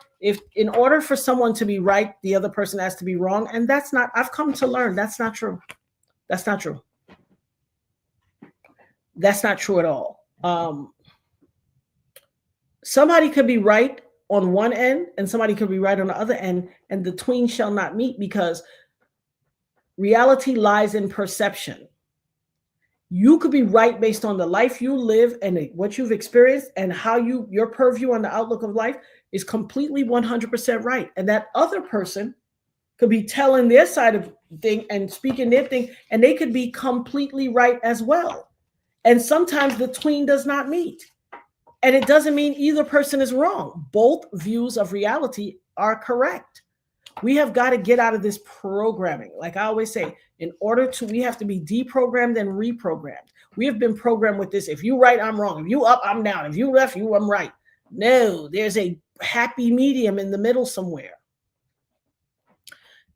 for someone to be right, the other person has to be wrong. And that's not, I've come to learn that's not true. That's not true. That's not true at all. Somebody could be right on one end and somebody could be right on the other end, and the twain shall not meet, because reality lies in perception. You could be right based on the life you live and what you've experienced, and how your purview on the outlook of life is completely 100% right. And that other person could be telling their side of thing and speaking their thing, and they could be completely right as well. And sometimes the tween does not meet. And it doesn't mean either person is wrong. Both views of reality are correct. We have got to get out of this programming. Like I always say, we have to be deprogrammed and reprogrammed. We have been programmed with this. If you right, I'm wrong. If you up, I'm down. If you left, I'm right. No, there's a happy medium in the middle somewhere.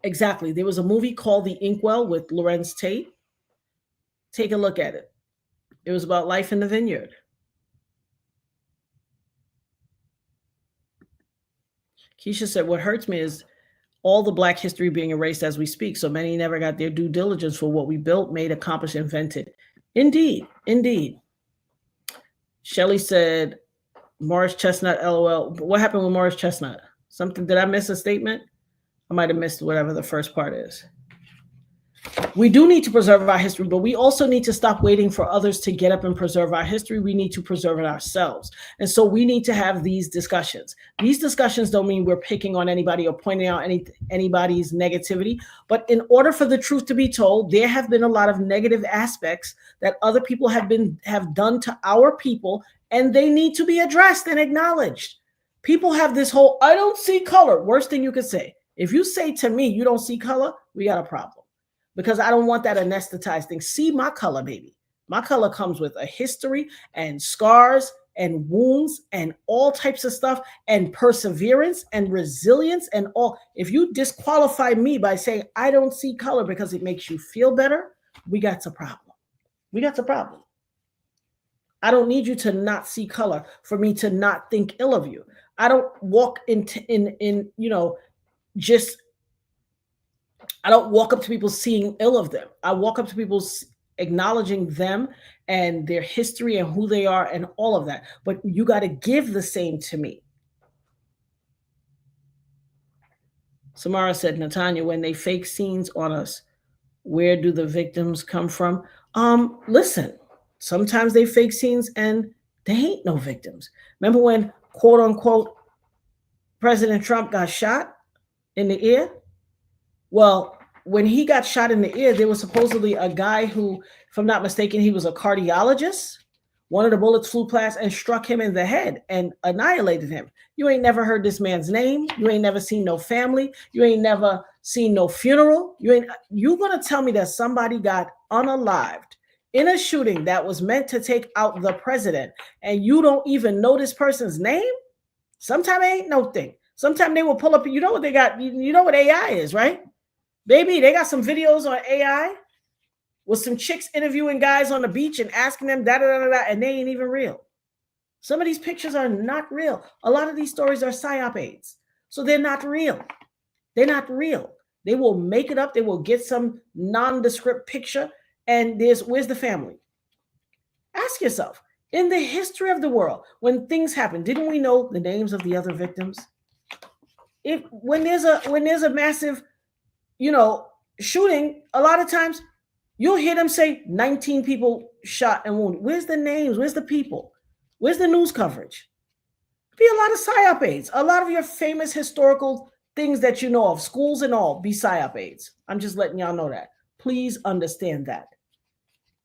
Exactly. There was a movie called The Inkwell with Lorenz Tate. Take a look at it. It was about life in the vineyard. Keisha said, what hurts me is all the Black history being erased as we speak. So many never got their due diligence for what we built, made, accomplished, invented. Indeed, indeed. Shelley said, Morris Chestnut, LOL. What happened with Morris Chestnut? Something, did I miss a statement? I might have missed whatever the first part is. We do need to preserve our history, but we also need to stop waiting for others to get up and preserve our history. We need to preserve it ourselves. And so we need to have these discussions. These discussions don't mean we're picking on anybody or pointing out anybody's negativity. But in order for the truth to be told, there have been a lot of negative aspects that other people have done to our people, and they need to be addressed and acknowledged. People have this whole, I don't see color. Worst thing you could say. If you say to me, you don't see color, we got a problem. Because I don't want that anesthetized thing. See my color, baby. My color comes with a history and scars and wounds and all types of stuff and perseverance and resilience and all. If you disqualify me by saying I don't see color because it makes you feel better, we got a problem. We got a problem. I don't need you to not see color for me to not think ill of you. I don't walk I don't walk up to people seeing ill of them. I walk up to people acknowledging them and their history and who they are and all of that. But you got to give the same to me. Samara said, Natanya, when they fake scenes on us, where do the victims come from? Listen, sometimes they fake scenes and they ain't no victims. Remember when, quote unquote, President Trump got shot in the ear? Well, when he got shot in the ear, there was supposedly a guy who, if I'm not mistaken, he was a cardiologist. One of the bullets flew past and struck him in the head and annihilated him. You ain't never heard this man's name. You ain't never seen no family. You ain't never seen no funeral. You gonna tell me that somebody got unalived in a shooting that was meant to take out the president and you don't even know this person's name? Sometimes it ain't no thing. Sometimes they will pull up, you know what they got, you know what AI is, right? Baby, they got some videos on AI with some chicks interviewing guys on the beach and asking them da-da-da-da, and they ain't even real. Some of these pictures are not real. A lot of these stories are psyop aids. So they're not real. They're not real. They will make it up. They will get some nondescript picture, and where's the family? Ask yourself, in the history of the world, when things happen, didn't we know the names of the other victims? When there's a massive shooting, a lot of times you'll hear them say 19 people shot and wounded. Where's the names? Where's the people? Where's the news coverage? Be a lot of psyop aids. A lot of your famous historical things that you know of, schools and all, be psyop aids. I'm just letting y'all know that. Please understand that.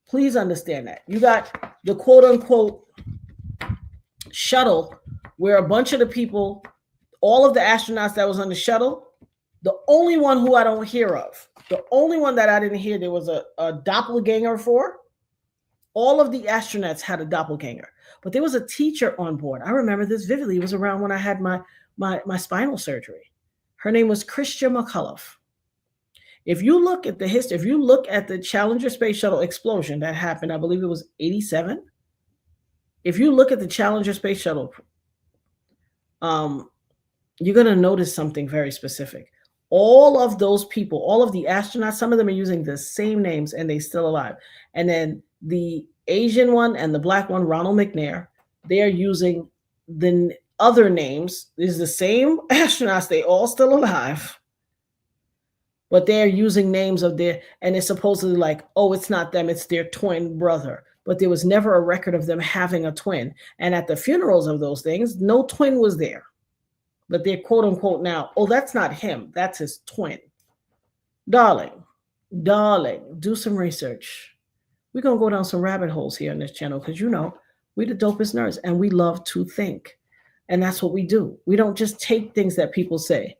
Please understand that. You got the quote unquote shuttle where a bunch of the people, all of the astronauts that was on the shuttle, the only one who I don't hear of, the only one that I didn't hear there was a doppelganger for, all of the astronauts had a doppelganger. But there was a teacher on board. I remember this vividly. It was around when I had my spinal surgery. Her name was Christia McCullough. If you look at the history, if you look at the Challenger Space Shuttle explosion that happened, I believe it was 87. If you look at the Challenger Space Shuttle, you're going to notice something very specific. All of those people, all of the astronauts, some of them are using the same names and they're still alive. And then the Asian one and the Black one, Ronald McNair, they're using the other names. It's the same astronauts, they all still alive. But they're using names of and it's supposedly like, oh, it's not them, it's their twin brother. But there was never a record of them having a twin. And at the funerals of those things, no twin was there. But they're quote unquote now, oh, that's not him, that's his twin. Darling, do some research. We're going to go down some rabbit holes here on this channel because, We the dopest nerds, and we love to think. And that's what we do. We don't just take things that people say.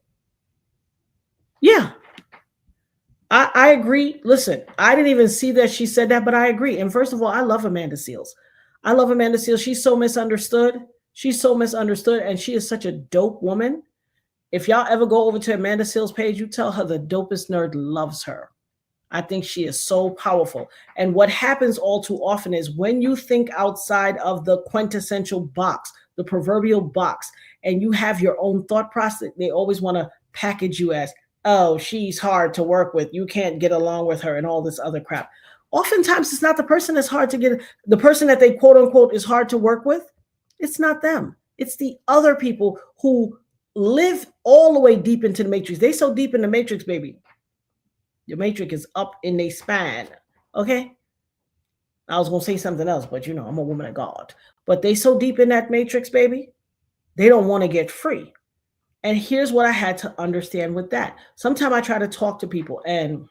Yeah, I agree. Listen, I didn't even see that she said that, but I agree. And first of all, I love Amanda Seales. I love Amanda Seales. She's so misunderstood. She's so misunderstood, and she is such a dope woman. If y'all ever go over to Amanda Seales' page, you tell her the dopest nerd loves her. I think she is so powerful. And what happens all too often is when you think outside of the quintessential box, the proverbial box, and you have your own thought process, they always want to package you as, oh, she's hard to work with. You can't get along with her and all this other crap. Oftentimes, it's not the person that's hard to get, the person that they quote unquote is hard to work with. It's not them. It's the other people who live all the way deep into the matrix. They so deep in the matrix, baby. Your matrix is up in their spine. Okay? I was going to say something else, but you know, I'm a woman of God. But they so deep in that matrix, baby, they don't want to get free. And here's what I had to understand with that. Sometimes I try to talk to people and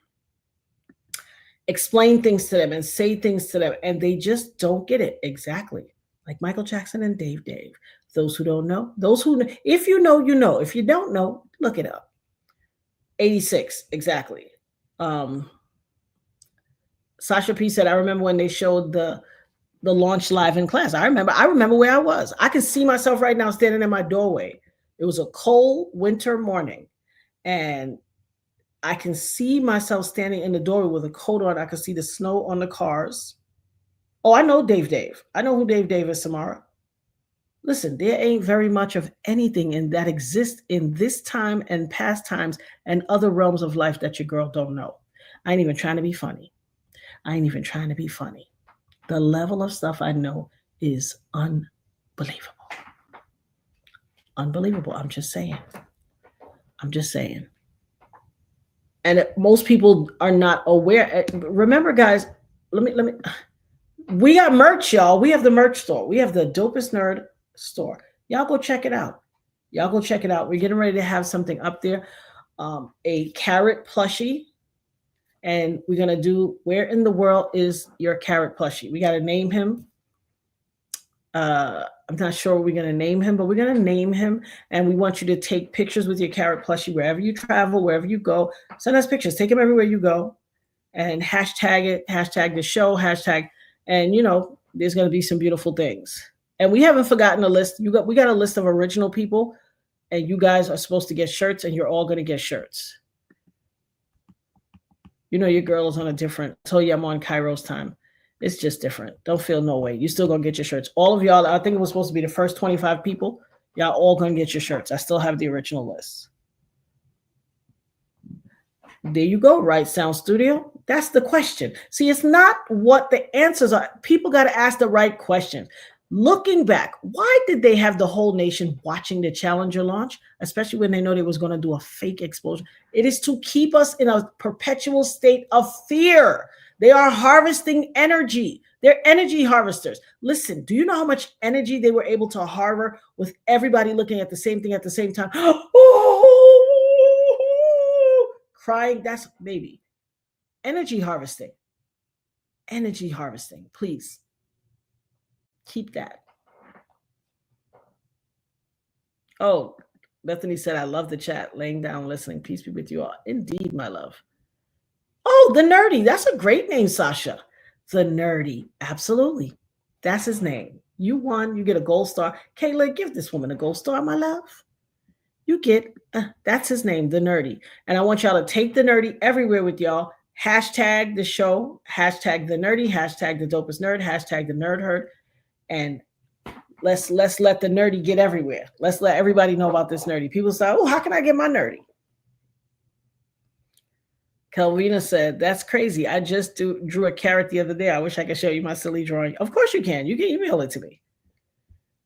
explain things to them and say things to them, and they just don't get it. Exactly. Like Michael Jackson and Dave. Those who don't know, those who know, if you know, you know. If you don't know, look it up. 86, exactly. Sasha P said, I remember when they showed the launch live in class. I remember where I was. I can see myself right now standing in my doorway. It was a cold winter morning, and I can see myself standing in the doorway with a coat on. I can see the snow on the cars. Oh, I know Dave. I know who Dave is, Samara. Listen, there ain't very much of anything in that exists in this time and past times and other realms of life that your girl don't know. I ain't even trying to be funny. The level of stuff I know is unbelievable. Unbelievable. I'm just saying. And most people are not aware. Remember, guys, let me. We got merch, y'all. We have the merch store. We have the Dopest Nerd store. Y'all go check it out. We're getting ready to have something up there. A carrot plushie. And we're going to do, where in the world is your carrot plushie? We got to name him. I'm not sure we're going to name him, but we're going to name him. And we want you to take pictures with your carrot plushie wherever you travel, wherever you go. Send us pictures. Take him everywhere you go. And hashtag it. Hashtag the show. Hashtag. And, you know, there's going to be some beautiful things. And we haven't forgotten a list. We got a list of original people. And you guys are supposed to get shirts. And you're all going to get shirts. You know, your girl is on a different, I told you I'm on Kairos time. It's just different. Don't feel no way. You still gonna get your shirts. All of y'all, I think it was supposed to be the first 25 people. Y'all all gonna get your shirts. I still have the original list. There you go, Right Sound Studio. That's the question. See, it's not what the answers are. People got to ask the right questions. Looking back, why did they have the whole nation watching the Challenger launch, especially when they know they was going to do a fake explosion? It is to keep us in a perpetual state of fear. They are harvesting energy. They're energy harvesters. Listen, do you know how much energy they were able to harbor with everybody looking at the same thing at the same time? Crying, that's baby. Energy harvesting. Please. Keep that. Oh, Bethany said, I love the chat. Laying down, listening. Peace be with you all. Indeed, my love. Oh, the Nerdy. That's a great name, Sasha. The Nerdy. Absolutely. That's his name. You won. You get a gold star. Kayla, give this woman a gold star, my love. You get, that's his name, the Nerdy. And I want y'all to take the Nerdy everywhere with y'all. Hashtag the show. Hashtag the Nerdy. Hashtag the Dopest Nerd. Hashtag the Nerd Herd. And let's let the Nerdy get everywhere. Let's let everybody know about this Nerdy. People say, oh, how can I get my Nerdy? Calvina said, that's crazy. I just drew a carrot the other day. I wish I could show you my silly drawing. Of course you can. You can email it to me.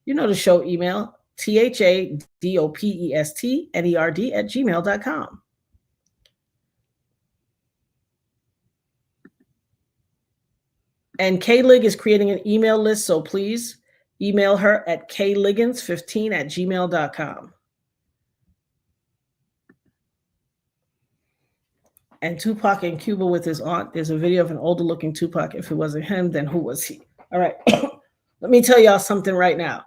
You know the show email, THADOPESTNERD@gmail.com. And K-Lig is creating an email list, so please email her at kliggins15@gmail.com. And Tupac in Cuba with his aunt. There's a video of an older looking Tupac. If it wasn't him, then who was he? All right. Let me tell y'all something right now.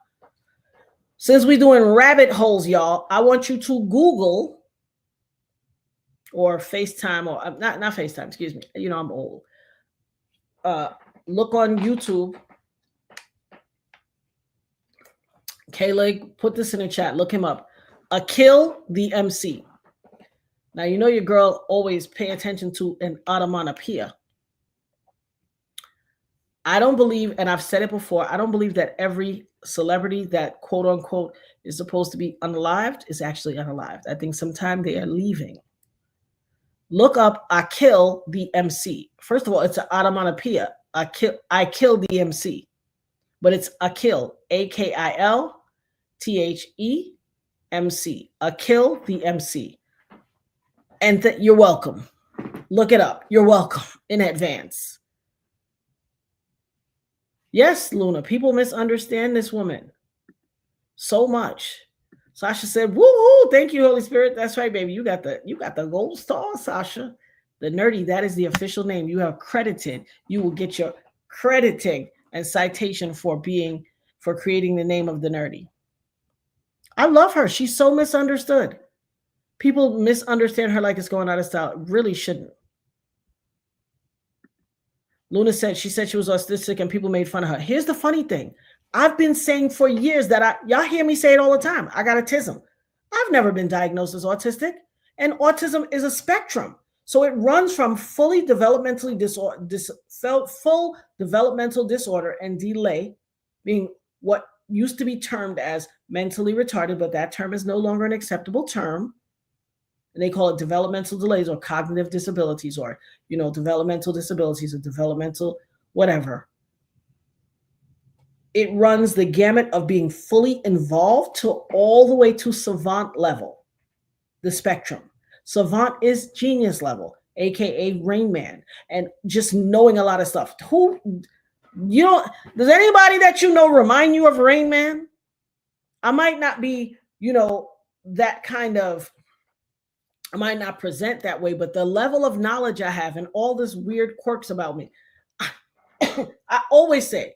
Since we're doing rabbit holes, y'all, I want you to Google or FaceTime, or not FaceTime, excuse me. You know, I'm old. Look on YouTube. Kayla, put this in the chat. Look him up. Akil the MC. Now, you know your girl always pay attention to an onomatopoeia. I don't believe, and I've said it before, I don't believe that every celebrity that quote unquote is supposed to be unalived is actually unalived. I think sometimes they are leaving. Look up Akil the MC. First of all, it's an onomatopoeia. I kill the MC. But it's Akil, A-K-I-L T-H-E-M-C. Akil the MC. And you're welcome. Look it up. You're welcome in advance. Yes, Luna, people misunderstand this woman so much. Sasha said, woo, thank you, Holy Spirit. That's right, baby. You got the gold star, Sasha. The nerdy, that is the official name. You have credited. You will get your crediting and citation for creating the name of the nerdy. I love her. She's so misunderstood. People misunderstand her like it's going out of style. It really shouldn't. Luna said she was autistic and people made fun of her. Here's the funny thing. I've been saying for years that y'all hear me say it all the time. I got autism. I've never been diagnosed as autistic, and autism is a spectrum. So it runs from full developmental disorder and delay, being what used to be termed as mentally retarded, but that term is no longer an acceptable term. And they call it developmental delays or cognitive disabilities, or, developmental disabilities or developmental whatever. It runs the gamut of being fully involved to all the way to savant level, the spectrum. Savant is genius level, AKA Rain Man, and just knowing a lot of stuff. Does anybody that remind you of Rain Man? I might not be, that kind of, I might not present that way, but the level of knowledge I have and all this weird quirks about me, I always say,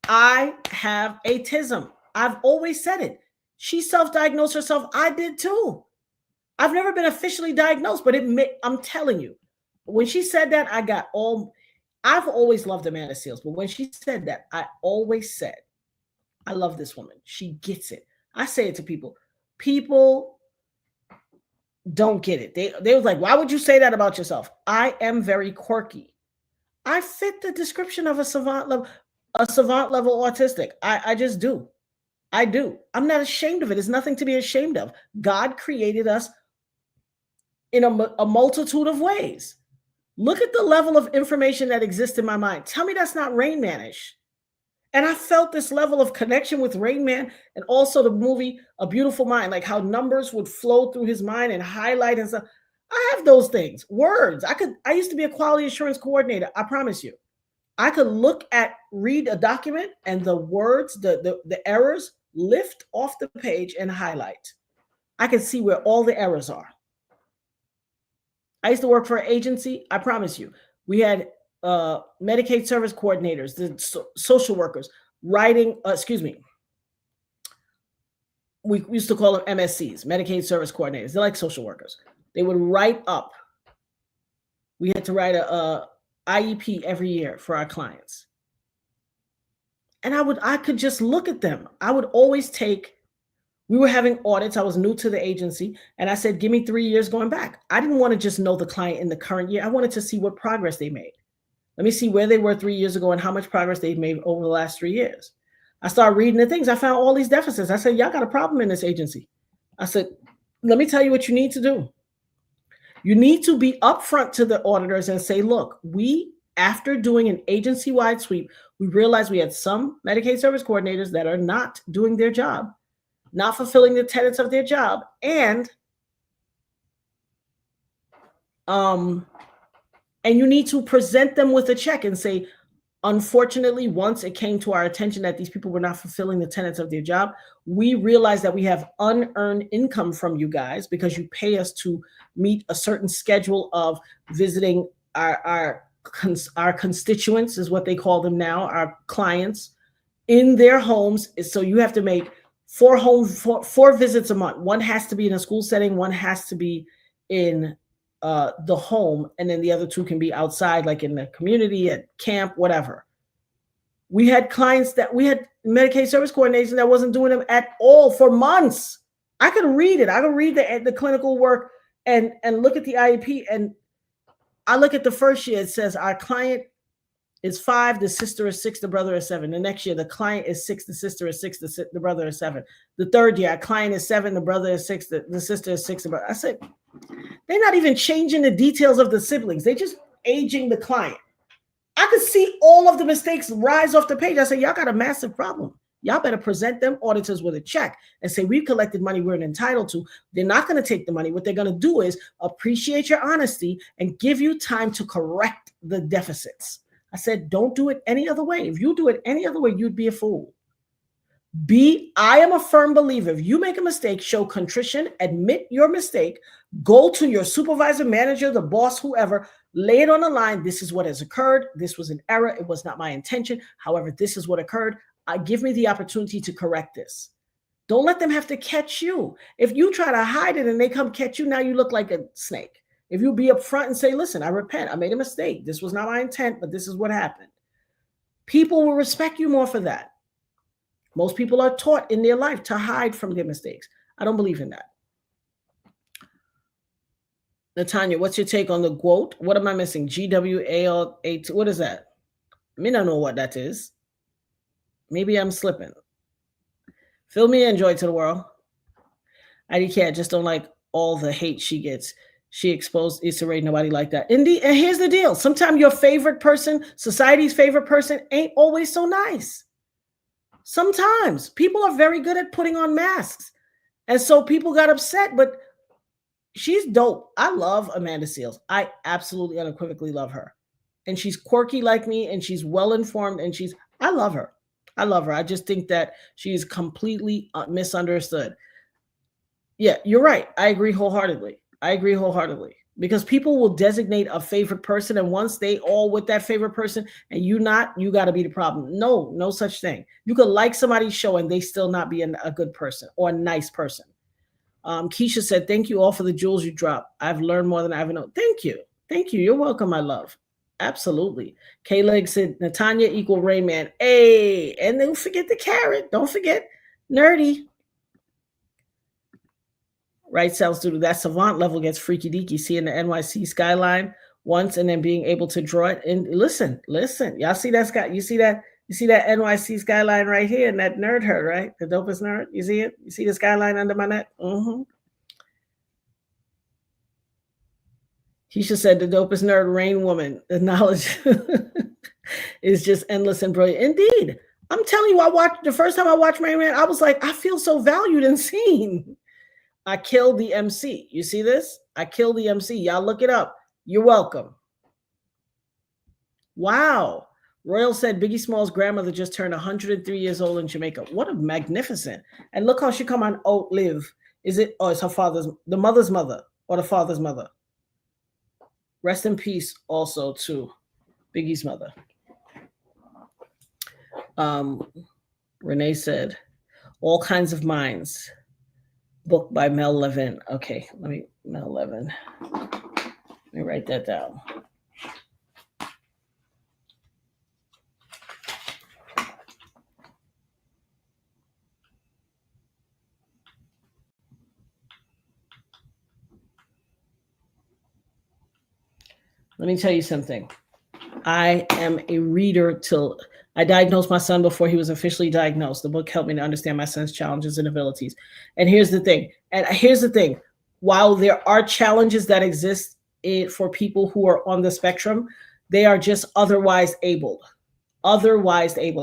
I have autism. I've always said it. She self-diagnosed herself. I did too. I've never been officially diagnosed, but I'm telling you, when she said that, I've always loved Amanda Seales, but when she said that, I always said, I love this woman. She gets it. I say it to people. People don't get it. They was like, why would you say that about yourself? I am very quirky. I fit the description of a savant level autistic. I just do. I do. I'm not ashamed of it. It's nothing to be ashamed of. God created us in a multitude of ways. Look at the level of information that exists in my mind. Tell me that's not Rain Man-ish. And I felt this level of connection with Rain Man, and also the movie A Beautiful Mind, like how numbers would flow through his mind and highlight and stuff. I have those things. Words. I used to be a quality assurance coordinator. I promise you. I could read a document and the words, the errors lift off the page and highlight. I can see where all the errors are. I used to work for an agency. I promise you, we had Medicaid service coordinators, the social workers writing, we used to call them MSCs, Medicaid service coordinators. They're like social workers. They would write up. We had to write a IEP every year for our clients. And I could just look at them. I would always we were having audits. I was new to the agency. And I said, give me 3 years going back. I didn't want to just know the client in the current year. I wanted to see what progress they made. Let me see where they were 3 years ago and how much progress they've made over the last 3 years. I started reading the things. I found all these deficits. I said, y'all got a problem in this agency. I said, let me tell you what you need to do. You need to be upfront to the auditors and say, look, after doing an agency-wide sweep, we realized we had some Medicaid service coordinators that are not doing their job, not fulfilling the tenets of their job, and you need to present them with a check and say, unfortunately, once it came to our attention that these people were not fulfilling the tenets of their job, we realized that we have unearned income from you guys because you pay us to meet a certain schedule of visiting our constituents, is what they call them now, our clients, in their homes. So you have to make four visits a month. One has to be in a school setting. One has to be in the home. And then the other two can be outside, like in the community, at camp, whatever. We had clients that we had Medicaid service coordination that wasn't doing them at all for months. I could read it. I could read the clinical work and look at the IEP. And I look at the first year, it says our client is 5, the sister is 6, the brother is 7. The next year, the client is 6, the sister is 6, the brother is 7. The third year, our client is 7, the brother is 6, the sister is 6. I said, they're not even changing the details of the siblings. They're just aging the client. I could see all of the mistakes rise off the page. I said, y'all got a massive problem. Y'all better present them auditors with a check and say, we've collected money we're entitled to. They're not going to take the money. What they're going to do is appreciate your honesty and give you time to correct the deficits. I said, don't do it any other way. If you do it any other way, you'd be a fool. I am a firm believer. If you make a mistake, show contrition, admit your mistake, go to your supervisor, manager, the boss, whoever, lay it on the line. This is what has occurred. This was an error. It was not my intention. However, this is what occurred. Give me the opportunity to correct this. Don't let them have to catch you. If you try to hide it and they come catch you, now you look like a snake. If you be upfront and say, listen, I repent. I made a mistake. This was not my intent, but this is what happened. People will respect you more for that. Most people are taught in their life to hide from their mistakes. I don't believe in that. Natanya, what's your take on the quote? What am I missing? GWAL8. What is that? I mean, I don't know what that is. Maybe I'm slipping. Fill me in, joy to the world. I just don't like all the hate she gets. She exposed Issa Rae, nobody like that. Indeed, and here's the deal. Sometimes your favorite person, society's favorite person, ain't always so nice. Sometimes people are very good at putting on masks. And so people got upset, but she's dope. I love Amanda Seales. I absolutely unequivocally love her. And she's quirky like me, and she's well-informed, and I love her. I love her. I just think that she's completely misunderstood. Yeah, you're right. I agree wholeheartedly. Because people will designate a favorite person, and once they all with that favorite person and you not, you got to be the problem. No such thing. You could like somebody's show and they still not be a good person or a nice person. Keisha said, thank you all for the jewels you dropped. I've learned more than I ever know. Thank you. You're welcome, my love. Absolutely. K-Leg said, Natanya equal Rayman. Hey, and don't forget the carrot. Don't forget nerdy. Right, South Studio. That savant level gets freaky deaky. Seeing the NYC skyline once and then being able to draw it. And listen. Y'all see that sky? You see that NYC skyline right here and that nerd herd, right? The dopest nerd. You see it? You see the skyline under my neck? Mm-hmm. Keisha said the dopest nerd, Rain Woman. The knowledge is just endless and brilliant. Indeed. I'm telling you, the first time I watched Rain Man, I was like, I feel so valued and seen. I killed the MC. You see this? I killed the MC. Y'all look it up. You're welcome. Wow. Royal said Biggie Small's grandmother just turned 103 years old in Jamaica. What a magnificent. And look how she come on Outlive. Is it? Oh, it's the mother's mother or the father's mother. Rest in peace also to Biggie's mother. Renee said, All Kinds of Minds. Book by Mel Levin. Okay, Mel Levin. Let me write that down. Let me tell you something. I am a reader till I diagnosed my son before he was officially diagnosed. The book helped me to understand my son's challenges and abilities. And here's the thing. While there are challenges that exist for people who are on the spectrum, they are just otherwise able. I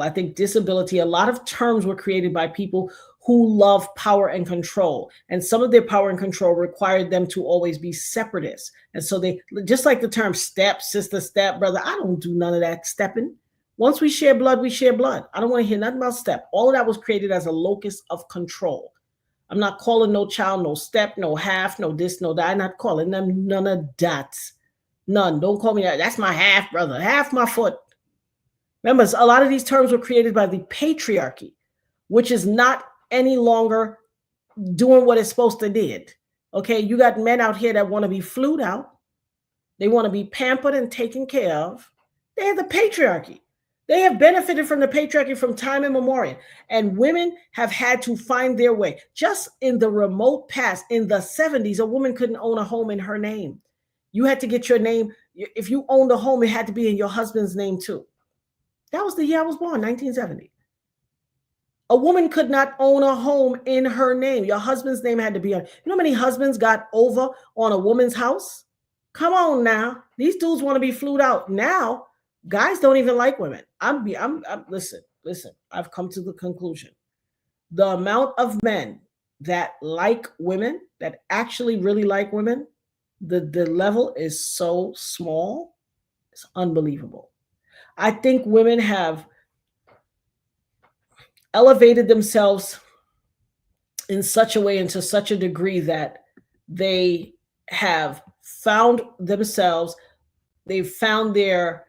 think disability, a lot of terms were created by people who love power and control. And some of their power and control required them to always be separatists. And so they, just like the term step, sister, step, brother, I don't do none of that stepping. Once we share blood, we share blood. I don't want to hear nothing about step. All of that was created as a locus of control. I'm not calling no child, no step, no half, no this, no that. I'm not calling them none of that. None. Don't call me that. That's my half brother, half my foot. Remember, a lot of these terms were created by the patriarchy, which is not any longer doing what it's supposed to did. Okay, you got men out here that want to be flued out. They want to be pampered and taken care of. They have the patriarchy. They have benefited from the patriarchy from time immemorial. And women have had to find their way. Just in the remote past, in the 70s, a woman couldn't own a home in her name. You had to get your name. If you owned a home, it had to be in your husband's name too. That was the year I was born, 1970. A woman could not own a home in her name. Your husband's name had to be on. You know how many husbands got over on a woman's house? Come on now. These dudes want to be flued out. Now, guys don't even like women. Listen, I've come to the conclusion. The amount of men that like women, that actually really like women, the level is so small. It's unbelievable. I think women have elevated themselves in such a way, into such a degree, that they have found themselves, they've found their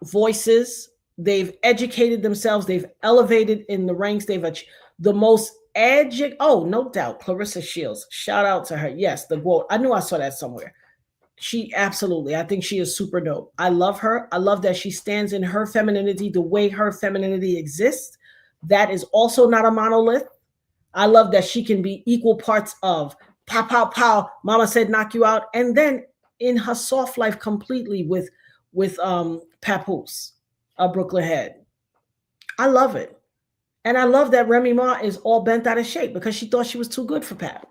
voices, they've educated themselves, they've elevated in the ranks, they've achieved the most no doubt, Clarissa Shields, shout out to her. Yes, the quote, I knew I saw that somewhere. She absolutely, I think she is super dope. I love her. I love that she stands in her femininity, the way her femininity exists. That is also not a monolith. I love that she can be equal parts of pow, pow, pow, mama said knock you out. And then in her soft life completely with Papoose, a Brooklyn head. I love it. And I love that Remy Ma is all bent out of shape because she thought she was too good for Pap.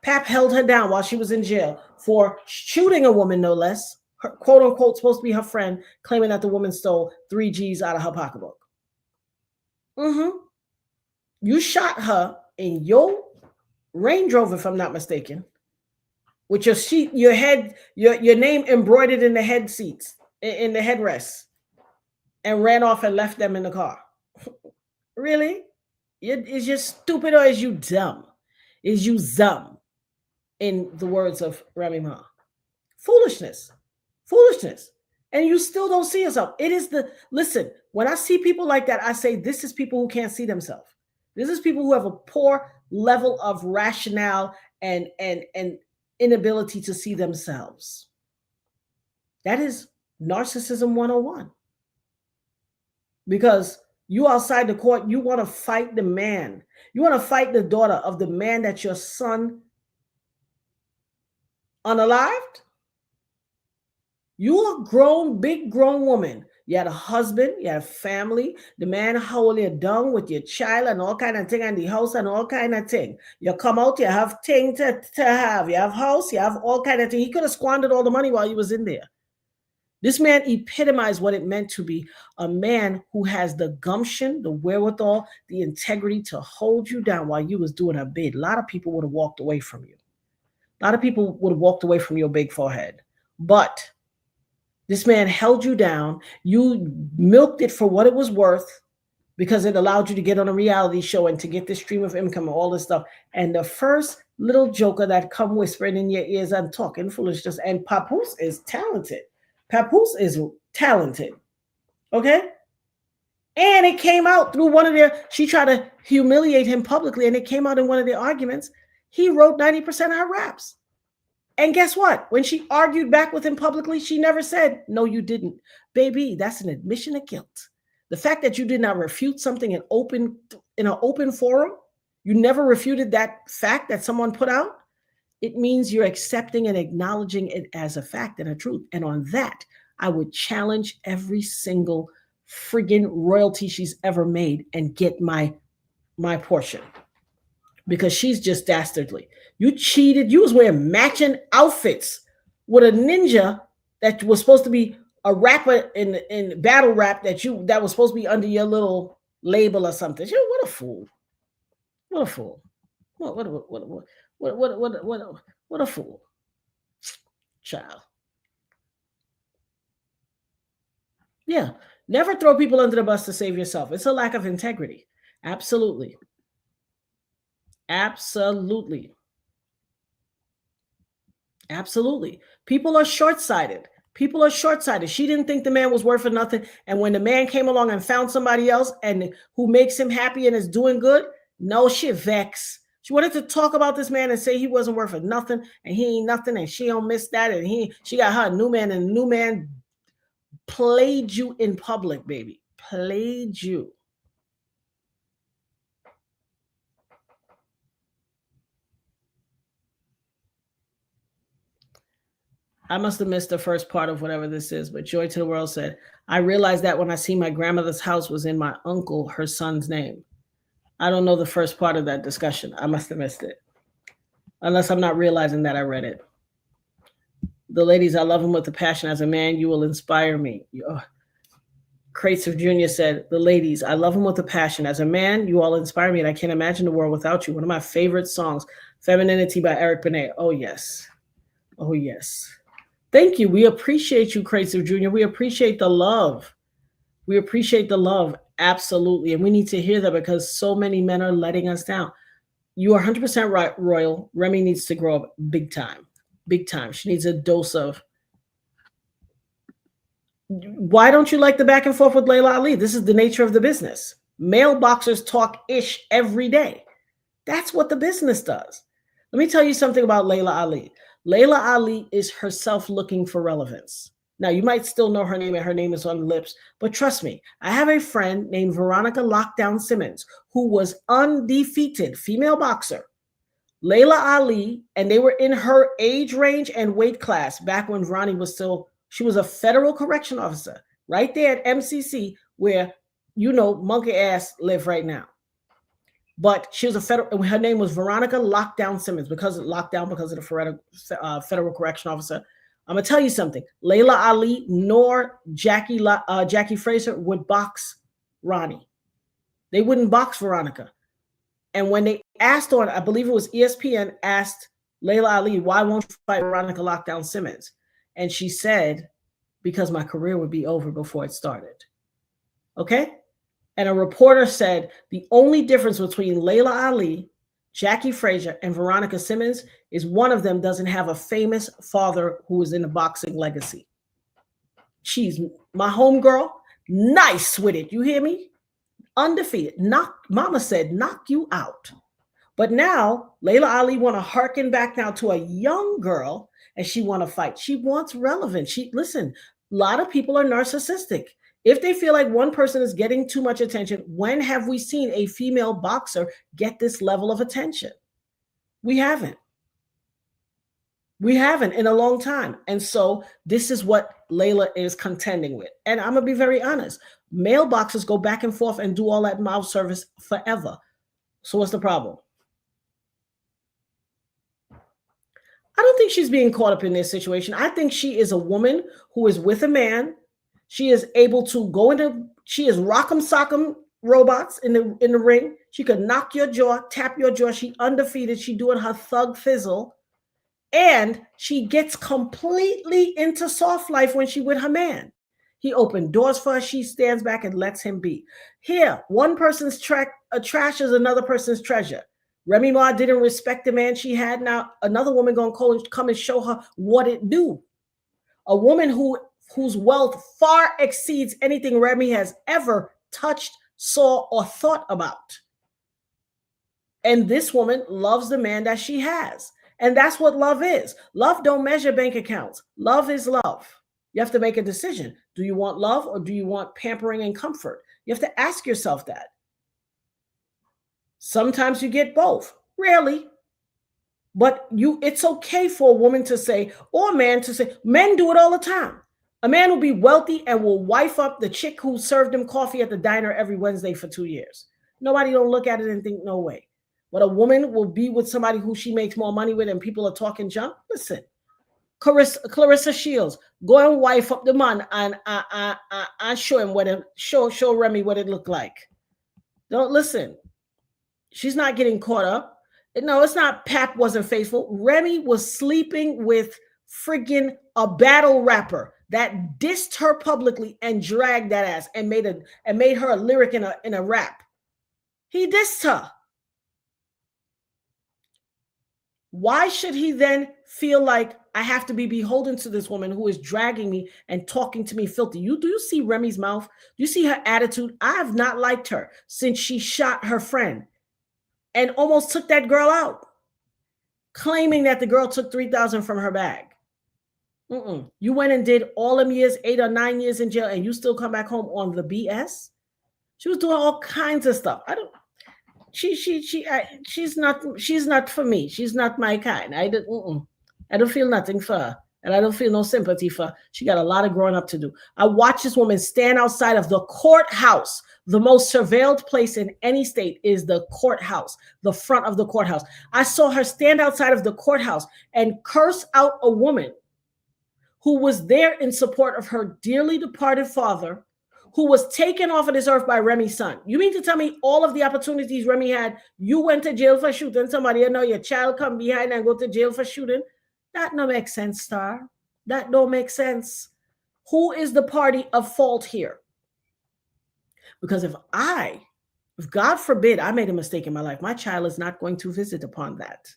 Pap held her down while she was in jail for shooting a woman, no less, her, quote unquote, supposed to be her friend, claiming that the woman stole 3 G's out of her pocketbook. You shot her in your Range Rover, if I'm not mistaken, with your seat, your head, your name embroidered in the head seats, in the headrests, and ran off and left them in the car. Really? Is you stupid or is you dumb? Is you dumb? In the words of Remy Ma. Foolishness. Foolishness. And you still don't see yourself. It is listen, when I see people like that, I say this is people who can't see themselves. This is people who have a poor level of rationale and inability to see themselves. That is narcissism 101. Because you outside the court, you want to fight the man. You want to fight the daughter of the man that your son unalived. You're a grown, big grown woman. You had a husband, you had a family, the man hold you down with your child and all kind of thing, and the house and all kind of thing. You come out, you have thing to have. You have house, you have all kind of thing. He could have squandered all the money while he was in there. This man epitomized what it meant to be a man who has the gumption, the wherewithal, the integrity to hold you down while you was doing a bid. A lot of people would have walked away from you. A lot of people would have walked away from your big forehead. But this man held you down. You milked it for what it was worth because it allowed you to get on a reality show and to get this stream of income and all this stuff. And the first little joker that come whispering in your ears and talking foolishness, and Papoose is talented. Papoose is talented. Okay? And it came out through one of their, she tried to humiliate him publicly, and it came out in one of their arguments. He wrote 90% of her raps. And guess what? When she argued back with him publicly, she never said, no, you didn't. Baby, that's an admission of guilt. The fact that you did not refute something in an open forum, you never refuted that fact that someone put out, it means you're accepting and acknowledging it as a fact and a truth. And on that, I would challenge every single friggin' royalty she's ever made and get my portion. Because she's just dastardly. You cheated. You was wearing matching outfits with a ninja that was supposed to be a rapper in battle rap that was supposed to be under your little label or something. What a fool! What a fool! What a fool! Child. Yeah, never throw people under the bus to save yourself. It's a lack of integrity. Absolutely. Absolutely. Absolutely. People are short-sighted. People are short-sighted. She didn't think the man was worth nothing. And when the man came along and found somebody else and who makes him happy and is doing good, no, she vexed. She wanted to talk about this man and say he wasn't worth nothing and he ain't nothing and she don't miss that. And she got her new man and the new man played you in public, baby. Played you. I must have missed the first part of whatever this is, but Joy to the World said, I realized that when I see my grandmother's house was in my uncle, her son's name. I don't know the first part of that discussion. I must have missed it. Unless I'm not realizing that I read it. The ladies, I love him with a passion. As a man, you will inspire me. Crates Jr. said, the ladies, I love him with a passion. As a man, you all inspire me, and I can't imagine the world without you. One of my favorite songs, Femininity by Eric Benet. Oh, yes. Oh, yes. Thank you. We appreciate you, Crates Jr. We appreciate the love. We appreciate the love. Absolutely. And we need to hear that because so many men are letting us down. You are 100% right, Royal. Remy needs to grow up big time. Big time. She needs a dose of. Why don't you like the back and forth with Layla Ali? This is the nature of the business. Male boxers talk ish every day. That's what the business does. Let me tell you something about Layla Ali. Layla Ali is herself looking for relevance. Now, you might still know her name and her name is on the lips, but trust me, I have a friend named Veronica Lockdown Simmons who was undefeated, female boxer. Layla Ali, and they were in her age range and weight class back when Ronnie was still, she was a federal correction officer right there at MCC where, you know, monkey ass live right now. But she was a federal, her name was Veronica Lockdown Simmons because of the federal correction officer. I'm going to tell you something. Layla Ali nor Jackie Fraser would box Ronnie. They wouldn't box Veronica. And when they asked on, I believe it was ESPN, asked Layla Ali, why won't you fight Veronica Lockdown Simmons? And she said, because my career would be over before it started. Okay? And a reporter said the only difference between Layla Ali, Jackie Fraser, and Veronica Simmons is one of them doesn't have a famous father who is in the boxing legacy. She's my homegirl, nice with it. You hear me? Undefeated. Mama said, knock you out. But now Layla Ali want to hearken back now to a young girl and she want to fight. She wants relevance. Listen, a lot of people are narcissistic. If they feel like one person is getting too much attention, when have we seen a female boxer get this level of attention? We haven't. We haven't in a long time. And so this is what Layla is contending with. And I'm going to be very honest. Male boxers go back and forth and do all that mouth service forever. So what's the problem? I don't think she's being caught up in this situation. I think she is a woman who is with a man. She is able to go into, she is rock'em sock'em robots in the ring. She could knock your jaw, tap your jaw. She undefeated. She doing her thug fizzle. And she gets completely into soft life when she with her man. He opened doors for her. She stands back and lets him be. Here, one person's trash is another person's treasure. Remy Ma didn't respect the man she had. Now another woman gonna come and show her what it do. A woman whose wealth far exceeds anything Remy has ever touched, saw, or thought about. And this woman loves the man that she has. And that's what love is. Love don't measure bank accounts. Love is love. You have to make a decision. Do you want love or do you want pampering and comfort? You have to ask yourself that. Sometimes you get both. Rarely. But it's okay for a woman to say, or a man to say, men do it all the time. A man will be wealthy and will wife up the chick who served him coffee at the diner every Wednesday for 2 years. Nobody don't look at it and think, no way. But a woman will be with somebody who she makes more money with and people are talking junk. Listen, Clarissa Shields, go and wife up the man and show him show Remy what it looked like. Don't listen. She's not getting caught up. No, it's not Pap wasn't faithful. Remy was sleeping with friggin' a battle rapper that dissed her publicly and dragged that ass and made her a lyric in a rap. He dissed her. Why should he then feel like I have to be beholden to this woman who is dragging me and talking to me filthy. Do you see Remy's mouth? Do you see her attitude? I have not liked her since she shot her friend and almost took that girl out, claiming that the girl took $3,000 from her bag. You went and did all them years, 8 or 9 years in jail, and you still come back home on the BS? She was doing all kinds of stuff. She's not for me. She's not my kind. I don't feel nothing for her, and I don't feel no sympathy for her. She got a lot of growing up to do. I watched this woman stand outside of the courthouse. The most surveilled place in any state is the courthouse, the front of the courthouse. I saw her stand outside of the courthouse and curse out a woman who was there in support of her dearly departed father, who was taken off of this earth by Remy's son. You mean to tell me all of the opportunities Remy had, you went to jail for shooting somebody, you know your child come behind and go to jail for shooting? That don't make sense, Star. That don't make sense. Who is the party of fault here? Because if God forbid I made a mistake in my life, my child is not going to visit upon that.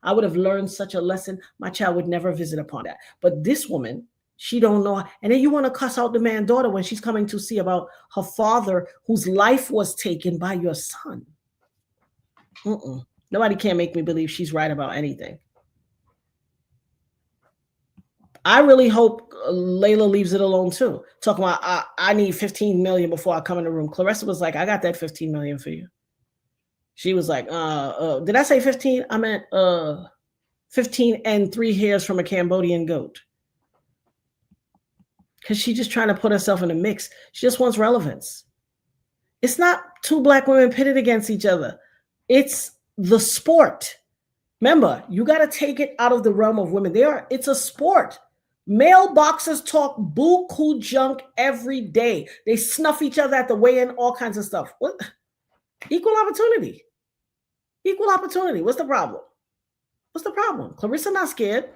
I would have learned such a lesson. My child would never visit upon that. But this woman, she don't know. And then you want to cuss out the man's daughter when she's coming to see about her father whose life was taken by your son. Nobody can make me believe she's right about anything. I really hope Layla leaves it alone too. Talking about, I need 15 million before I come in the room. Clarissa was like, I got that 15 million for you. She was like, did I say 15? I meant 15 and 3 hairs from a Cambodian goat. Because she's just trying to put herself in a mix. She just wants relevance. It's not 2 black women pitted against each other. It's the sport. Remember, you got to take it out of the realm of women. It's a sport. Male boxers talk buku junk every day. They snuff each other at the weigh-in, all kinds of stuff. What? Equal opportunity. Equal opportunity. What's the problem? What's the problem? Clarissa not scared.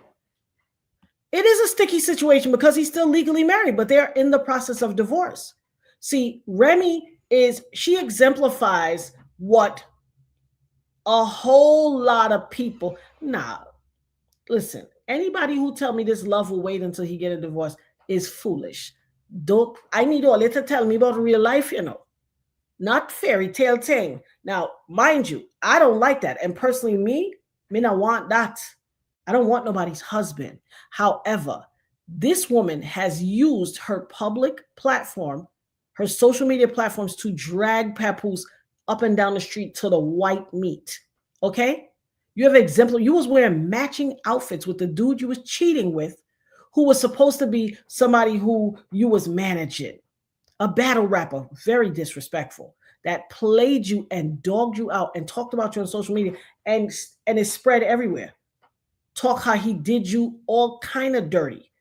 It is a sticky situation because he's still legally married, but they're in the process of divorce. See, Remy she exemplifies what a whole lot of people. Nah, listen, anybody who tell me this love will wait until he get a divorce is foolish. I need all it to tell me about real life, not fairy tale thing. Now, mind you, I don't like that. And personally, me not want that. I don't want nobody's husband. However, this woman has used her public platform, her social media platforms to drag Papoose up and down the street to the white meat. Okay? You have an example. You was wearing matching outfits with the dude you was cheating with, who was supposed to be somebody who you was managing. A battle rapper, very disrespectful, that played you and dogged you out and talked about you on social media and it spread everywhere. Talk how he did you all kind of dirty.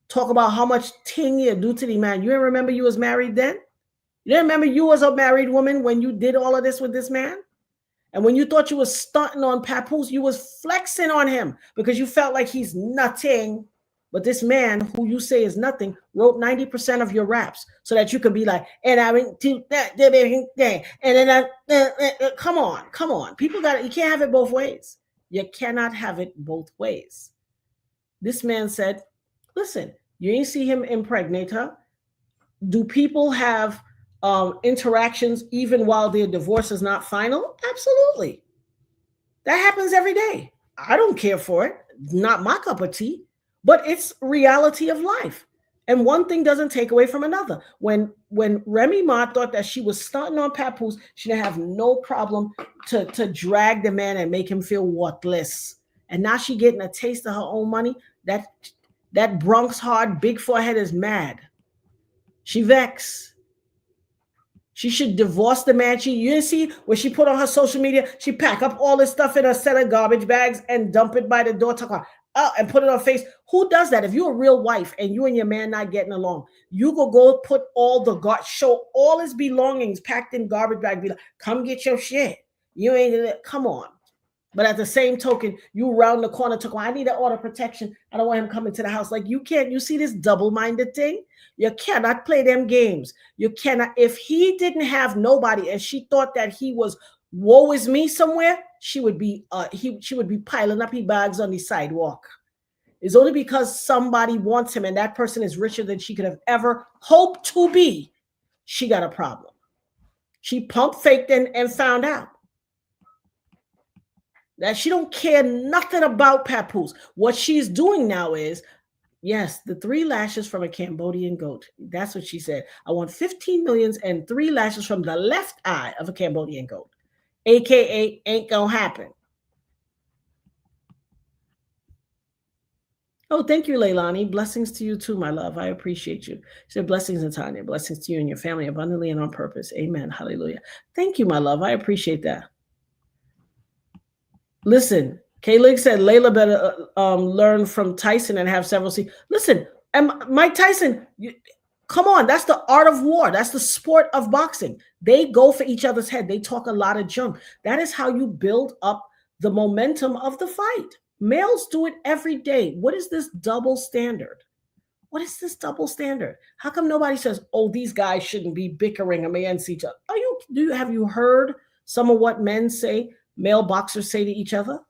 Talk about how much thing you do to the man. You didn't remember you was married then? You didn't remember you was a married woman when you did all of this with this man? And when you thought you was stunting on Papoose, you was flexing on him because you felt like he's nothing. But this man who you say is nothing wrote 90% of your raps so that you could be like, and I went to that, and then come on. People you can't have it both ways. You cannot have it both ways. This man said, listen, you ain't see him impregnate her. Do people have interactions even while their divorce is not final? Absolutely. That happens every day. I don't care for it. Not my cup of tea, but it's reality of life. And one thing doesn't take away from another. When Remy Ma thought that she was stunting on Papoose, she didn't have no problem to drag the man and make him feel worthless. And now she getting a taste of her own money. That Bronx hard, big forehead is mad. She vexed. She should divorce the man. You didn't see what she put on her social media? She pack up all this stuff in a set of garbage bags and dump it by the door. Talk about, and put it on face. Who does that? If you're a real wife and you and your man not getting along, you go put all show all his belongings packed in garbage bag. Be like, come get your shit. You ain't, come on. But at the same token, you round the corner, talk, I need an order protection. I don't want him coming to the house. Like, you see this double-minded thing? You cannot play them games. You cannot. If he didn't have nobody and she thought that he was woe is me somewhere, she would be piling up his bags on the sidewalk. is only because somebody wants him and that person is richer than she could have ever hoped to be, she got a problem. She pump faked and found out that she don't care nothing about papoose. What she's doing now is, yes, the 3 lashes from a Cambodian goat. That's what she said. I want 15 millions and 3 lashes from the left eye of a Cambodian goat. AKA ain't gonna happen. Oh, thank you, Leilani. Blessings to you too, my love. I appreciate you. She said, blessings, Natanya. Blessings to you and your family abundantly and on purpose. Amen. Hallelujah. Thank you, my love. I appreciate that. Listen, Kaylee said Layla better learn from Tyson and have several seats. Listen, and Mike Tyson, come on. That's the art of war. That's the sport of boxing. They go for each other's head. They talk a lot of junk. That is how you build up the momentum of the fight. Males do it every day. What is this double standard? What is this double standard? How come nobody says, oh, these guys shouldn't be bickering against each other? Have you heard some of what men say, male boxers say to each other?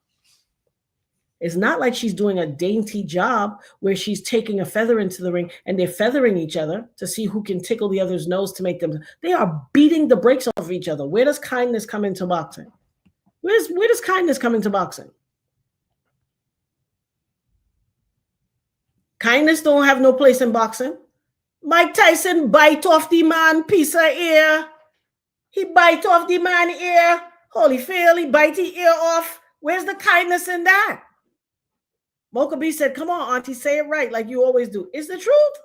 It's not like she's doing a dainty job where she's taking a feather into the ring and they're feathering each other to see who can tickle the other's nose to make them. They are beating the brakes off of each other. Where does kindness come into boxing? Where does kindness come into boxing? Kindness don't have no place in boxing. Mike Tyson bite off the man piece of ear. He bite off the man ear. Holyfield, he bite the ear off. Where's the kindness in that? Mocha B said, come on, auntie, say it right like you always do. Is the truth?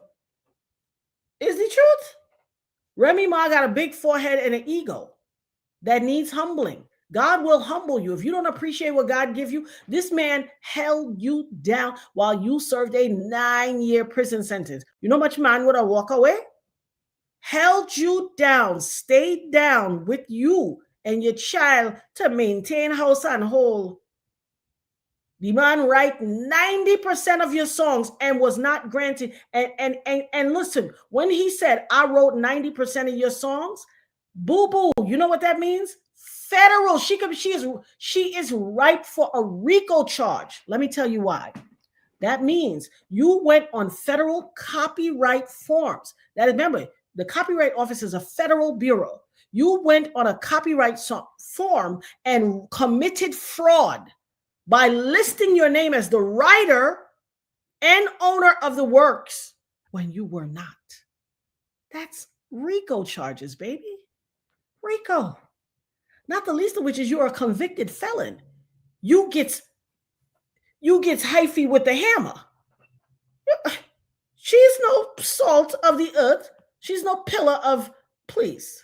Is the truth? Remy Ma got a big forehead and an ego that needs humbling. God will humble you. If you don't appreciate what God gives you, this man held you down while you served a 9-year prison sentence. You know how much man would have walked away? Held you down, stayed down with you and your child to maintain house and whole. The man write 90% of your songs and was not granted. And listen, when he said, I wrote 90% of your songs, boo-boo, you know what that means? Federal. She is ripe for a RICO charge. Let me tell you why. That means you went on federal copyright forms. That, remember, the Copyright Office is a federal bureau. You went on a copyright form and committed fraud by listing your name as the writer and owner of the works when you were not. That's RICO charges, baby. RICO. Not the least of which is you're a convicted felon. You gets hyphy with the hammer. She's no salt of the earth. She's no pillar of, please.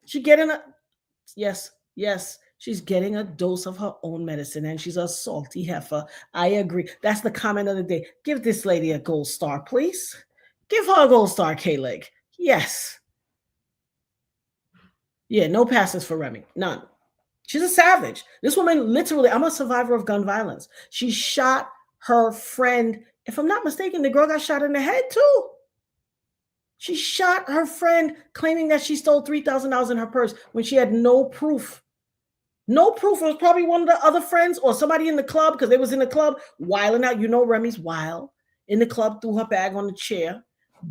She's getting she's getting a dose of her own medicine and she's a salty heifer. I agree. That's the comment of the day. Give this lady a gold star, please. Give her a gold star, K-Leg. Yes. Yeah, no passes for Remy. None. She's a savage. This woman literally, I'm a survivor of gun violence. She shot her friend. If I'm not mistaken, the girl got shot in the head too. She shot her friend claiming that she stole $3,000 in her purse when she had no proof. No proof. It was probably one of the other friends or somebody in the club because they was in the club wilding out. You know, Remy's wild. In the club, threw her bag on the chair,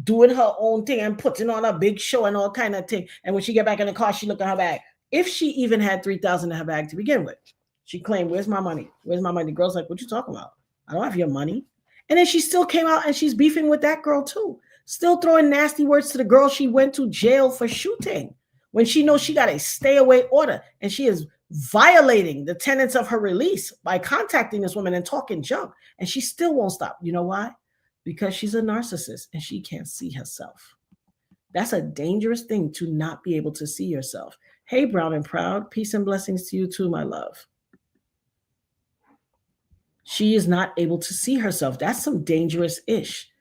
doing her own thing and putting on a big show and all kind of thing. And when she get back in the car, she looked at her bag. If she even had $3,000 in her bag to begin with, she claimed, where's my money? Where's my money? The girl's like, what you talking about? I don't have your money. And then she still came out and she's beefing with that girl too. Still throwing nasty words to the girl she went to jail for shooting when she knows she got a stay away order and she is violating the tenets of her release by contacting this woman and talking junk. And she still won't stop. You know why? Because she's a narcissist and she can't see herself. That's a dangerous thing to not be able to see yourself. Hey, Brown and Proud, peace and blessings to you too, my love. She is not able to see herself. That's some dangerous ish.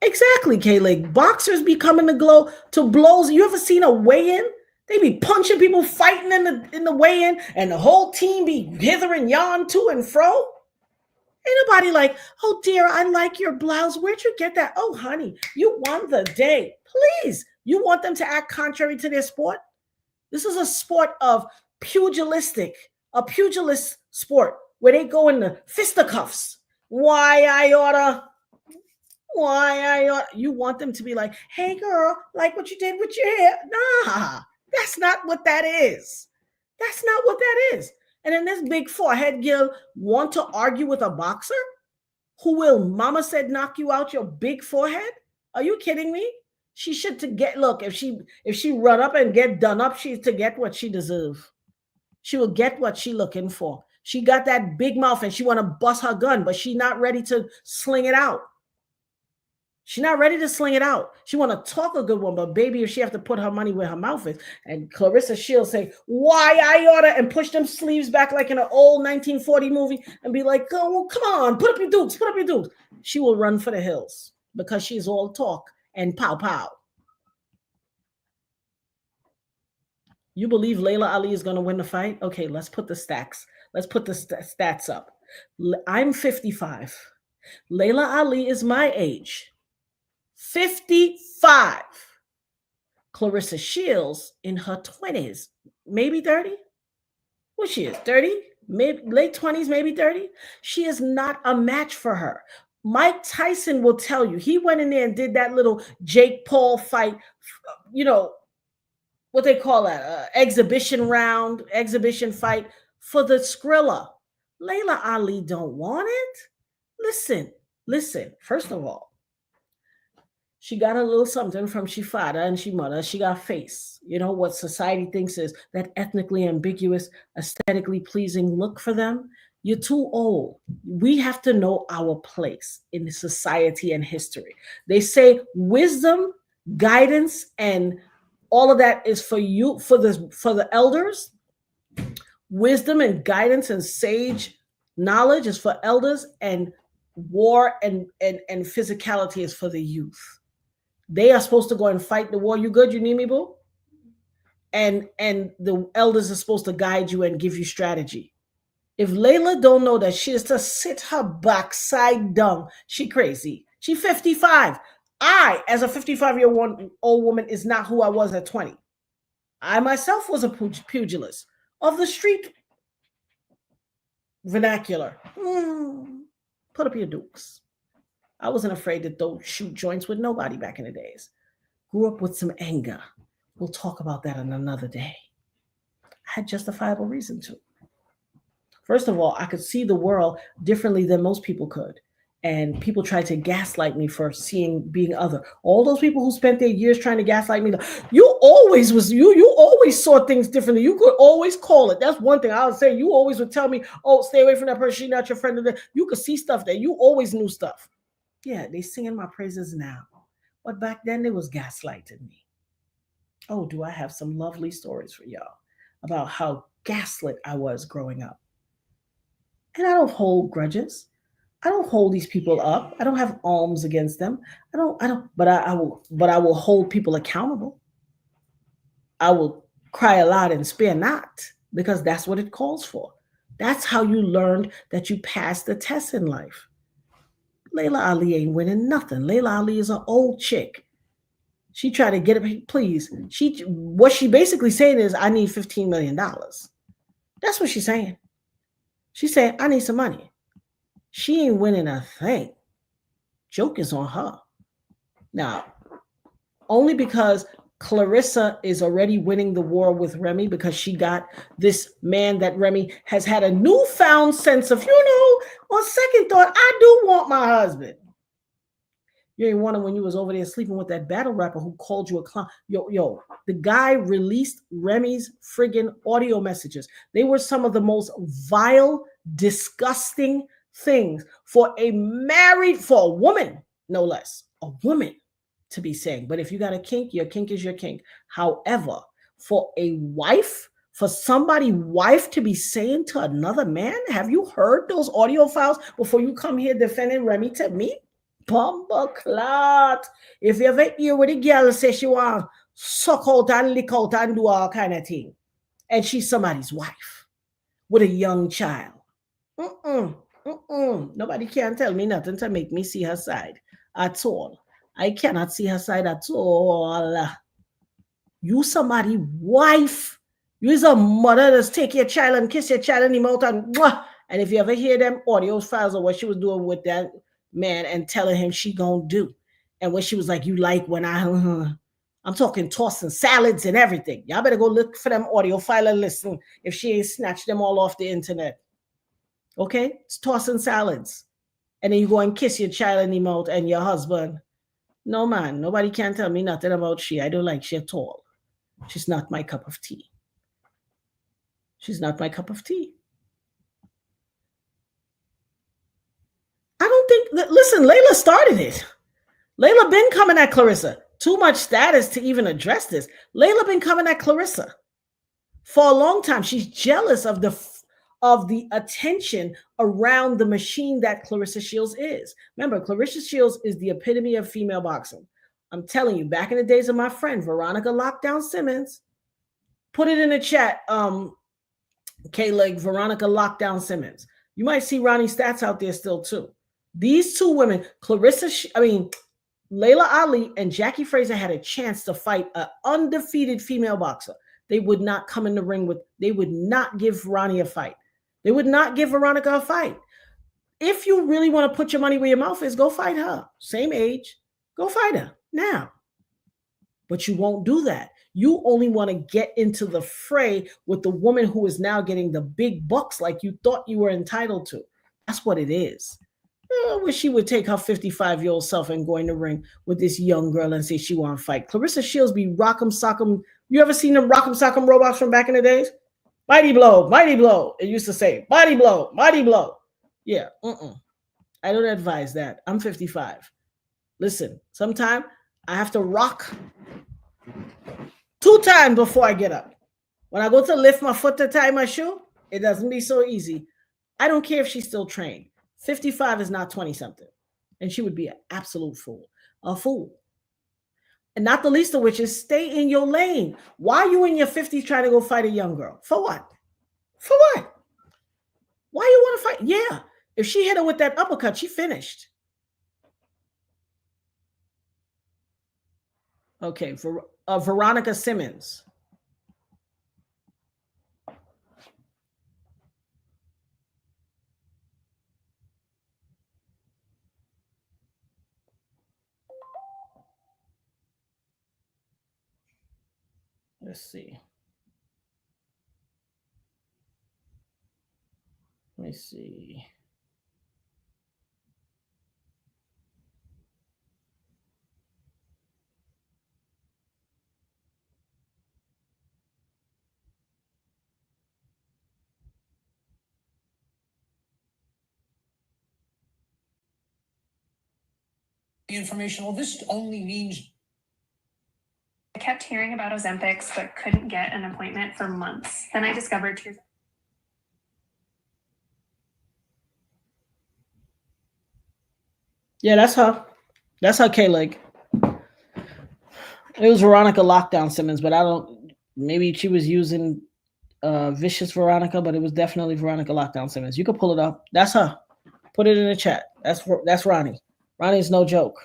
Exactly, K-Leg. Boxers be coming to blows. You ever seen a weigh-in? They be punching people, fighting in the weigh-in, and the whole team be hither and yon to and fro. Ain't nobody like, oh dear, I like your blouse. Where'd you get that? Oh, honey, you won the day. Please, you want them to act contrary to their sport? This is a sport of a pugilist sport. where they go in the fisticuffs. Why I oughta. You want them to be like, hey girl, like what you did with your hair. Nah, that's not what that is. That's not what that is. And then this big forehead girl want to argue with a boxer who will, mama said, knock you out your big forehead? Are you kidding me? She should to get, look, if she run up and get done up, she's to get what she deserve. She will get what she looking for. She got that big mouth and she want to bust her gun, but she not ready to sling it out. She's not ready to sling it out. She want to talk a good one, but baby, if she have to put her money where her mouth is. And Clarissa Shields say, why I oughta, and push them sleeves back like in an old 1940 movie and be like, oh, well, come on, put up your dukes, put up your dukes. She will run for the hills because she's all talk and pow pow. You believe Layla Ali is going to win the fight? Okay, let's put the stacks. Let's put the stats up. I'm 55. Layla Ali is my age. 55. Clarissa Shields in her 20s, maybe 30. What she is, 30? Maybe late 20s, maybe 30. She is not a match for her. Mike Tyson will tell you, he went in there and did that little Jake Paul fight, you know, what they call that, exhibition fight for the Skrilla. Layla Ali don't want it. Listen, first of all, she got a little something from Shifada and Shimada. She got face. You know what society thinks is that ethnically ambiguous, aesthetically pleasing look for them? You're too old. We have to know our place in society and history. They say wisdom, guidance, and all of that is for you, for the elders. Wisdom and guidance and sage knowledge is for elders, and war and physicality is for the youth. They are supposed to go and fight the war. You good? You need me, boo? And the elders are supposed to guide you and give you strategy. If Layla don't know that she is to sit her backside down, she crazy. She 55. I, as a 55-year-old woman, is not who I was at 20. I myself was a pugilist of the street vernacular. Put up your dukes. I wasn't afraid to shoot joints with nobody back in the days. Grew up with some anger. We'll talk about that on another day. I had justifiable reason to. First of all, I could see the world differently than most people could. And people tried to gaslight me for being other. All those people who spent their years trying to gaslight me, you always saw things differently. You could always call it. That's one thing I would say. You always would tell me, oh, stay away from that person. She's not your friend. You could see stuff that you always knew stuff. Yeah, they singing my praises now. But back then, they was gaslighting me. Oh, do I have some lovely stories for y'all about how gaslit I was growing up. And I don't hold grudges. I don't hold these people up. I don't have alms against them. But I will hold people accountable. I will cry a lot and spare not, because that's what it calls for. That's how you learned that you passed the test in life. Layla Ali ain't winning nothing. Layla Ali is an old chick. She tried to get it, please. What she basically saying is, I need $15 million. That's what she's saying. She's saying, I need some money. She ain't winning a thing. Joke is on her. Now, only because Clarissa is already winning the war with Remy, because she got this man that Remy has had a newfound sense of, on second thought, I do want my husband. You ain't wonder when you was over there sleeping with that battle rapper who called you a clown. Yo, the guy released Remy's friggin' audio messages. They were some of the most vile, disgusting things for a woman, no less, a woman to be saying. But if you got a kink, your kink is your kink. However, for a wife, for somebody's wife to be saying to another man, have you heard those audio files before you come here defending Remy to me? Bumba clot. If you ever hear what a girl say she want suck out and lick out and do all kind of thing, and she's somebody's wife with a young child, nobody can tell me nothing to make me see her side at all. I cannot see her side at all. You somebody's wife. You is a mother that's take your child and kiss your child in the mouth And if you ever hear them audio files of what she was doing with that man and telling him she gonna do, and when she was like, you like when I'm talking tossing salads and everything. Y'all better go look for them audio file and listen if she ain't snatched them all off the internet. Okay? It's tossing salads. And then you go and kiss your child in the mouth and your husband. No, man. Nobody can tell me nothing about she. I don't like she at all. She's not my cup of tea. She's not my cup of tea. I don't think listen, Layla started it. Layla been coming at Clarissa. Too much status to even address this. Layla been coming at Clarissa for a long time. She's jealous of the attention around the machine that Clarissa Shields is. Remember, Clarissa Shields is the epitome of female boxing. I'm telling you, back in the days of my friend Veronica Lockdown Simmons, put it in the chat, K-Leg, Veronica Lockdown Simmons. You might see Ronnie Stats out there still too. These two women, Layla Ali and Jackie Fraser had a chance to fight an undefeated female boxer. They would not come in the ring they would not give Ronnie a fight. They would not give Veronica a fight. If you really want to put your money where your mouth is, go fight her. Same age, go fight her now. But you won't do that. You only want to get into the fray with the woman who is now getting the big bucks like you thought you were entitled to. That's what it is. I wish she would take her 55-year-old self and go in the ring with this young girl and say she want to fight. Clarissa Shields be rock'em sock'em. You ever seen them rock'em sock'em robots from back in the days? Mighty blow, mighty blow. It used to say, mighty blow, mighty blow. Yeah, I don't advise that. I'm 55. Listen, sometime I have to rock 2 times before I get up. When I go to lift my foot to tie my shoe, it doesn't be so easy. I don't care if she's still trained. 55 is not 20-something. And she would be an absolute fool. A fool. And not the least of which is stay in your lane. Why are you in your 50s trying to go fight a young girl? For what? For what? Why you want to fight? Yeah. If she hit her with that uppercut, she finished. Okay. Veronica Simmons. Let's see. Let me see. Information. Well, this only means. I kept hearing about Ozempics, but couldn't get an appointment for months. Then I discovered Truth. Yeah, that's her. That's her K-Leg. It was Veronica Lockdown Simmons, but maybe she was using Vicious Veronica, but it was definitely Veronica Lockdown Simmons. You can pull it up. That's her. Put it in the chat. That's Ronnie. Ronnie's no joke.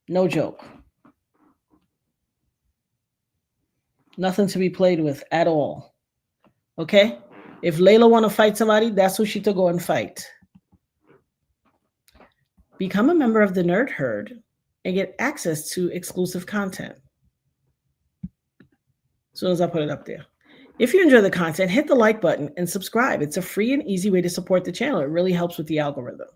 No joke. Nothing to be played with at all. Okay? If Layla want to fight somebody, that's who she to go and fight. Become a member of the Nerd Herd and get access to exclusive content. As soon as I put it up there. If you enjoy the content, hit the like button and subscribe. It's a free and easy way to support the channel. It really helps with the algorithm.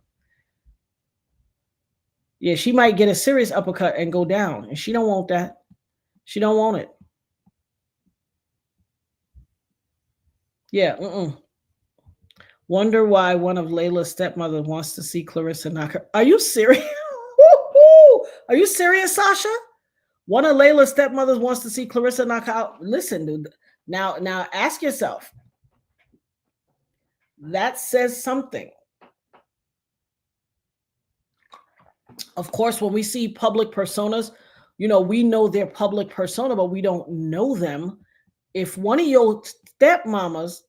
Yeah, she might get a serious uppercut and go down, and she don't want that. She don't want it. Yeah, Wonder why one of Layla's stepmother wants to see Clarissa knock her. Are you serious? Are you serious, Sasha? One of Layla's stepmothers wants to see Clarissa knock her out. Listen, dude. Now ask yourself. That says something. Of course, when we see public personas, we know their public persona, but we don't know them. If one of your stepmamas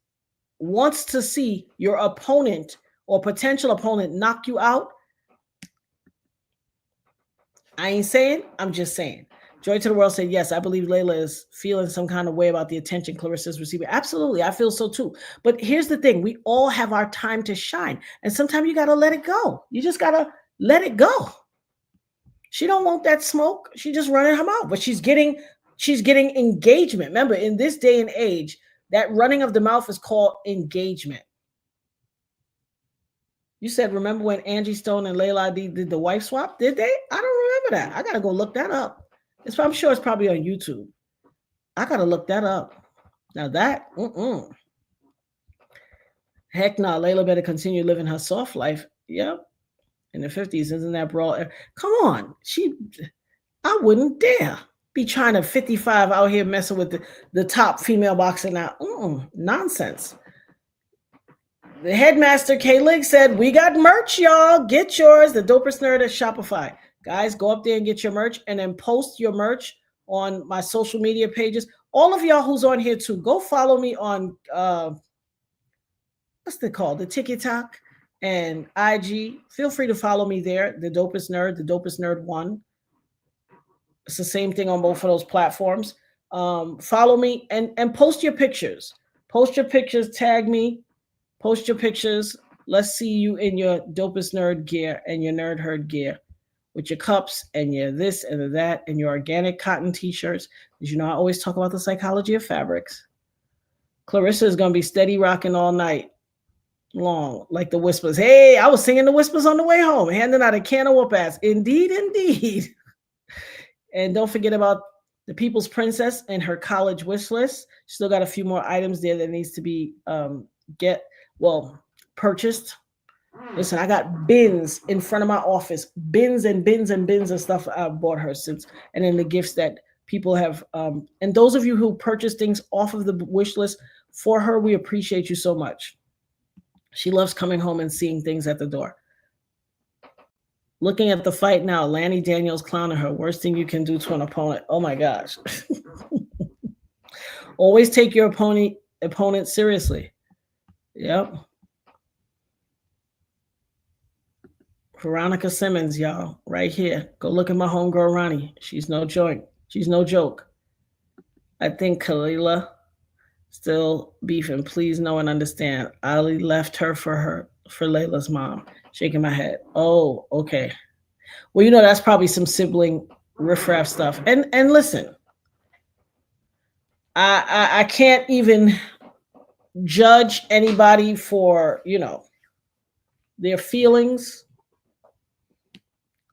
wants to see your opponent or potential opponent knock you out, I ain't saying, I'm just saying. Joy to the World said, yes, I believe Layla is feeling some kind of way about the attention Clarissa's receiving. Absolutely. I feel so too. But here's the thing. We all have our time to shine. And sometimes you got to let it go. You just got to let it go. She don't want that smoke. She just running her mouth. But she's getting engagement. Remember, in this day and age, that running of the mouth is called engagement. You said, remember when Angie Stone and Layla D did the wife swap? Did they? I don't remember that. I got to go look that up. I'm sure it's probably on YouTube. I got to look that up. Now that, heck no, Layla better continue living her soft life. Yep. In the 50s, isn't that brawl? Come on. I wouldn't dare be trying to 55 out here messing with the top female boxer now. Nonsense. The headmaster, K-Lig, said, we got merch, y'all. Get yours. The Dopest Nerd at Shopify. Guys, go up there and get your merch and then post your merch on my social media pages. All of y'all who's on here too, go follow me on, what's it called? The TikTok and IG. Feel free to follow me there. The Dopest Nerd 1. It's the same thing on both of those platforms. Follow me and post your pictures. Post your pictures, tag me, post your pictures. Let's see you in your Dopest Nerd gear and your Nerd Herd gear with your cups and your this and that and your organic cotton t-shirts. Because you know, I always talk about the psychology of fabrics. Clarissa is going to be steady rocking all night long, like the Whispers. Hey, I was singing the Whispers on the way home, handing out a can of whoop ass. Indeed, indeed. And don't forget about the People's Princess and her college wish list. Still got a few more items there that needs to be purchased. Listen, I got bins in front of my office, bins and bins and bins of stuff I bought her since, and then the gifts that people have. And those of you who purchase things off of the wish list for her, we appreciate you so much. She loves coming home and seeing things at the door. Looking at the fight now, Lanny Daniels clowning her. Worst thing you can do to an opponent. Oh my gosh. Always take your opponent seriously. Yep. Veronica Simmons, y'all, right here. Go look at my homegirl, Ronnie. She's no joke. She's no joke. I think Kalila still beefing. Please know and understand. Ali left her for Layla's mom. Shaking my head. Oh, okay. Well, you know, that's probably some sibling riffraff stuff. And listen, I can't even judge anybody for, you know, their feelings.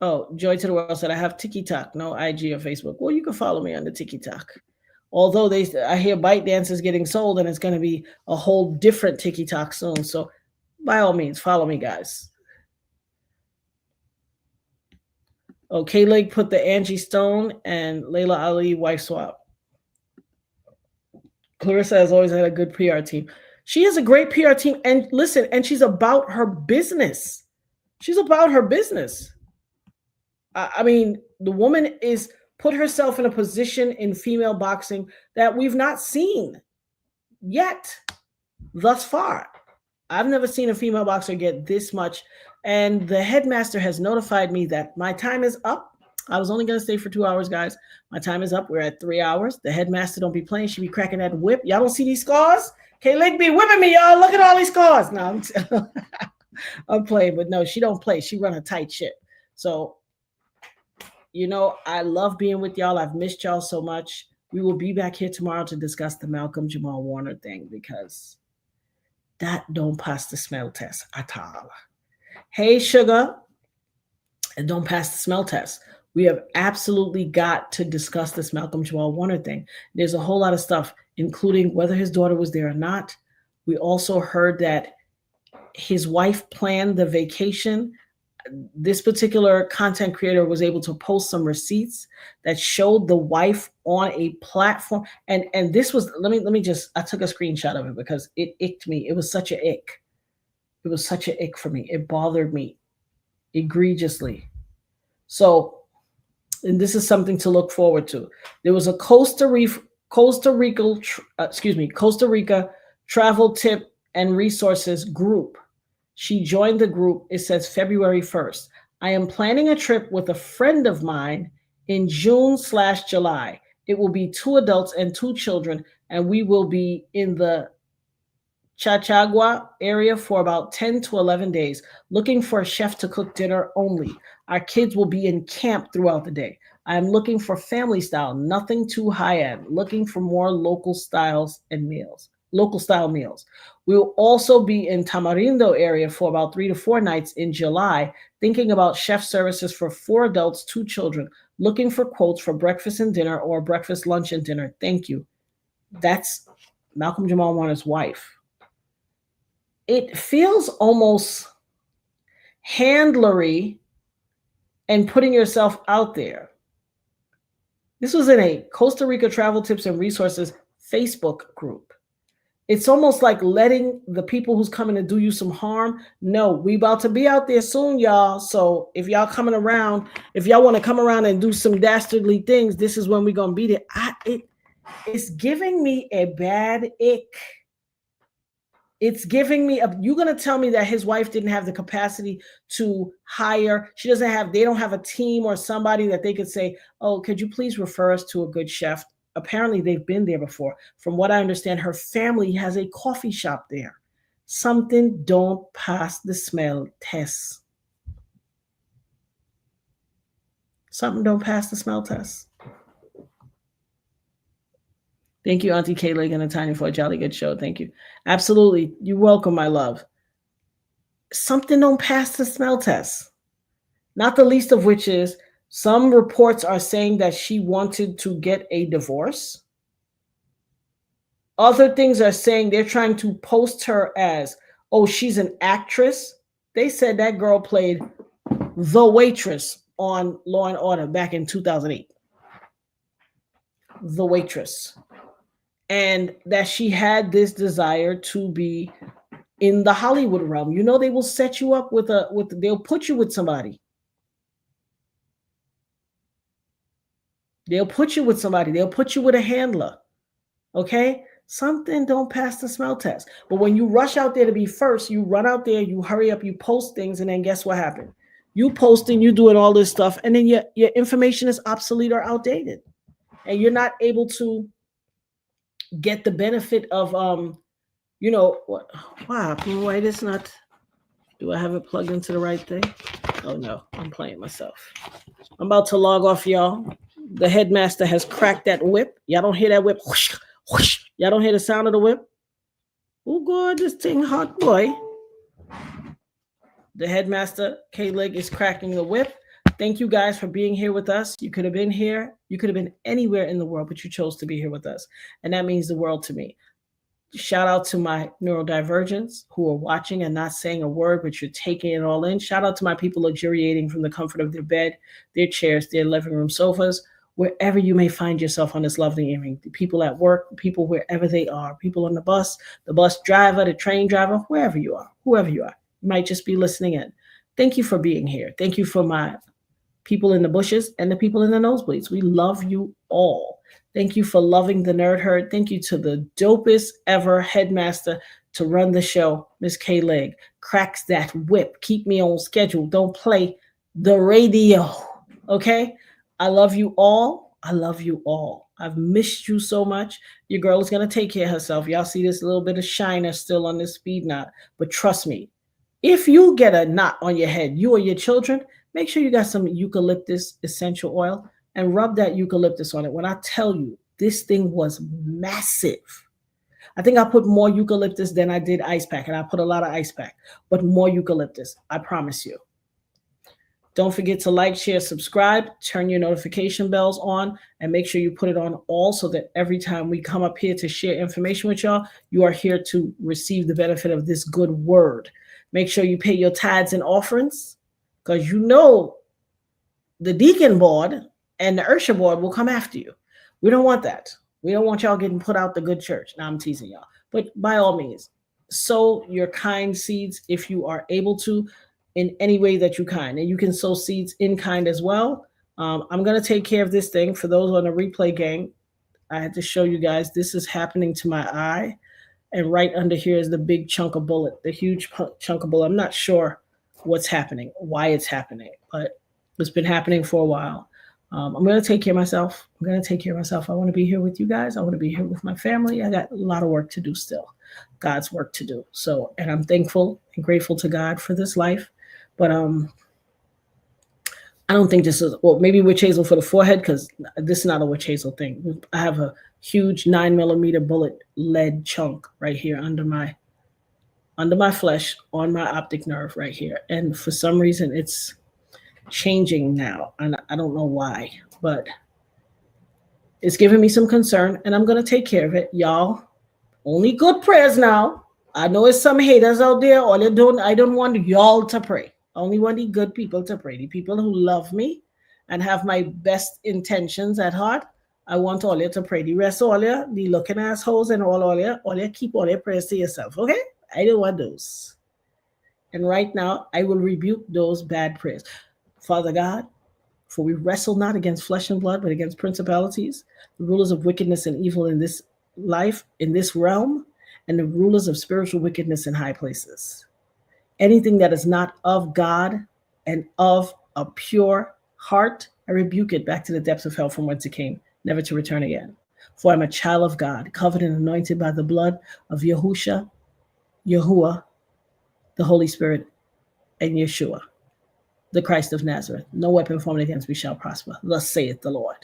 Oh, Joy to the World said, I have TikTok, no IG or Facebook. Well, you can follow me on the TikTok. Although I hear ByteDance is getting sold and it's going to be a whole different TikTok soon. So by all means, follow me, guys. Okay, Leg put the Angie Stone and Layla Ali wife swap. Clarissa has always had a good PR team. She has a great PR team. And listen, and she's about her business. She's about her business. I mean, the woman is put herself in a position in female boxing that we've not seen yet thus far. I've never seen a female boxer get this much. And the headmaster has notified me that my time is up. I was only going to stay for 2 hours, guys. My time is up. We're at 3 hours. The headmaster don't be playing. She be cracking that whip. Y'all don't see these scars? K-Leg be whipping me, y'all. Look at all these scars. No, I'm playing, but no, she don't play. She run a tight ship. So, you know, I love being with y'all. I've missed y'all so much. We will be back here tomorrow to discuss the Malcolm Jamal Warner thing because that don't pass the smell test at all. Hey, Sugar, and don't pass the smell test. We have absolutely got to discuss this Malcolm Jamal Warner thing. There's a whole lot of stuff, including whether his daughter was there or not. We also heard that his wife planned the vacation. This particular content creator was able to post some receipts that showed the wife on a platform. And this was, let me just, I took a screenshot of it because it icked me. It was such an ick. It was such an ick for me. It bothered me egregiously. So, and this is something to look forward to. There was a Costa Rica travel tip and resources group. She joined the group. It says February 1st. I am planning a trip with a friend of mine in June/July. It will be 2 adults and 2 children, and we will be in the Chachagua area for about 10 to 11 days, looking for a chef to cook dinner only. Our kids will be in camp throughout the day. I am looking for family style, nothing too high end, looking for more local styles and meals, local style meals. We will also be in Tamarindo area for about 3 to 4 nights in July, thinking about chef services for 4 adults, 2 children, looking for quotes for breakfast and dinner or breakfast, lunch, and dinner. Thank you. That's Malcolm Jamal Warner's wife. It feels almost handlery and putting yourself out there. This was in a Costa Rica Travel Tips and Resources Facebook group. It's almost like letting the people who's coming to do you some harm know we about to be out there soon, y'all. So if y'all coming around, if y'all want to come around and do some dastardly things, this is when we're going to be there. It's giving me a bad ick. It's giving me you're going to tell me that his wife didn't have the capacity to hire. They don't have a team or somebody that they could say, oh, could you please refer us to a good chef? Apparently they've been there before. From what I understand, her family has a coffee shop there. Something don't pass the smell test. Something don't pass the smell test. Thank you, Auntie Kayla and Tanya, for a jolly good show. Thank you. Absolutely. You're welcome, my love. Something don't pass the smell test. Not the least of which is some reports are saying that she wanted to get a divorce. Other things are saying they're trying to post her as, oh, she's an actress. They said that girl played the waitress on Law and Order back in 2008. The waitress. And that she had this desire to be in the Hollywood realm. You know, they will set you up they'll put you with somebody. They'll put you with somebody. They'll put you with a handler. Okay? Something don't pass the smell test. But when you rush out there to be first, you run out there, you hurry up, you post things, and then guess what happened? You posting, you doing all this stuff, and then your information is obsolete or outdated. And you're not able to get the benefit of why this not, do I have it plugged into the right thing? Oh no, I'm playing myself. I'm about to log off, y'all. The headmaster has cracked that whip. Y'all don't hear that whip? Whoosh, whoosh. Y'all don't hear the sound of the whip? Oh god, this thing hot, boy. The headmaster K-Leg is cracking the whip. Thank you guys for being here with us. You could have been here. You could have been anywhere in the world, but you chose to be here with us. And that means the world to me. Shout out to my neurodivergents who are watching and not saying a word, but you're taking it all in. Shout out to my people luxuriating from the comfort of their bed, their chairs, their living room sofas, wherever you may find yourself on this lovely evening. The people at work, the people wherever they are, people on the bus driver, the train driver, whoever you are. You might just be listening in. Thank you for being here. Thank you for my people in the bushes and the people in the nosebleeds. We love you all. Thank you for loving the Nerd Herd. Thank you to the dopest ever headmaster to run the show, Miss K-Leg. Cracks that whip. Keep me on schedule. Don't play the radio. Okay? I love you all. I love you all. I've missed you so much. Your girl is going to take care of herself. Y'all see this little bit of shiner still on this speed knot. But trust me, if you get a knot on your head, you or your children, make sure you got some eucalyptus essential oil and rub that eucalyptus on it. When I tell you, this thing was massive. I think I put more eucalyptus than I did ice pack, and I put a lot of ice pack, but more eucalyptus, I promise you. Don't forget to like, share, subscribe, turn your notification bells on, and make sure you put it on all so that every time we come up here to share information with y'all, you are here to receive the benefit of this good word. Make sure you pay your tithes and offerings, because you know the deacon board and the Ursha board will come after you. We don't want that. We don't want y'all getting put out the good church. Now I'm teasing y'all. But by all means, sow your kind seeds if you are able to in any way that you can. And you can sow seeds in kind as well. I'm going to take care of this thing. For those on the replay gang, I had to show you guys this is happening to my eye. And right under here is the big chunk of bullet, the huge chunk of bullet. I'm not sure what's happening, why it's happening, but it's been happening for a while. I'm going to take care of myself. I want to be here with you guys. I want to be here with my family. I got a lot of work to do still, God's work to do. So, and I'm thankful and grateful to God for this life. But I don't think this is, well, maybe witch hazel for the forehead, because this is not a witch hazel thing. I have a huge 9mm bullet lead chunk right here under my flesh, on my optic nerve right here. And for some reason, it's changing now. And I don't know why, but it's giving me some concern, and I'm going to take care of it. Y'all, only good prayers now. I know there's some haters out there. I don't want y'all to pray. I only want the good people to pray. The people who love me and have my best intentions at heart. I want all you to pray. The rest of all you, the looking assholes and all you keep all your prayers to yourself, okay? I don't want those. And right now, I will rebuke those bad prayers. Father God, for we wrestle not against flesh and blood, but against principalities, the rulers of wickedness and evil in this life, in this realm, and the rulers of spiritual wickedness in high places. Anything that is not of God and of a pure heart, I rebuke it back to the depths of hell from whence it came, never to return again. For I'm a child of God, covered and anointed by the blood of Yahuwah, the Holy Spirit, and Yeshua, the Christ of Nazareth. No weapon formed against me shall prosper. Thus saith the Lord.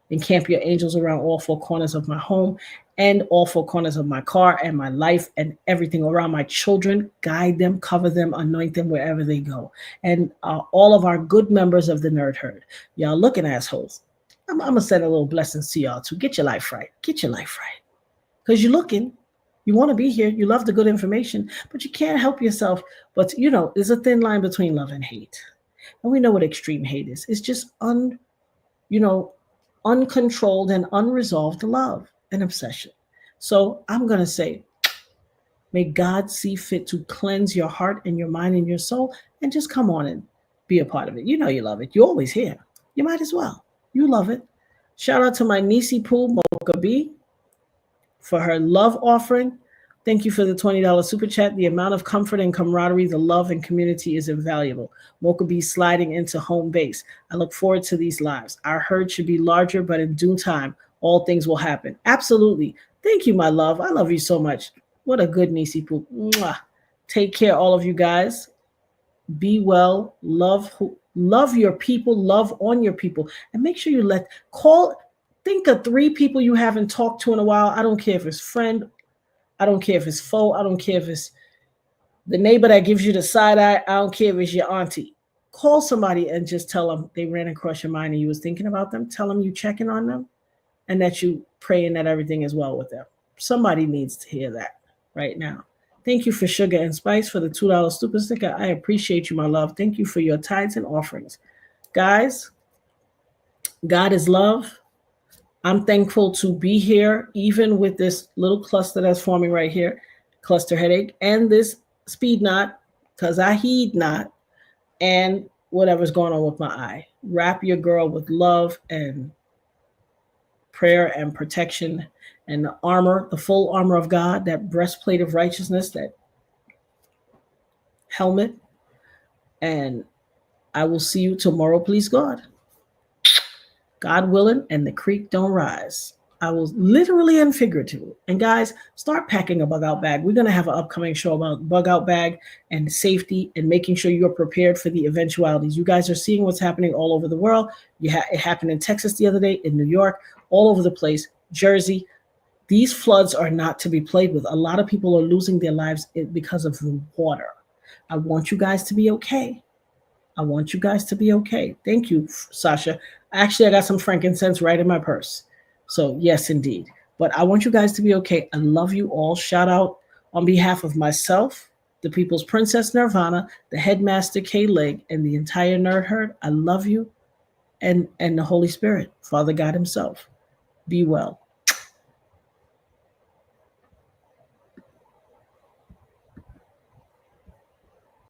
Encamp your angels around all four corners of my home and all four corners of my car and my life and everything around my children. Guide them, cover them, anoint them wherever they go. And all of our good members of the Nerd Herd. Y'all looking assholes. I'm going to send a little blessings to y'all too. Get your life right. Get your life right. Because you're looking. You want to be here. You love the good information, but you can't help yourself. But, there's a thin line between love and hate. And we know what extreme hate is. It's just uncontrolled and unresolved love and obsession. So I'm going to say, may God see fit to cleanse your heart and your mind and your soul, and just come on and be a part of it. You know you love it. You're always here. You might as well. You love it. Shout out to my niecey Pooh, Mocha B, for her love offering. Thank you for the $20 super chat. The amount of comfort and camaraderie, the love and community is invaluable. Mocha B sliding into home base. I look forward to these lives. Our herd should be larger, but in due time, all things will happen. Absolutely. Thank you, my love. I love you so much. What a good niecey Pooh. Mwah. Take care, all of you guys. Be well. Love your people. Love on your people. And make sure you think of 3 people you haven't talked to in a while. I don't care if it's friend. I don't care if it's foe. I don't care if it's the neighbor that gives you the side eye. I don't care if it's your auntie. Call somebody and just tell them they ran across your mind and you was thinking about them. Tell them you checking on them and that you praying that everything is well with them. Somebody needs to hear that right now. Thank you for Sugar and Spice for the $2 super sticker. I appreciate you, my love. Thank you for your tithes and offerings. Guys, God is love. I'm thankful to be here, even with this little cluster that's forming right here, cluster headache, and this speed knot, because I heed not, and whatever's going on with my eye. Wrap your girl with love and prayer and protection and the armor, the full armor of God, that breastplate of righteousness, that helmet. And I will see you tomorrow, please God. God willing, and the creek don't rise. I will literally and figuratively. And guys, start packing a bug out bag. We're going to have an upcoming show about bug out bag and safety and making sure you're prepared for the eventualities. You guys are seeing what's happening all over the world. It happened in Texas the other day, in New York, all over the place, Jersey. These floods are not to be played with. A lot of people are losing their lives because of the water. I want you guys to be okay. I want you guys to be okay. Thank you, Sasha. Actually, I got some frankincense right in my purse. So yes, indeed. But I want you guys to be okay. I love you all. Shout out on behalf of myself, the People's Princess Nirvana, the Headmaster K-Leg, and the entire Nerd Herd. I love you. And the Holy Spirit, Father God himself. Be well.